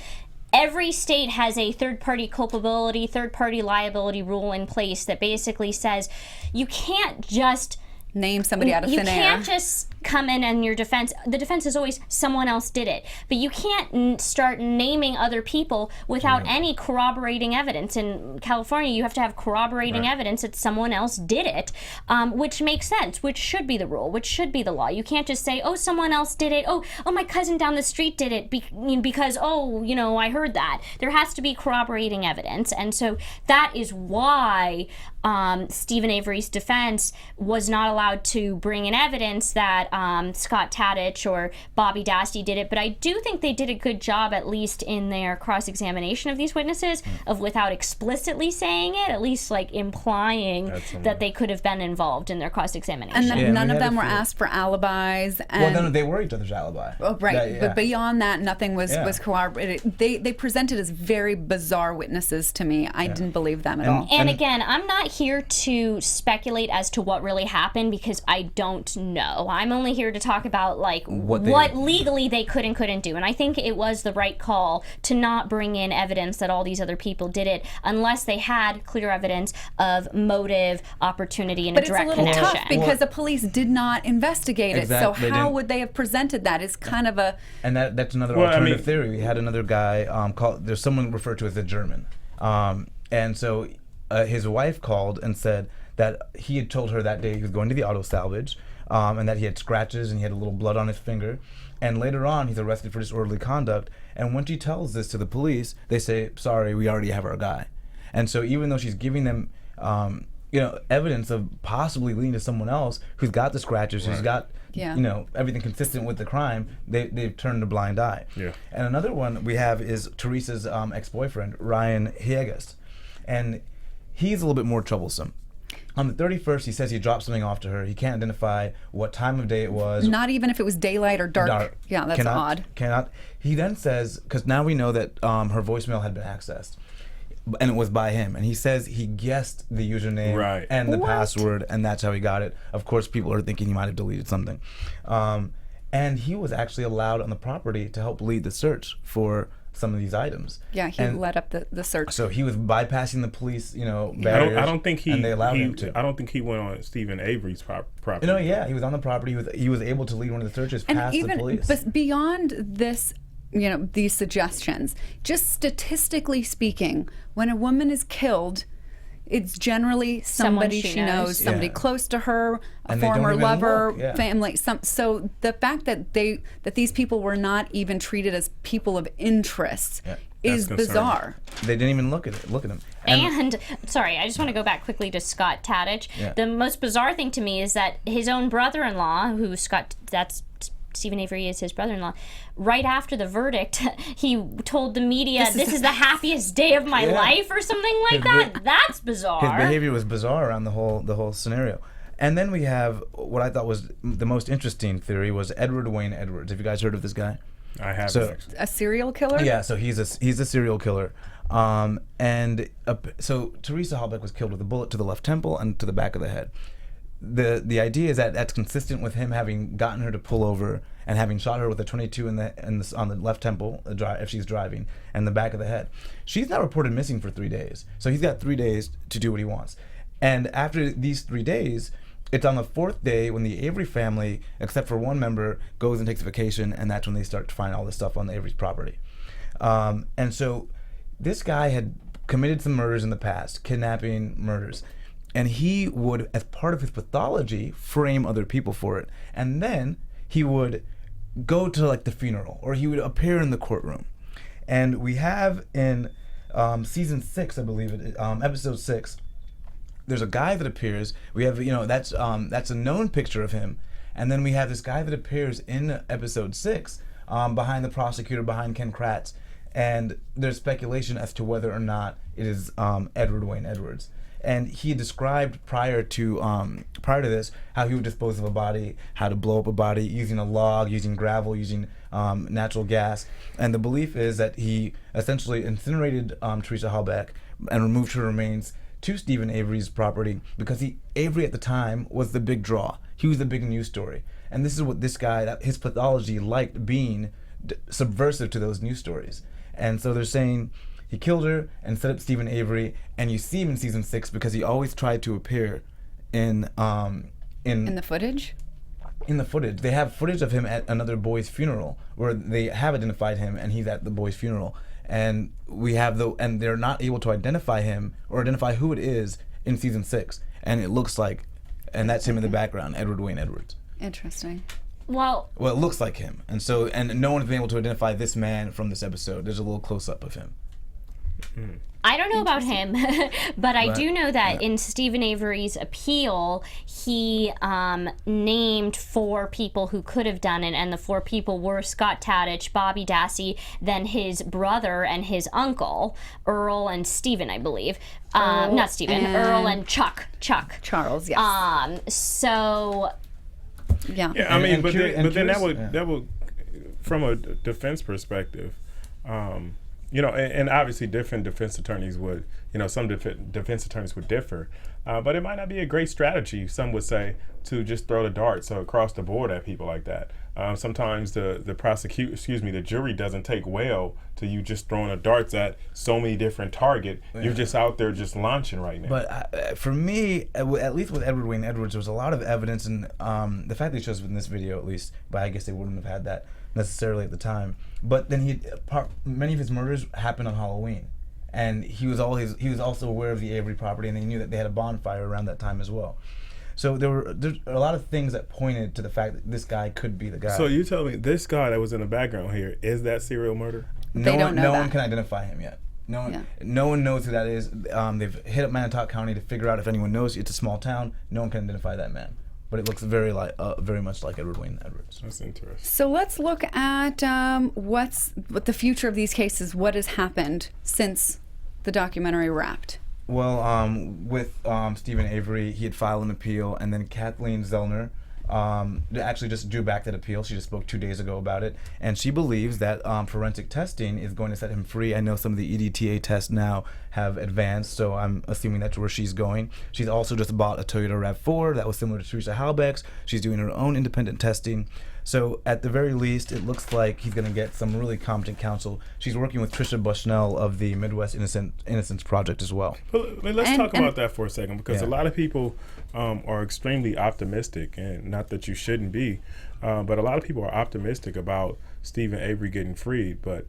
Every state has a third-party culpability, third-party liability rule in place that basically says you can't just name somebody out of thin air. You can't just come in and the defense is always someone else did it. But you can't start naming other people without any corroborating evidence. In California, you have to have corroborating evidence that someone else did it, which makes sense, which should be the rule, which should be the law. You can't just say, oh, someone else did it. Oh, my cousin down the street did it because, I heard that. There has to be corroborating evidence. And so that is why Steven Avery's defense was not allowed to bring in evidence that Scott Tadich or Bobby Dassey did it, but I do think they did a good job, at least in their cross-examination of these witnesses, of without explicitly saying it, at least like implying that they could have been involved in their cross-examination. And none of them were asked for alibis. And well, they were each other's alibi. Oh, right, but beyond that, nothing was corroborated. They presented as very bizarre witnesses to me. I didn't believe them at all. And again, I'm not here to speculate as to what really happened because I don't know. I'm only here to talk about what legally they could and couldn't do. And I think it was the right call to not bring in evidence that all these other people did it unless they had clear evidence of motive, opportunity, and a direct connection. But it's a little tough because the police did not investigate it. So how would they have presented that? It's kind of a... And that's another alternative theory. We had another guy there's someone referred to as a German. And so his wife called and said that he had told her that day he was going to the auto salvage, and that he had scratches and he had a little blood on his finger. And later on, he's arrested for disorderly conduct. And when she tells this to the police, they say, sorry, we already have our guy. And so even though she's giving them evidence of possibly leading to someone else who's got the scratches, who's got everything consistent with the crime, they've turned a blind eye. Yeah. And another one we have is Teresa's ex-boyfriend, Ryan Hieges. And he's a little bit more troublesome. On the 31st, he says he dropped something off to her. He can't identify what time of day it was. Not even if it was daylight or dark. Yeah, that's odd. Cannot. He then says, because now we know that her voicemail had been accessed, and it was by him. And he says he guessed the username and the password, and that's how he got it. Of course, people are thinking he might have deleted something. And he was actually allowed on the property to help lead the search for some of these items. Yeah, he led up the search. So he was bypassing the police, barriers. I don't think and they allowed him to. I don't think he went on Steven Avery's property. He was on the property. He was able to lead one of the searches past the police. But beyond this, these suggestions, just statistically speaking, when a woman is killed, it's generally somebody she knows, somebody close to her, a former lover, family. So the fact that these people were not even treated as people of interest is bizarre. They didn't even look at him. And sorry, I just want to go back quickly to Scott Tadich. Yeah. The most bizarre thing to me is that his own brother-in-law, that's Steven Avery is his brother-in-law, right after the verdict, he told the media, this is the happiest day of my life or something like that. That's bizarre. His behavior was bizarre around the whole scenario. And then we have what I thought was the most interesting theory was Edward Wayne Edwards. Have you guys heard of this guy? I have. So, a serial killer? Yeah, so he's a serial killer. So Teresa Halbach was killed with a bullet to the left temple and to the back of the head. the idea is that that's consistent with him having gotten her to pull over and having shot her with a .22 on the left temple if she's driving, and the back of the head. She's not reported missing for 3 days, so he's got 3 days to do what he wants. And after these 3 days, it's on the 4th day when the Avery family, except for one member, goes and takes a vacation, and that's when they start to find all this stuff on the Avery's property. And so this guy had committed some murders in the past, kidnapping, murders. And he would, as part of his pathology, frame other people for it. And then he would go to like the funeral, or he would appear in the courtroom. And we have in season 6, I believe it, episode 6, there's a guy that appears. We have, that's a known picture of him. And then we have this guy that appears in episode 6 behind the prosecutor, behind Ken Kratz. And there's speculation as to whether or not it is Edward Wayne Edwards. And he described prior to this how he would dispose of a body, how to blow up a body using a log, using gravel, using natural gas. And the belief is that he essentially incinerated Teresa Halbach and removed her remains to Steven Avery's property because Avery at the time was the big draw. He was the big news story. And this is what this guy, his pathology liked being subversive to those news stories. And so they're saying he killed her and set up Steven Avery, and you see him in season 6 because he always tried to appear in the footage. In the footage, they have footage of him at another boy's funeral where they have identified him, and he's at the boy's funeral. And and they're not able to identify him or identify who it is in season 6, and it looks like, and that's him in the background, Edward Wayne Edwards. Interesting. Well, it looks like him, and no one's been able to identify this man from this episode. There's a little close up of him. I don't know about him, but I do know that in Steven Avery's appeal, he named 4 people who could have done it, and the 4 people were Scott Tadich, Bobby Dassey, then his brother and his uncle, Earl and Stephen, I believe. Not Stephen, Earl and Chuck. Charles, yes. So... Yeah. I mean, but then that would, from a defense perspective, and obviously different defense attorneys would, some defense attorneys would differ, but it might not be a great strategy, some would say, to just throw the darts across the board at people like that. Sometimes the jury doesn't take well to you just throwing the darts at so many different targets. You're just out there just launching right now. But for me, at least with Edward Wayne Edwards, there was a lot of evidence, and the fact that he shows up in this video at least, but I guess they wouldn't have had that necessarily at the time. But then many of his murders happened on Halloween, and he was also aware of the Avery property, and he knew that they had a bonfire around that time as well. So there's a lot of things that pointed to the fact that this guy could be the guy. So you tell me this guy that was in the background here, is that serial murder? They don't know no that. one can identify him yet. No one knows who that is. They've hit up Manitowoc County to figure out if anyone knows. It's a small town. No one can identify that man. But it looks very much like Edward Wayne Edwards. That's interesting. So let's look at what the future of these cases. What has happened since the documentary wrapped? Well, with Steven Avery, he had filed an appeal, and then Kathleen Zellner actually just drew back that appeal. She just spoke 2 days ago about it, and she believes that forensic testing is going to set him free. I know some of the EDTA tests now have advanced, so I'm assuming that's where she's going. She's also just bought a Toyota RAV4 that was similar to Teresa Halbach's. She's doing her own independent testing. So at the very least, it looks like he's going to get some really competent counsel. She's working with Tricia Bushnell of the Midwest Innocence Project as well. But let's talk about that for a second, because a lot of people are extremely optimistic, and not that you shouldn't be, but a lot of people are optimistic about Steven Avery getting freed, but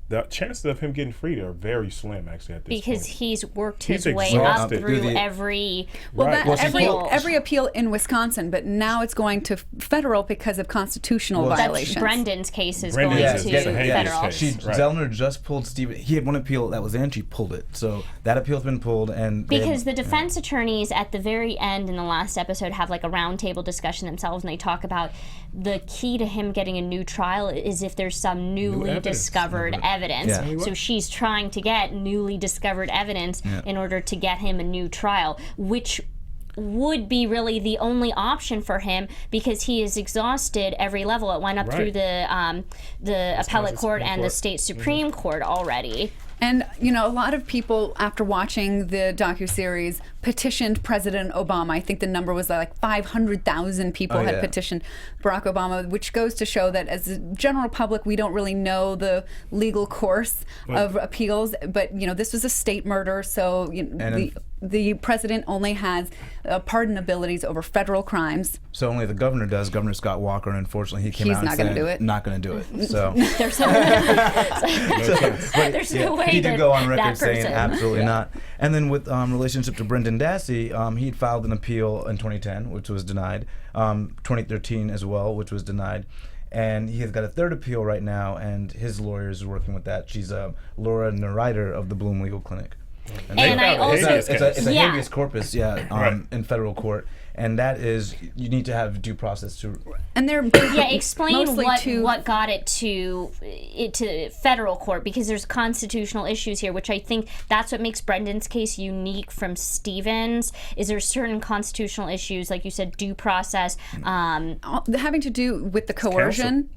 the chances of him getting freed are very slim, actually, at this point. Because he's worked his way up through every every appeal in Wisconsin, but now it's going to federal because of constitutional violations. That's Brendan's case is going to federal. Zellner just pulled Steven. He had one appeal that was in, she pulled it. So that appeal's been pulled, and because the defense attorneys at the very end in the last episode have like a roundtable discussion themselves, and they talk about the key to him getting a new trial is if there's some newly discovered evidence. Yeah. So she's trying to get newly discovered evidence in order to get him a new trial, which would be really the only option for him because he has exhausted every level. It went up through the appellate court and the state Supreme Court already. And, you know, a lot of people, after watching the docuseries, petitioned President Obama. I think the number was like 500,000 people had petitioned Barack Obama, which goes to show that as a general public, we don't really know the legal course of appeals. But, you know, this was a state murder, so you know, the president only has pardon abilities over federal crimes. So only the governor does. Governor Scott Walker, and unfortunately, he came out and said not going to do it. So There's no way he did go on record that saying person. absolutely not. And then with relationship to Brendan Dassey, he'd filed an appeal in 2010, which was denied. 2013 as well, which was denied. And he has got a third appeal right now, and his lawyer is working with that. She's Laura Neryder of the Bloom Legal Clinic. And I also it's a habeas corpus, in federal court, and that is you need to have due process to. And they're explain what got it to federal court, because there's constitutional issues here, which I think that's what makes Brendan's case unique from Steven's. Is there certain constitutional issues, like you said, due process, having to do with the coercion.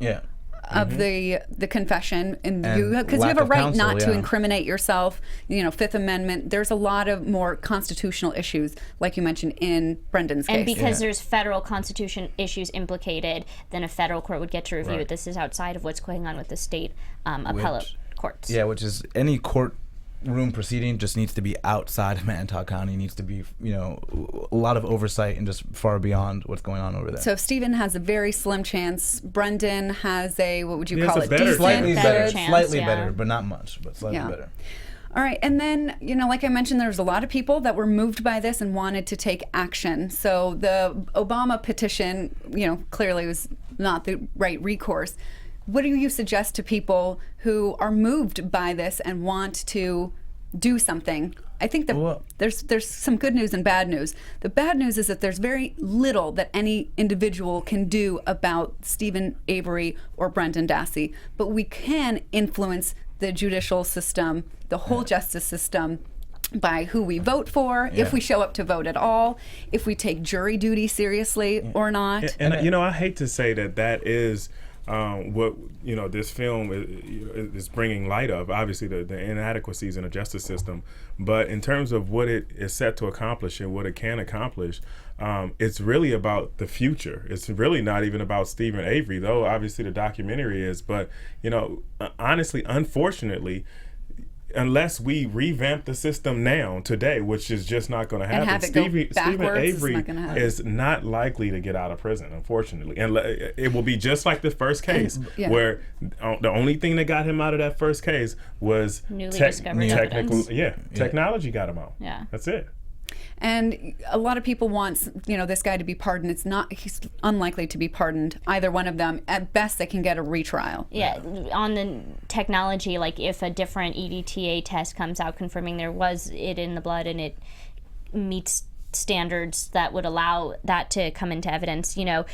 Of the confession, and because you have a right not to incriminate yourself, you know, Fifth Amendment. There's a lot of more constitutional issues, like you mentioned in Brendan's case. And because there's federal constitution issues implicated, then a federal court would get to review it. This is outside of what's going on with the state appellate courts. Yeah, which is any court room proceeding just needs to be outside of Manitowoc County, needs to be, you know, a lot of oversight and just far beyond what's going on over there. So Steven has a very slim chance. Brendan has a, what would you call it? Slightly better, chance, slightly better, but not much, but slightly better. All right, and then, you know, like I mentioned, there's a lot of people that were moved by this and wanted to take action. So the Obama petition, you know, clearly was not the right recourse. What do you suggest to people who are moved by this and want to do something? I think that there's some good news and bad news. The bad news is that there's very little that any individual can do about Steven Avery or Brendan Dassey, but we can influence the judicial system, the whole justice system, by who we vote for, if we show up to vote at all, if we take jury duty seriously or not. And you know, I hate to say that is what, you know, this film is bringing light of, obviously the inadequacies in the justice system, but in terms of what it is set to accomplish and what it can accomplish, it's really about the future. It's really not even about Steven Avery, though obviously the documentary is, but, you know, honestly, unfortunately, unless we revamp the system now, today, which is just not going to happen, Steven Avery is not likely to get out of prison, unfortunately. And it will be just like the first case, where the only thing that got him out of that first case was newly discovered evidence. Technology got him out. That's it. And a lot of people want, you know, this guy to be pardoned. He's unlikely to be pardoned, either one of them. At best, they can get a retrial. Yeah, on the technology, like if a different EDTA test comes out confirming there was it in the blood and it meets standards that would allow that to come into evidence, you know,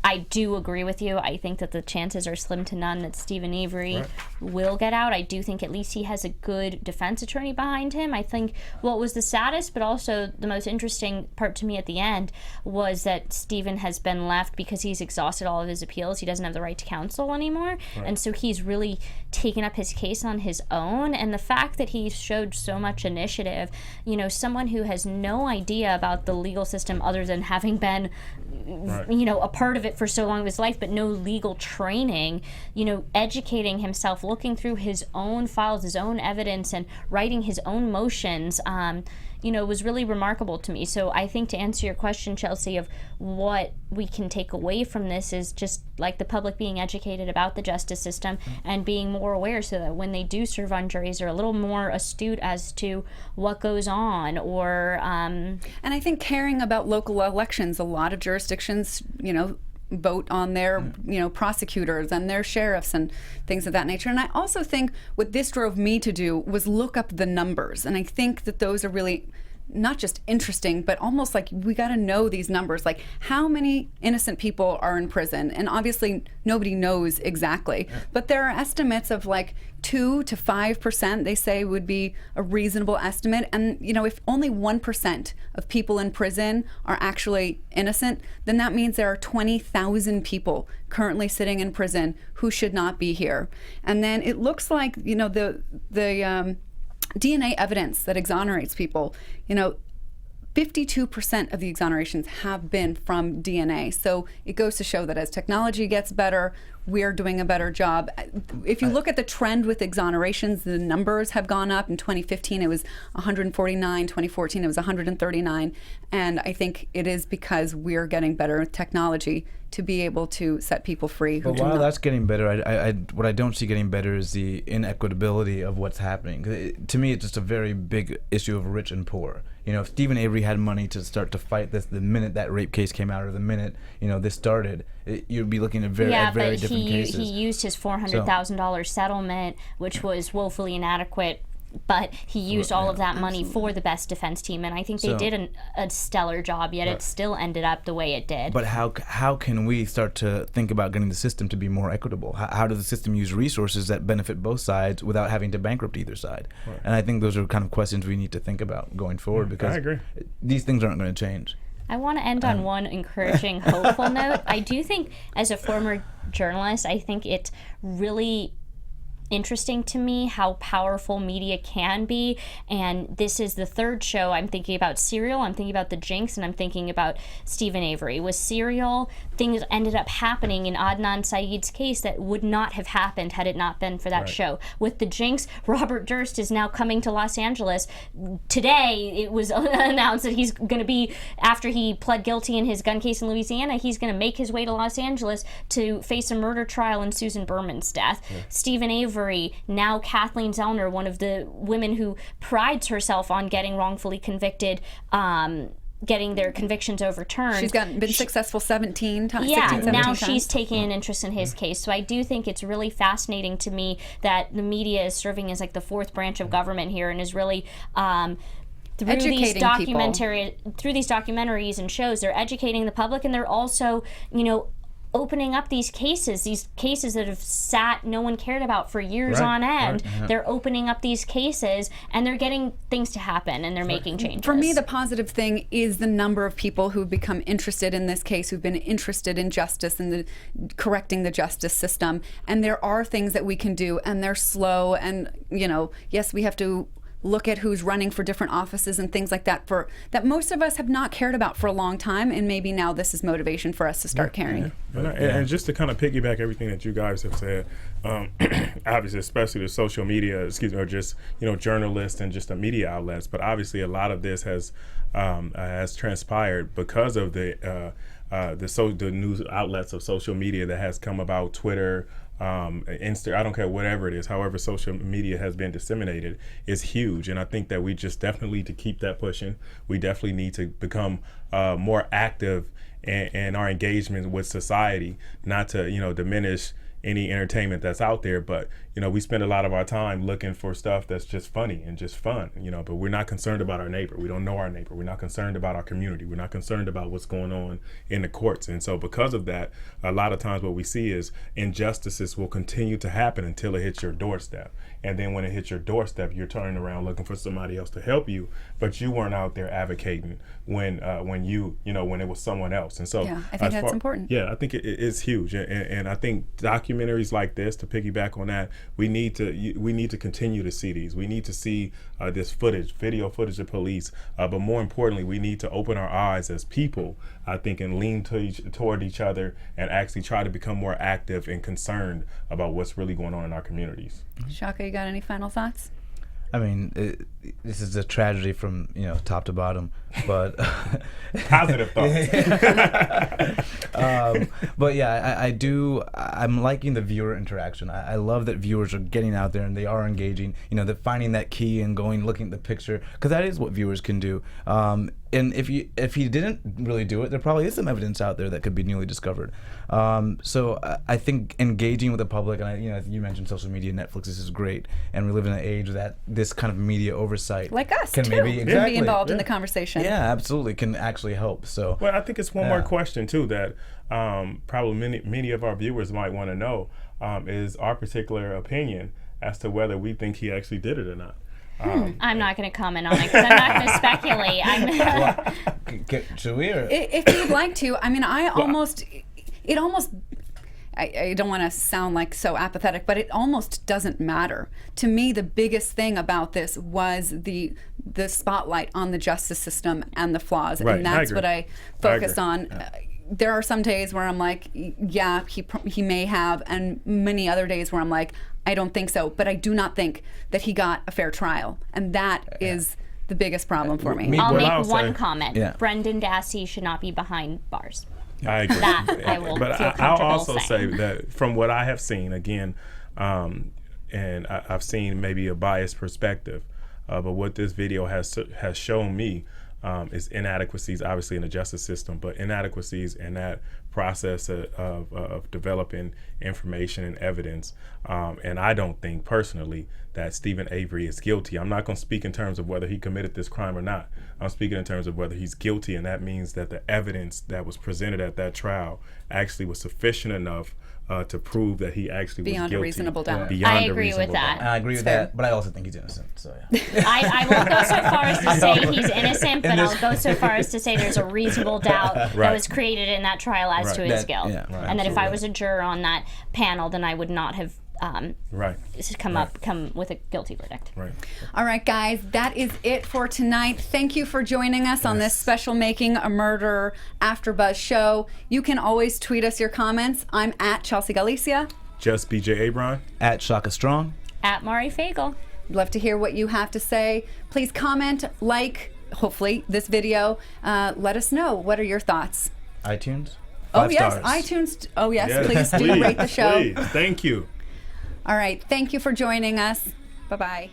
I do agree with you. I think that the chances are slim to none that Steven Avery will get out. I do think at least he has a good defense attorney behind him. I think what was the saddest but also the most interesting part to me at the end was that Steven has been left because he's exhausted all of his appeals. He doesn't have the right to counsel anymore. And so he's really taken up his case on his own. And the fact that he showed so much initiative, you know, someone who has no idea about the legal system other than having been, you know, a part of it for so long of his life, but no legal training, you know, educating himself, looking through his own files, his own evidence, and writing his own motions, you know, was really remarkable to me. So I think to answer your question, Chelsea, of what we can take away from this is just like the public being educated about the justice system and being more aware so that when they do serve on juries, they're a little more astute as to what goes on, or and I think caring about local elections. A lot of jurisdictions, you know, vote on their, you know, prosecutors and their sheriffs and things of that nature. And I also think what this drove me to do was look up the numbers. And I think that those are really not just interesting, but almost like we got to know these numbers. Like, how many innocent people are in prison? And obviously, nobody knows exactly. But there are estimates of like 2 to 5%, they say, would be a reasonable estimate. And, you know, if only 1% of people in prison are actually innocent, then that means there are 20,000 people currently sitting in prison who should not be here. And then it looks like, you know, the DNA evidence that exonerates people, you know, 52% of the exonerations have been from DNA. So it goes to show that as technology gets better, we're doing a better job. If you look at the trend with exonerations, the numbers have gone up. In 2015, it was 149. 2014, it was 139. And I think it is because we're getting better with technology to be able to set people free. But while that's getting better, what I don't see getting better is the inequitability of what's happening. To me, it's just a very big issue of rich and poor. You know, if Steven Avery had money to start to fight this the minute that rape case came out, or the minute, you know, this started, you'd be looking at very different cases. He used his $400,000 settlement, which was woefully inadequate, but he used all of that money for the best defense team, and I think they did a stellar job, yet it still ended up the way it did. But how can we start to think about getting the system to be more equitable? How does the system use resources that benefit both sides without having to bankrupt either side? Right. And I think those are kind of questions we need to think about going forward, because I agree. These things aren't going to change. I want to end on one encouraging, hopeful note. I do think, as a former journalist, I think it's really interesting to me how powerful media can be, and this is the third show. I'm thinking about Serial, I'm thinking about The Jinx, and I'm thinking about Steven Avery. With Serial, things ended up happening in Adnan Syed's case that would not have happened had it not been for that show. With The Jinx, Robert Durst is now coming to Los Angeles. Today, it was announced that he's going to be, after he pled guilty in his gun case in Louisiana, he's going to make his way to Los Angeles to face a murder trial in Susan Berman's death. Steven Avery, now Kathleen Zellner, one of the women who prides herself on getting wrongfully convicted, getting their convictions overturned. She's been successful 17 times. Yeah, 16, now times. she's taking an interest in his case. So I do think it's really fascinating to me that the media is serving as like the fourth branch of government here, and is really through these documentaries and shows, they're educating the public, and they're also, you know, opening up these cases that have sat, no one cared about for years on end. They're opening up these cases, and they're getting things to happen, and they're making changes. For me, the positive thing is the number of people who've become interested in this case, who've been interested in justice and correcting the justice system. And there are things that we can do, and they're slow. And, you know, yes, we have to look at who's running for different offices and things like that that most of us have not cared about for a long time, and maybe now this is motivation for us to start caring. And just to kind of piggyback everything that you guys have said, obviously, especially the social media, or just, you know, journalists and just the media outlets, but obviously a lot of this has transpired because of the news outlets of social media that has come about, Twitter, Insta, I don't care, whatever it is, however social media has been disseminated is huge. And I think that we just definitely need to keep that pushing. We definitely need to become more active in our engagement with society, not to, you know, diminish any entertainment that's out there, but, you know, we spend a lot of our time looking for stuff that's just funny and just fun, you know, but we're not concerned about our neighbor. We don't know our neighbor. We're not concerned about our community. We're not concerned about what's going on in the courts. And so because of that, a lot of times what we see is injustices will continue to happen until it hits your doorstep. And then when it hits your doorstep, you're turning around looking for somebody else to help you, but you weren't out there advocating when when it was someone else. And so yeah, I think that's important. Yeah, I think it is huge. And I think documentaries like this, to piggyback on that, we need to continue to see these. We need to see this video footage of police, but more importantly, we need to open our eyes as people, I think, and lean toward each other and actually try to become more active and concerned about what's really going on in our communities. Shaka, you got any final thoughts? I mean, this is a tragedy from, you know, top to bottom. but Positive thoughts. but yeah, I'm liking the viewer interaction. I love that viewers are getting out there and they are engaging. You know, they're finding that key and going looking at the picture, because that is what viewers can do. And if he didn't really do it, there probably is some evidence out there that could be newly discovered. So I think engaging with the public, and you mentioned social media, Netflix, this is great, and we live in an age that this kind of media oversight, like us, can too, maybe can be involved in the conversation. Yeah, absolutely, can actually help. So well, I think it's one more question too that probably many of our viewers might want to know is our particular opinion as to whether we think he actually did it or not. I'm not going to comment on it because I'm not going to speculate. Should we? Or? If you'd like to, I mean, I don't want to sound like so apathetic, but it almost doesn't matter. To me, the biggest thing about this was the spotlight on the justice system and the flaws, Right, and that's what I focused on. Yeah. There are some days where I'm like, yeah, he may have, and many other days where I'm like, I don't think so. But I do not think that he got a fair trial, and that is the biggest problem for me. I'll I'll make one say- comment. Yeah. Brendan Dassey should not be behind bars. I agree. That I will but feel I'll comfortable also say saying. that from what I have seen, again, and I've seen maybe a biased perspective, but what this video has shown me is inadequacies, obviously, in the justice system, but inadequacies in that process of developing information and evidence. And I don't think personally that Steven Avery is guilty. I'm not going to speak in terms of whether he committed this crime or not. I'm speaking in terms of whether he's guilty, and that means that the evidence that was presented at that trial actually was sufficient enough to prove that he actually was Beyond guilty. a reasonable doubt. Beyond I a agree with reasonable that. doubt. I agree with Fair. that, but I also think he's innocent. So yeah. I won't go so far as to say he's innocent, but I'll go so far as to say there's a reasonable doubt that Right. was created in that trial as to his That- guilt. yeah, right. And that if I was a juror on that panel, then I would not have Right. come with a guilty verdict. Right. All right, guys, that is it for tonight. Thank you for joining us on this special Making a Murder AfterBuzz show. You can always tweet us your comments. I'm at Chelsea Galicia. Just BJ Abron. At Shaka Strong. At Mari Fagel. I'd love to hear what you have to say. Please comment, like, hopefully, this video. Let us know. What are your thoughts? iTunes. Oh, 5 yes, stars. iTunes. Oh, yes, Yes, please do rate the show. Please. Thank you. All right, thank you for joining us. Bye-bye.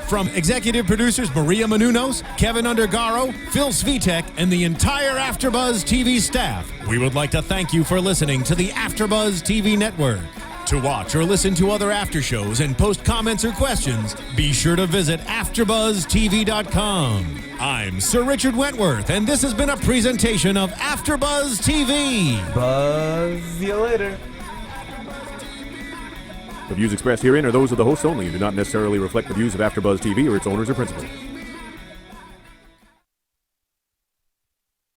From executive producers Maria Menounos, Kevin Undergaro, Phil Svitek, and the entire AfterBuzz TV staff, we would like to thank you for listening to the AfterBuzz TV network. To watch or listen to other after shows and post comments or questions, be sure to visit AfterBuzzTV.com. I'm Sir Richard Wentworth, and this has been a presentation of AfterBuzz TV. Buzz you later. The views expressed herein are those of the hosts only and do not necessarily reflect the views of AfterBuzz TV or its owners or principals.